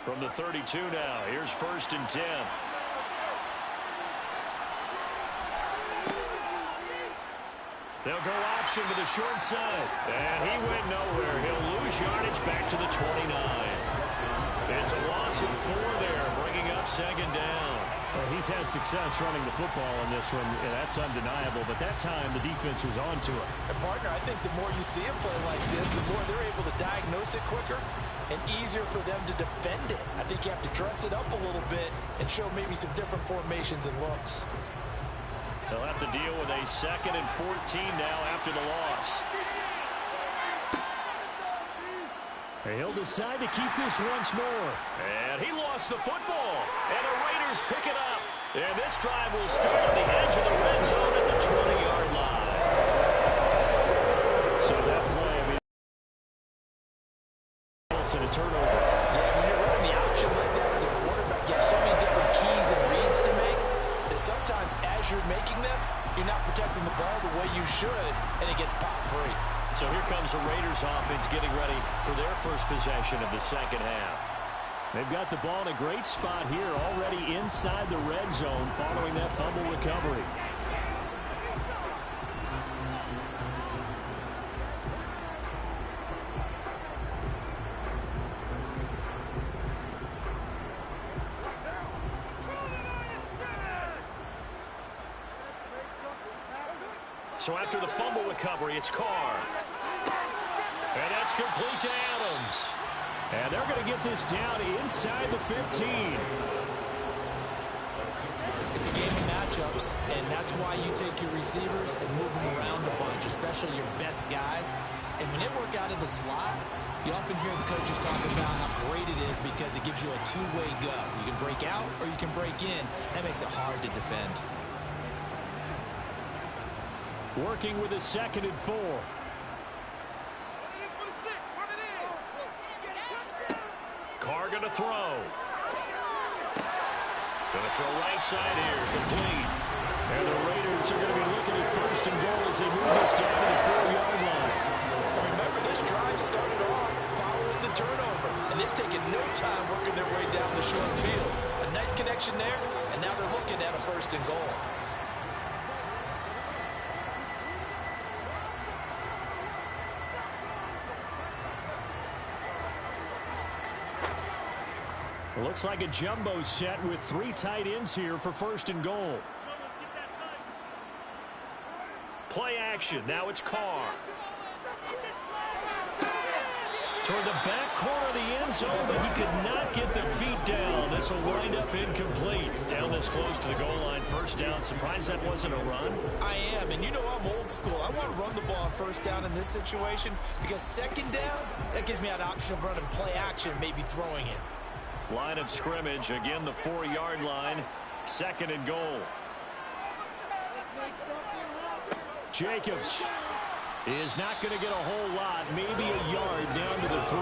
From the 32 now, here's 1st and 10. They'll go option to the short side. And he went nowhere. He'll lose yardage back to the 29. It's a loss of 4 there, bringing up second down. Well, he's had success running the football in this one, and that's undeniable. But that time, the defense was on to it. And, partner, I think the more you see a play like this, the more they're able to diagnose it quicker and easier for them to defend it. I think you have to dress it up a little bit and show maybe some different formations and looks. They'll have to deal with a 2nd and 14 now after the loss. He'll decide to keep this once more. And he lost the football. And the Raiders pick it up. And this drive will start on the edge of the red zone at the 20-yard line. So that play, I mean, it's a turnover. Yeah, when you're running the option like that as a quarterback, you have so many different keys and reads to make that sometimes as you're making them, you're not protecting the ball the way you should, and it gets popped free. So here comes the Raiders offense getting ready for their first possession of the second half. They've got the ball in a great spot here, already inside the red zone following that fumble recovery. So after the fumble recovery, it's Carr. And that's complete to Adams. And they're going to get this down inside the 15. It's a game of matchups, and that's why you take your receivers and move them around a bunch, especially your best guys. And when they work out of the slot, you often hear the coaches talk about how great it is because it gives you a two-way go. You can break out or you can break in. That makes it hard to defend. Working with a 2nd and 4. Carr going to throw. Going to throw right side here, complete. And the Raiders are going to be looking at 1st and goal as they move this down to the 4-yard line. Remember, this drive started off following the turnover, and they've taken no time working their way down the short field. A nice connection there, and now they're looking at a 1st and goal. Looks like a jumbo set with 3 tight ends here for 1st and goal. Play action. Now it's Carr. Toward the back corner of the end zone, but he could not get the feet down. This will wind up incomplete. Down this close to the goal line. 1st down. Surprised that wasn't a run. I am, and you know I'm old school. I want to run the ball on 1st down in this situation because 2nd down, that gives me an option of running play action, maybe throwing it. Line of scrimmage, again the 4-yard line, 2nd and goal. Jacobs is not going to get a whole lot, maybe a yard down to the 3.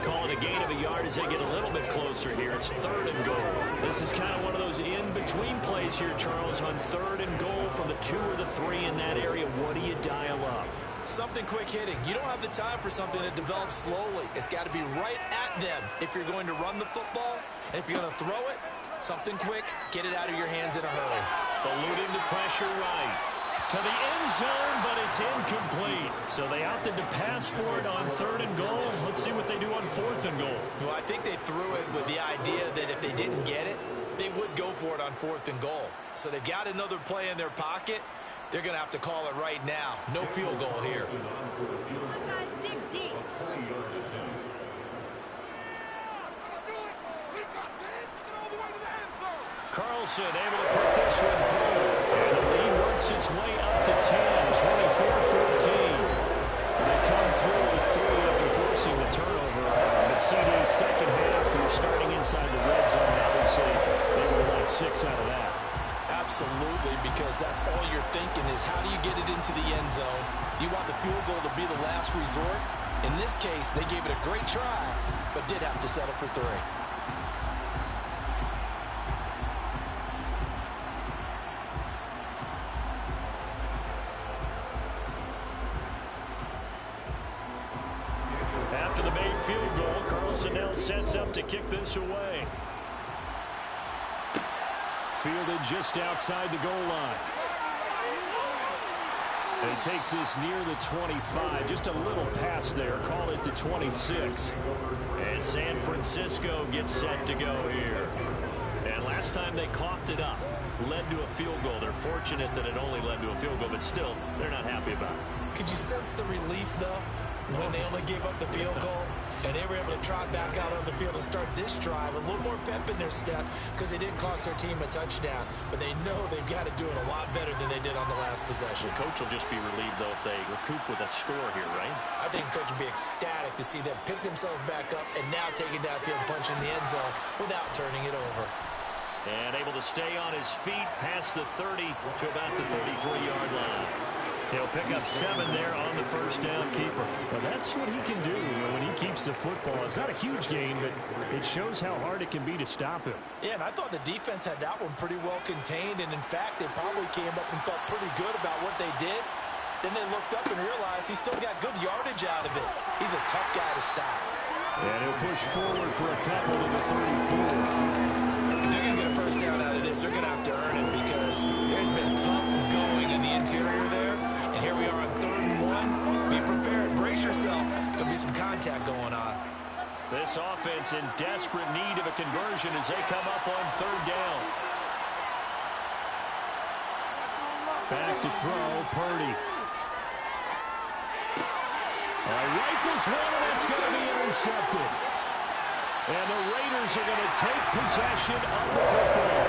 Call it a gain of a yard as they get a little bit closer here. It's 3rd and goal. This is kind of one of those in-between plays here, Charles, on 3rd and goal from the 2 or the 3 in that area. What do you dial up? Something quick hitting. You don't have the time for something that develops slowly. It's got to be right at them if you're going to run the football. And if you're going to throw it, something quick, get it out of your hands in a hurry. Eluding the pressure right. To the end zone, but it's incomplete. So they opted to pass for it on 3rd and goal. Let's see what they do on 4th and goal. Well, I think they threw it with the idea that if they didn't get it, they would go for it on 4th and goal. So they've got another play in their pocket. They're going to have to call it right now. No field goal here. Carlson able to put this one through. And the lead works its way up to 10, 24-14. They come through with 3 after forcing the turnover. But CD's 2nd half, who's starting inside the red zone, obviously they would like 6 out of that. Absolutely, because that's all you're thinking is how do you get it into the end zone? You want the field goal to be the last resort. In this case, they gave it a great try, but did have to settle for 3. After the made field goal, Carlson now sets up to kick this away. Fielded just outside the goal line. And he takes this near the 25, just a little pass there, call it the 26. And San Francisco gets set to go here. And last time they coughed it up, led to a field goal. They're fortunate that it only led to a field goal, but still, they're not happy about it. Could you sense the relief, though, when they only gave up the field goal? And they were able to trot back out on the field and start this drive. A little more pep in their step because they didn't cost their team a touchdown. But they know they've got to do it a lot better than they did on the last possession. The coach will just be relieved, though, if they recoup with a score here, right? I think coach will be ecstatic to see them pick themselves back up and now take it downfield and punch in the end zone without turning it over. And able to stay on his feet past the 30 to about the 33-yard line. He'll pick up 7 there on the first down keeper. Well, that's what he can do when he keeps the football. It's not a huge gain, but it shows how hard it can be to stop him. Yeah, and I thought the defense had that one pretty well contained, and in fact, they probably came up and felt pretty good about what they did. Then they looked up and realized he still got good yardage out of it. He's a tough guy to stop. And he'll push forward for a couple to the 34. If they're going to get a first down out of this, they're going to have to earn it because there's been tough going in the interior there. And here we are on 3rd and 1. Be prepared. Brace yourself. There'll be some contact going on. This offense in desperate need of a conversion as they come up on 3rd down. Back to throw, Purdy. Rifles one, and that's going to be intercepted. And the Raiders are going to take possession of the football.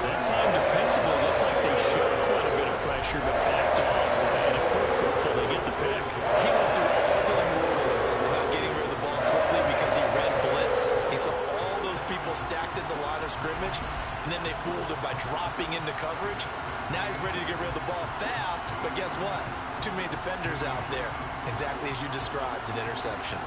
That time defensively looked like they showed quite a bit of pressure, but backed off. And it proved fruitful. They get the pick. He went through all those rules about getting rid of the ball quickly because he read blitz. He saw all those people stacked at the line of scrimmage, and then they fooled him by dropping into coverage. Now he's ready to get rid of the ball fast, but guess what? Too many defenders out there. Exactly as you described, an interception.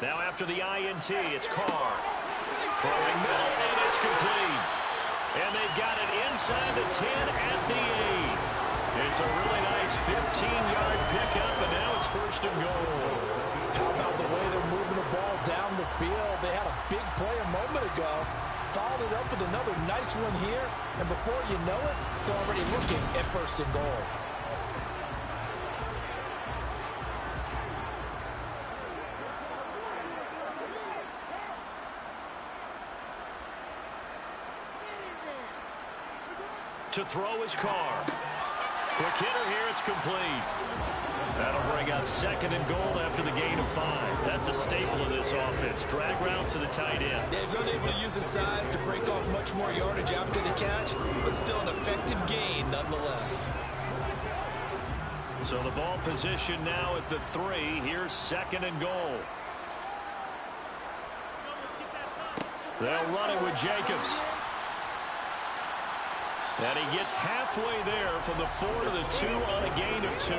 Now after the INT, it's Carr. Throwing middle, and it's complete. And they've got it inside the 10 at the 8. It's a really nice 15-yard pickup, and now it's 1st and goal. How about the way they're moving the ball down the field? They had a big play a moment ago. Followed it up with another nice one here. And before you know it, they're already looking at 1st and goal. To throw his Carr. Quick hitter here, it's complete. That'll bring up 2nd and goal after the gain of 5. That's a staple of this offense. Drag route to the tight end. Dave's unable to use his size to break off much more yardage after the catch, but still an effective gain nonetheless. So the ball position now at the 3. Here's 2nd and goal. They'll run it with Jacobs. And he gets halfway there from the 4 to the 2 on a gain of 2.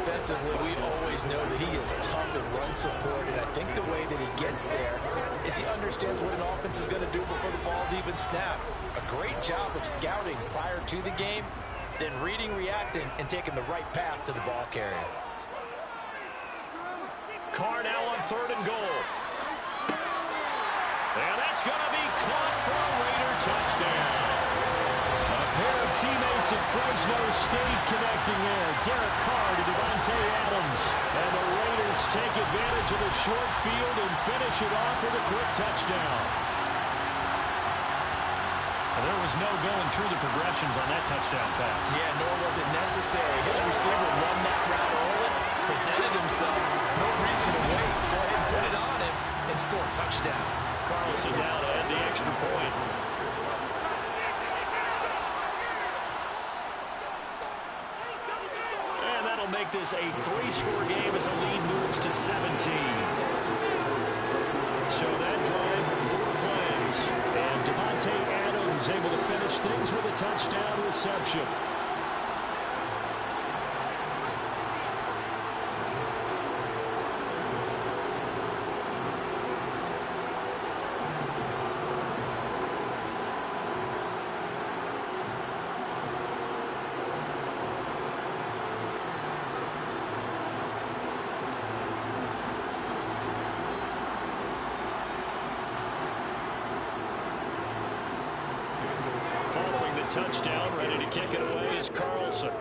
Defensively, we always know that he is tough in run support, and I think the way that he gets there is he understands what an offense is going to do before the ball's even snapped. A great job of scouting prior to the game, then reading, reacting, and taking the right path to the ball carrier. Carr now on 3rd and goal. And that's going to be caught for a Raider touchdown. Pair of teammates at Fresno State connecting there. Derek Carr to Devontae Adams. And the Raiders take advantage of the short field and finish it off with a quick touchdown. There was no going through the progressions on that touchdown pass. Yeah, nor was it necessary. His receiver run that route early, presented himself. No reason to wait. Go ahead and put it on him and score a touchdown. Carlson now to add the extra point. Make this a 3-score game as the lead moves to 17. So that drive, 4 plays. And Devontae Adams able to finish things with a touchdown reception. touchdown. Ready to kick it away is Carlson.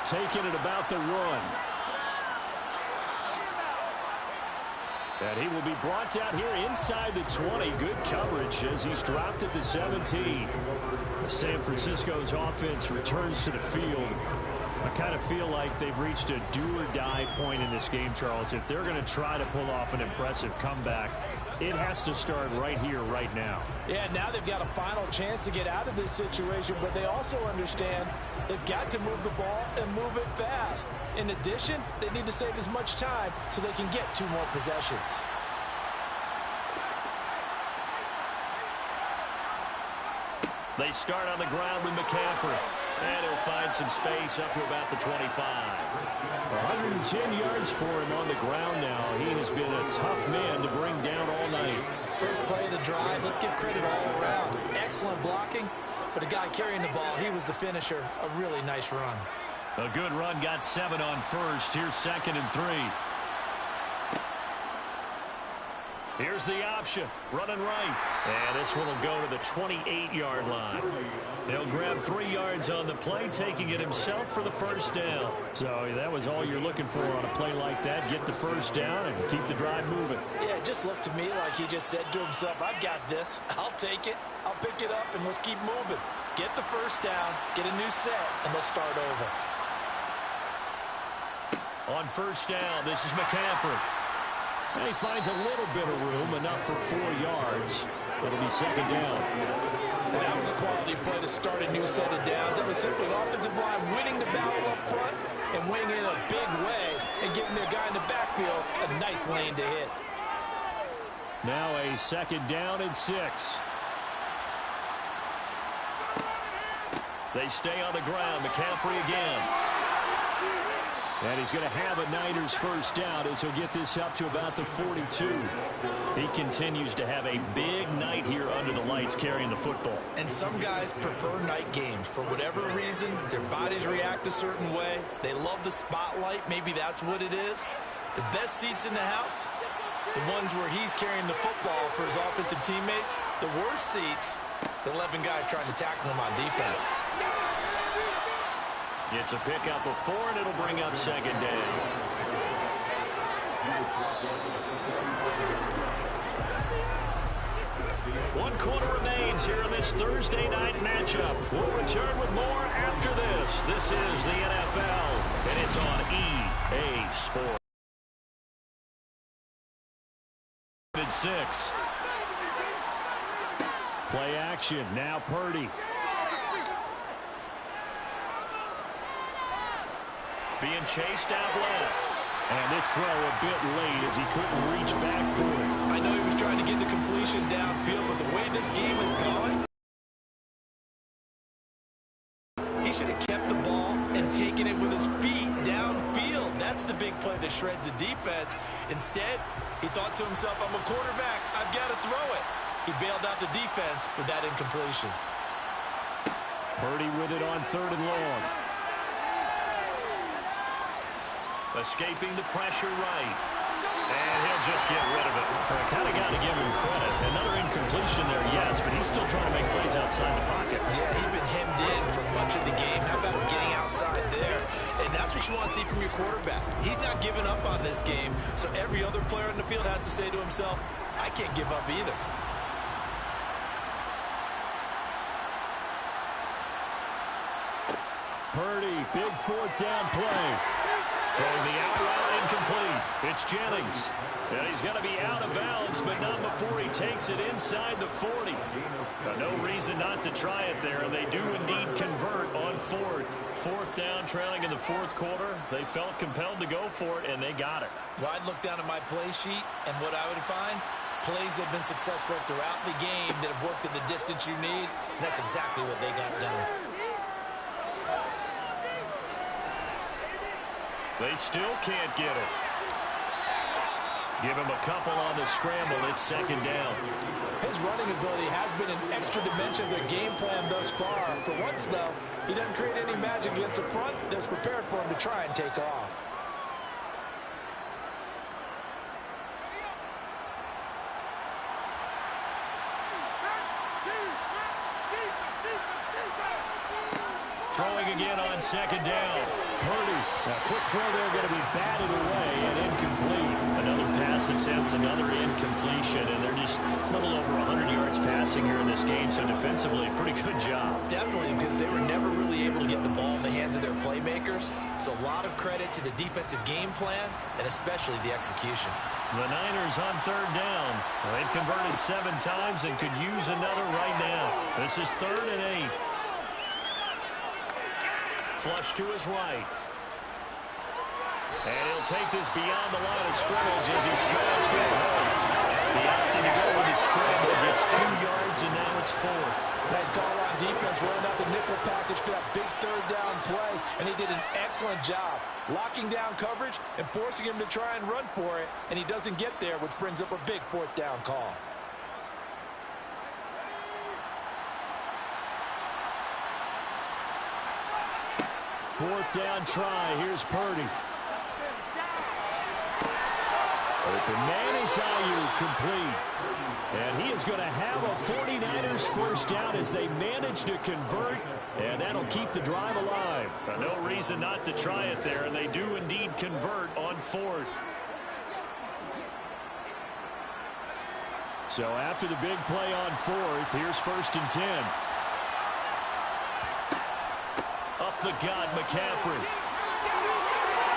Taking it about the 1. And he will be brought down here inside the 20. Good coverage as he's dropped at the 17. San Francisco's offense returns to the field. I kind of feel like they've reached a do-or-die point in this game, Charles. If they're going to try to pull off an impressive comeback, it has to start right here, right now. Yeah, now they've got a final chance to get out of this situation, but they also understand they've got to move the ball and move it fast. In addition, they need to save as much time so they can get 2 more possessions. They start on the ground with McCaffrey. And he'll find some space up to about the 25. 110 yards for him on the ground now. He has been a tough man to bring down all night. First play of the drive, let's give credit all around. Excellent blocking, but the guy carrying the ball, he was the finisher. A really nice run. A good run, got 7 on first. Here's 2nd and 3. Here's the option, running right. And this one will go to the 28-yard line. He'll grab 3 yards on the play, taking it himself for the first down. So that was all you're looking for on a play like that. Get the first down and keep the drive moving. Yeah, it just looked to me like he just said to himself, I've got this. I'll take it. I'll pick it up, and let's keep moving. Get the first down, get a new set, and let's start over. On first down, this is McCaffrey. And he finds a little bit of room, enough for 4 yards. It'll be 2nd down. And that was a quality play to start a new set of downs. That was simply an offensive line winning the battle up front and winning in a big way and giving their guy in the backfield a nice lane to hit. Now a 2nd down and 6. They stay on the ground. McCaffrey again. And he's going to have a Niners first down as he'll get this up to about the 42. He continues to have a big night here under the lights carrying the football. And some guys prefer night games. For whatever reason, their bodies react a certain way. They love the spotlight. Maybe that's what it is. The best seats in the house, the ones where he's carrying the football for his offensive teammates. The worst seats, the 11 guys trying to tackle him on defense. It's a pickup of 4, and it'll bring up 2nd down. One quarter remains here in this Thursday night matchup. We'll return with more after this. This is the NFL, and it's on EA Sports. 6. Play action. Now Purdy. Being chased out left. And this throw a bit late as he couldn't reach back for it. I know he was trying to get the completion downfield, but the way this game is going, he should have kept the ball and taken it with his feet downfield. That's the big play that shreds the defense. Instead, he thought to himself, I'm a quarterback. I've got to throw it. He bailed out the defense with that incompletion. Purdy with it on 3rd and long. Escaping the pressure right. And he'll just get rid of it. I kind of got to give him credit. Another incompletion there, yes, but he's still trying to make plays outside the pocket. Yeah, he's been hemmed in for much of the game. How about him getting outside there? And that's what you want to see from your quarterback. He's not giving up on this game, so every other player in the field has to say to himself, I can't give up either. Purdy, big 4th down play. Throwing the out route incomplete. It's Jennings. And he's going to be out of bounds, but not before he takes it inside the 40. No reason not to try it there, and they do indeed convert on 4th. 4th down, trailing in the 4th quarter. They felt compelled to go for it, and they got it. Well, I'd look down at my play sheet, and what I would find, plays have been successful throughout the game that have worked at the distance you need, and that's exactly what they got done. They still can't get it. Give him a couple on the scramble. It's 2nd down. His running ability has been an extra dimension of their game plan thus far. For once, though, he doesn't create any magic against the front that's prepared for him to try and take off. second down. Purdy. Now, quick throw there, going to be batted away and incomplete. Another pass attempt, another incompletion, and they're just a little over 100 yards passing here in this game, so defensively, pretty good job. Definitely, because they were never really able to get the ball in the hands of their playmakers, so a lot of credit to the defensive game plan and especially the execution. The Niners on third down. They've converted 7 times and could use another right now. This is 3rd and 8. Flush to his right. And he'll take this beyond the line of scrimmage as he snatched it home. He opted to go with the scramble, gets 2 yards, and now it's 4th. Nice call on defense, rolling out the nickel package for that big third down play, and he did an excellent job locking down coverage and forcing him to try and run for it, and he doesn't get there, which brings up a big 4th down call. Fourth down try. Here's Purdy. Open man is Ayuk, complete. And he is going to have a 49ers first down as they manage to convert, and that'll keep the drive alive. No reason not to try it there, and they do indeed convert on 4th. So after the big play on 4th, here's 1st and 10. Up the gut, McCaffrey.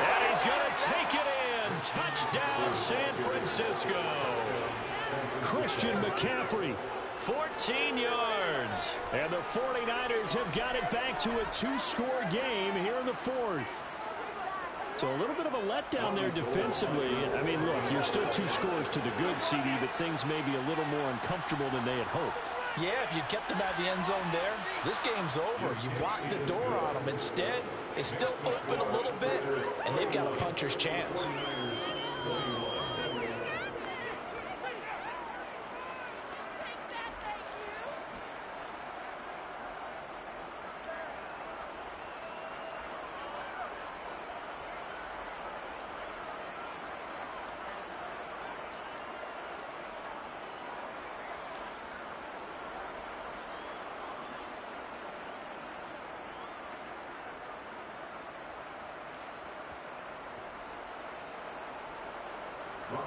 And he's going to take it in. Touchdown, San Francisco. Christian McCaffrey, 14 yards. And the 49ers have got it back to a 2-score game here in the 4th. So a little bit of a letdown there defensively. I mean, look, you're still 2 scores to the good, CD, but things may be a little more uncomfortable than they had hoped. Yeah, if you kept them out of the end zone there, this game's over. You've locked the door on them. Instead, it's still open a little bit, and they've got a puncher's chance.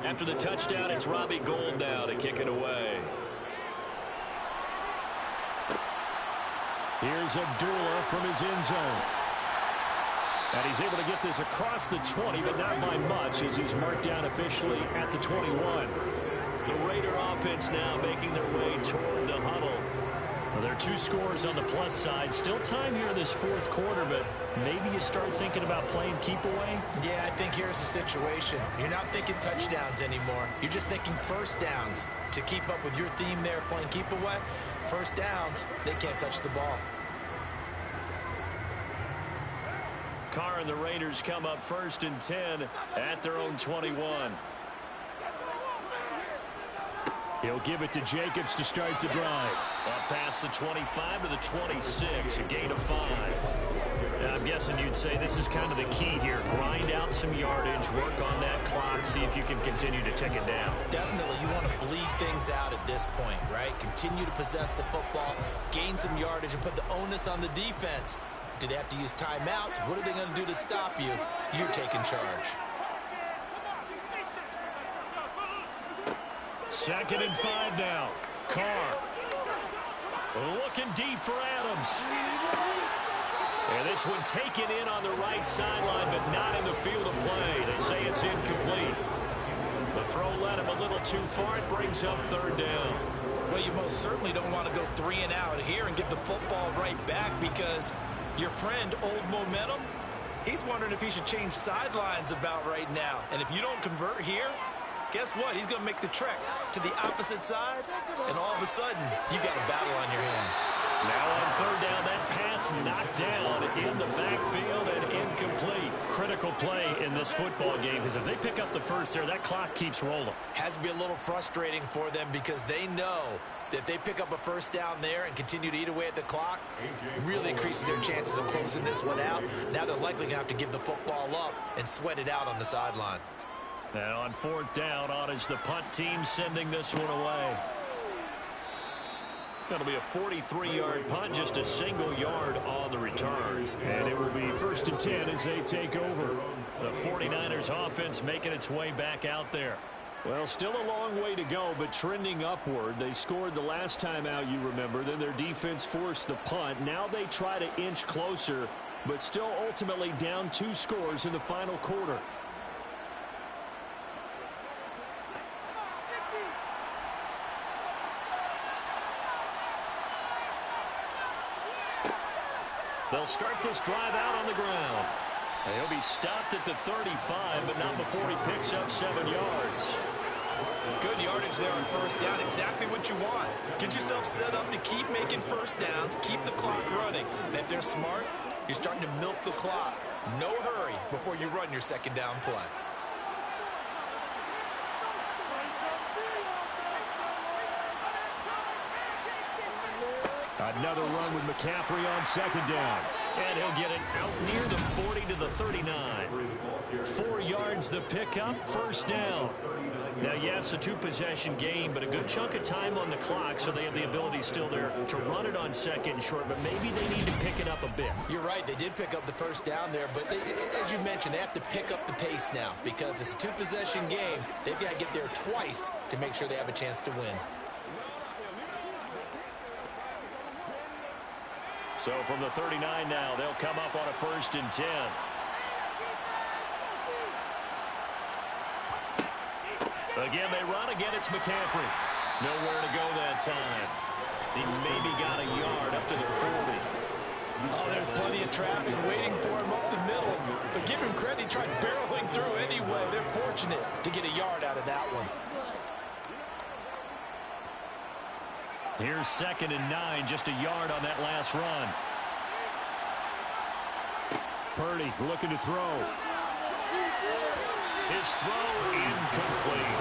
After the touchdown, it's Robbie Gould now to kick it away. Here's Abdullah from his end zone. And he's able to get this across the 20, but not by much as he's marked down officially at the 21. The Raider offense now making their way toward the huddle. Well, there are 2 scores on the plus side. Still time here in this 4th quarter, but maybe you start thinking about playing keep away? Yeah, I think here's the situation. You're not thinking touchdowns anymore. You're just thinking first downs. To keep up with your theme there, playing keep away, first downs, they can't touch the ball. Carr and the Raiders come up 1st and 10 at their own 21. He'll give it to Jacobs to start the drive. Up past the 25 to the 26, a gain of 5. Now, I'm guessing you'd say this is kind of the key here. Grind out some yardage, work on that clock, see if you can continue to tick it down. Definitely, you want to bleed things out at this point, right? Continue to possess the football, gain some yardage, and put the onus on the defense. Do they have to use timeouts? What are they going to do to stop you? You're taking charge. 2nd and 5 now. Carr looking deep for Adams. And this one taken in on the right sideline, but not in the field of play. They say it's incomplete. The throw led him a little too far. It brings up 3rd down. Well, you most certainly don't want to go 3 and out here and give the football right back because your friend, Old Momentum, he's wondering if he should change sidelines about right now. And if you don't convert here, guess what? He's going to make the trek to the opposite side, and all of a sudden, you got a battle on your hands. Now on 3rd down, that pass knocked down in the backfield and incomplete. Critical play in this football game because if they pick up the first there, that clock keeps rolling. Has to be a little frustrating for them because they know that if they pick up a first down there and continue to eat away at the clock, really increases their chances of closing this one out. Now they're likely going to have to give the football up and sweat it out on the sideline. Now on 4th down, on is the punt team sending this one away. That'll be a 43-yard punt, just a single yard on the return. And it will be 1st and 10 as they take over. The 49ers offense making its way back out there. Well, still a long way to go, but trending upward. They scored the last time out, you remember. Then their defense forced the punt. Now they try to inch closer, but still ultimately down 2 scores in the final quarter. They'll start this drive out on the ground. And he'll be stopped at the 35, but not before he picks up 7 yards. Good yardage there on first down. Exactly what you want. Get yourself set up to keep making first downs, keep the clock running. And if they're smart, you're starting to milk the clock. No hurry before you run your second down play. Another run with McCaffrey on 2nd down. And he'll get it out near the 40 to the 39. 4 yards the pickup, first down. Now, yes, a 2-possession game, but a good chunk of time on the clock, so they have the ability still there to run it on 2nd and short, but maybe they need to pick it up a bit. You're right. They did pick up the first down there, but they, as you mentioned, they have to pick up the pace now because it's a 2-possession game. They've got to get there twice to make sure they have a chance to win. So from the 39 now, they'll come up on a 1st and 10. Again, they run. Again, it's McCaffrey. Nowhere to go that time. He maybe got a yard up to the 40. Oh, there's plenty of traffic waiting for him up the middle. But give him credit, he tried barreling through anyway. They're fortunate to get a yard out of that one. Here's 2nd and 9, just a yard on that last run. Purdy looking to throw. His throw incomplete.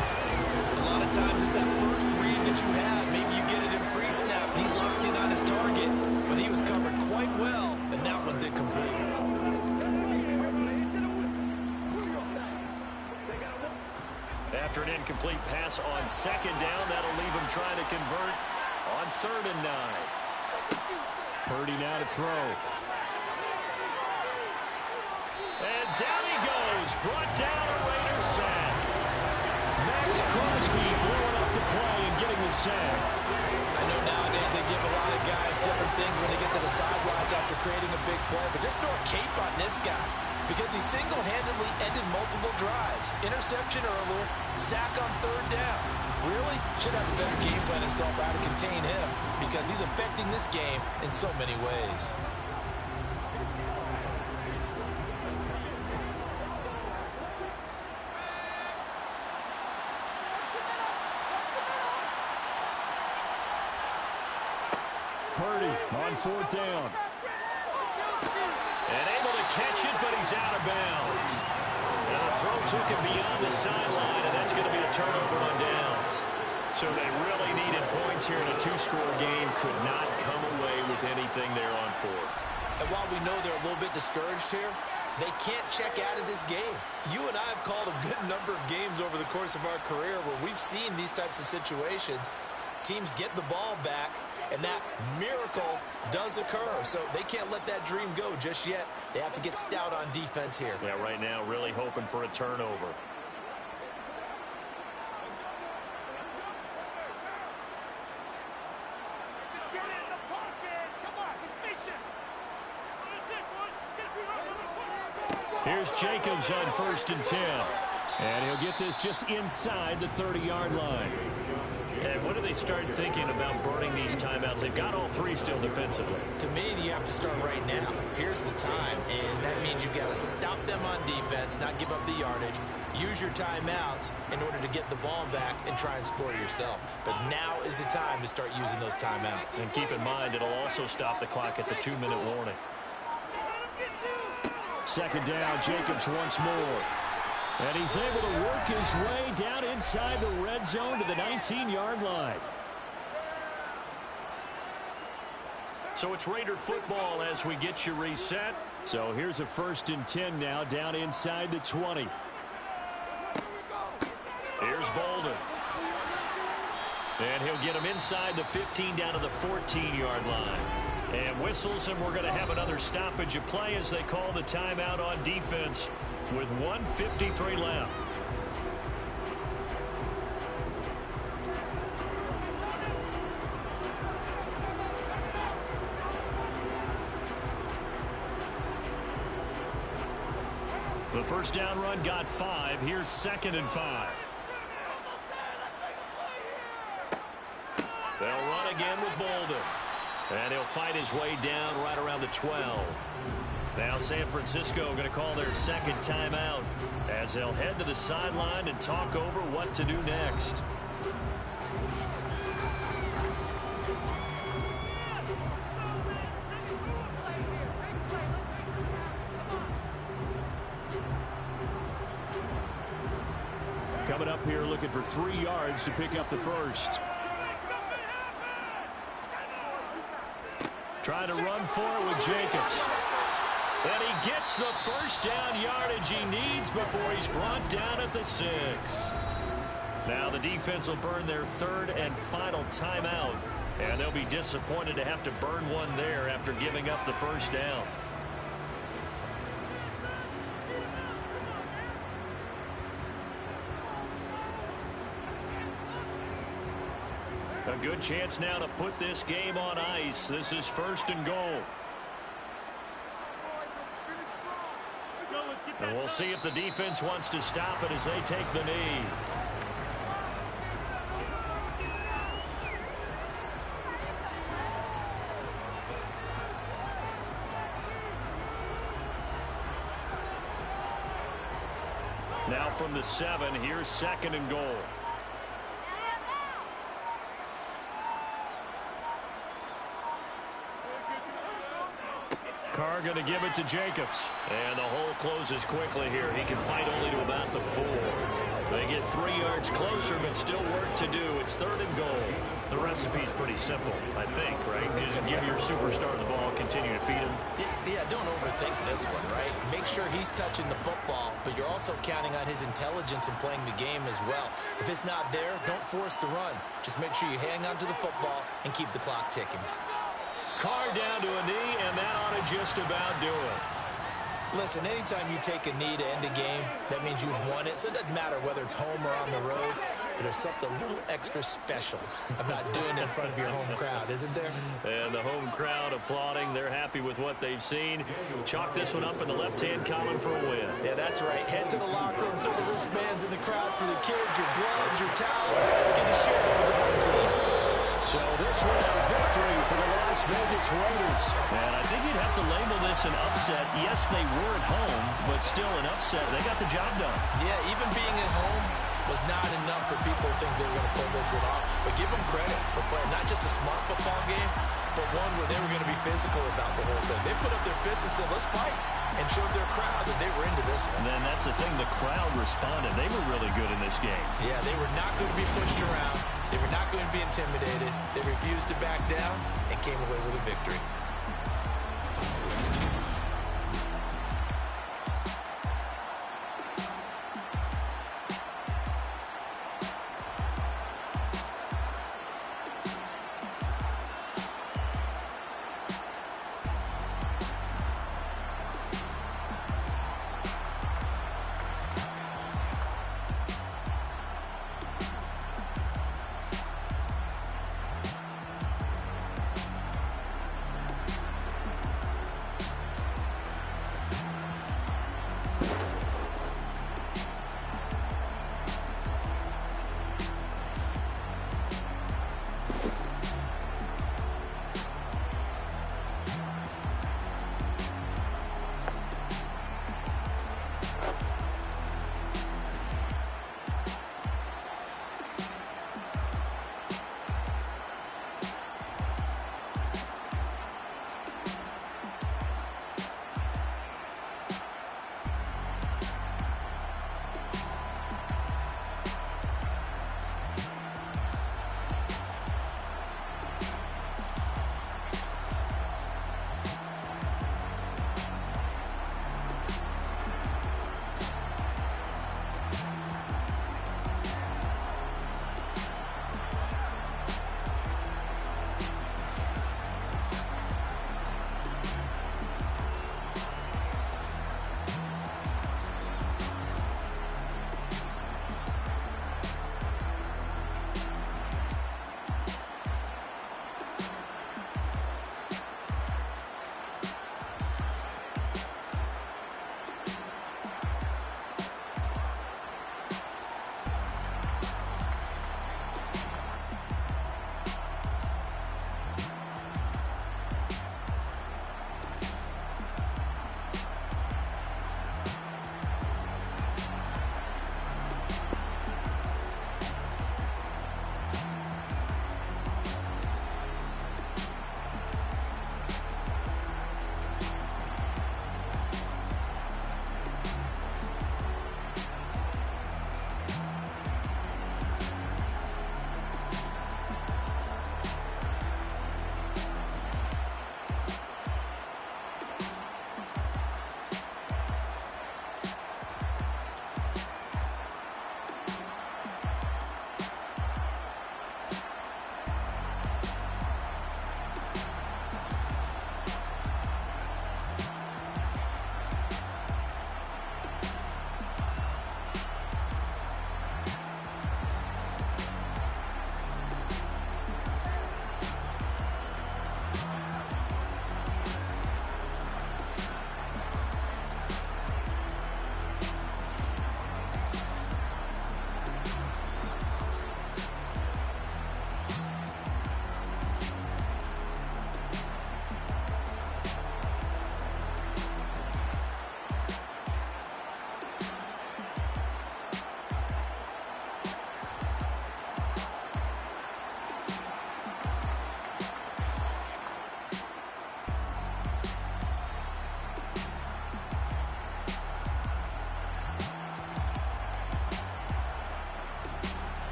A lot of times it's that first read that you have. Maybe you get it in pre-snap. He locked in on his target, but he was covered quite well, and that one's incomplete. After an incomplete pass on 2nd down, that'll leave him trying to convert on 3rd and 9. Purdy now to throw. And down he goes. Brought down a Raiders sack. Max Crosby blowing up the play and getting the sack. I know nowadays they give a lot of guys different things when they get to the sidelines after creating a big play, but just throw a cape on this guy because he single-handedly ended multiple drives. Interception earlier, sack on 3rd down. Really should have a better game plan installed by to contain him because he's affecting this game in so many ways. Purdy on 4th down. And able to catch it, but he's out of bounds. And the throw took him beyond the sideline, and that's going to be a turnover on downs. So they really needed points here in a 2-score game. Could not come away with anything there on 4th. And while we know they're a little bit discouraged here, they can't check out of this game. You and I have called a good number of games over the course of our career where we've seen these types of situations. Teams get the ball back, and that miracle does occur. So they can't let that dream go just yet. They have to get stout on defense here. Yeah, right now really hoping for a turnover. Here's Jacobs on 1st and 10. And he'll get this just inside the 30-yard line. And when do they start thinking about burning these timeouts? They've got all 3 still defensively. To me, you have to start right now. Here's the time, and that means you've got to stop them on defense, not give up the yardage, use your timeouts in order to get the ball back and try and score yourself. But now is the time to start using those timeouts. And keep in mind, it'll also stop the clock at the 2-minute warning. 2nd down, Jacobs once more. And he's able to work his way down inside the red zone to the 19-yard line. So it's Raider football as we get you reset. So here's a 1st and 10 now down inside the 20. Here's Bolden. And he'll get him inside the 15 down to the 14-yard line. And whistles, and we're going to have another stoppage of play as they call the timeout on defense with 1:53 left. The first down run got 5. Here's 2nd and 5. They'll run again with Bolden. And he'll fight his way down right around the 12. Now San Francisco going to call their second timeout as they'll head to the sideline and talk over what to do next. Coming up here looking for 3 yards to pick up the first. Trying to run for it with Jacobs. And he gets the first down yardage he needs before he's brought down at the 6. Now the defense will burn their 3rd and final timeout. And they'll be disappointed to have to burn one there after giving up the first down. A good chance now to put this game on ice. This is 1st and goal. And we'll see if the defense wants to stop it as they take the knee. Now from the 7, here's 2nd and goal. Carr going to give it to Jacobs. And the hole closes quickly here. He can fight only to about the 4. They get 3 yards closer, but still work to do. It's 3rd and goal. The recipe's pretty simple, I think, right? Just give your superstar the ball, continue to feed him. Yeah, don't overthink this one, right? Make sure he's touching the football, but you're also counting on his intelligence in playing the game as well. If it's not there, don't force the run. Just make sure you hang on to the football and keep the clock ticking. Carr down to a knee, and that ought to just about do it. Listen, anytime you take a knee to end a game, that means you've won it. So it doesn't matter whether it's home or on the road, but there's something a little extra special about doing it in front of your home crowd, isn't there? And the home crowd applauding. They're happy with what they've seen. Chalk this one up in the left-hand column for a win. Yeah, that's right. Head to the locker room, throw the wristbands in the crowd for the kids, your gloves, your towels. Get to share it with the home team. So this was a victory for the Las Vegas Raiders. And I think you'd have to label this an upset. Yes, they were at home, but still an upset. They got the job done. Yeah, even being at home was not enough for people to think they were going to pull this one off. But give them credit for playing not just a smart football game, but one where they were going to be physical about the whole thing. They put up their fists and said, let's fight, and showed their crowd that they were into this one. And then that's the thing, the crowd responded. They were really good in this game. Yeah, they were not going to be pushed around. They were not going to be intimidated. They refused to back down and came away with a victory.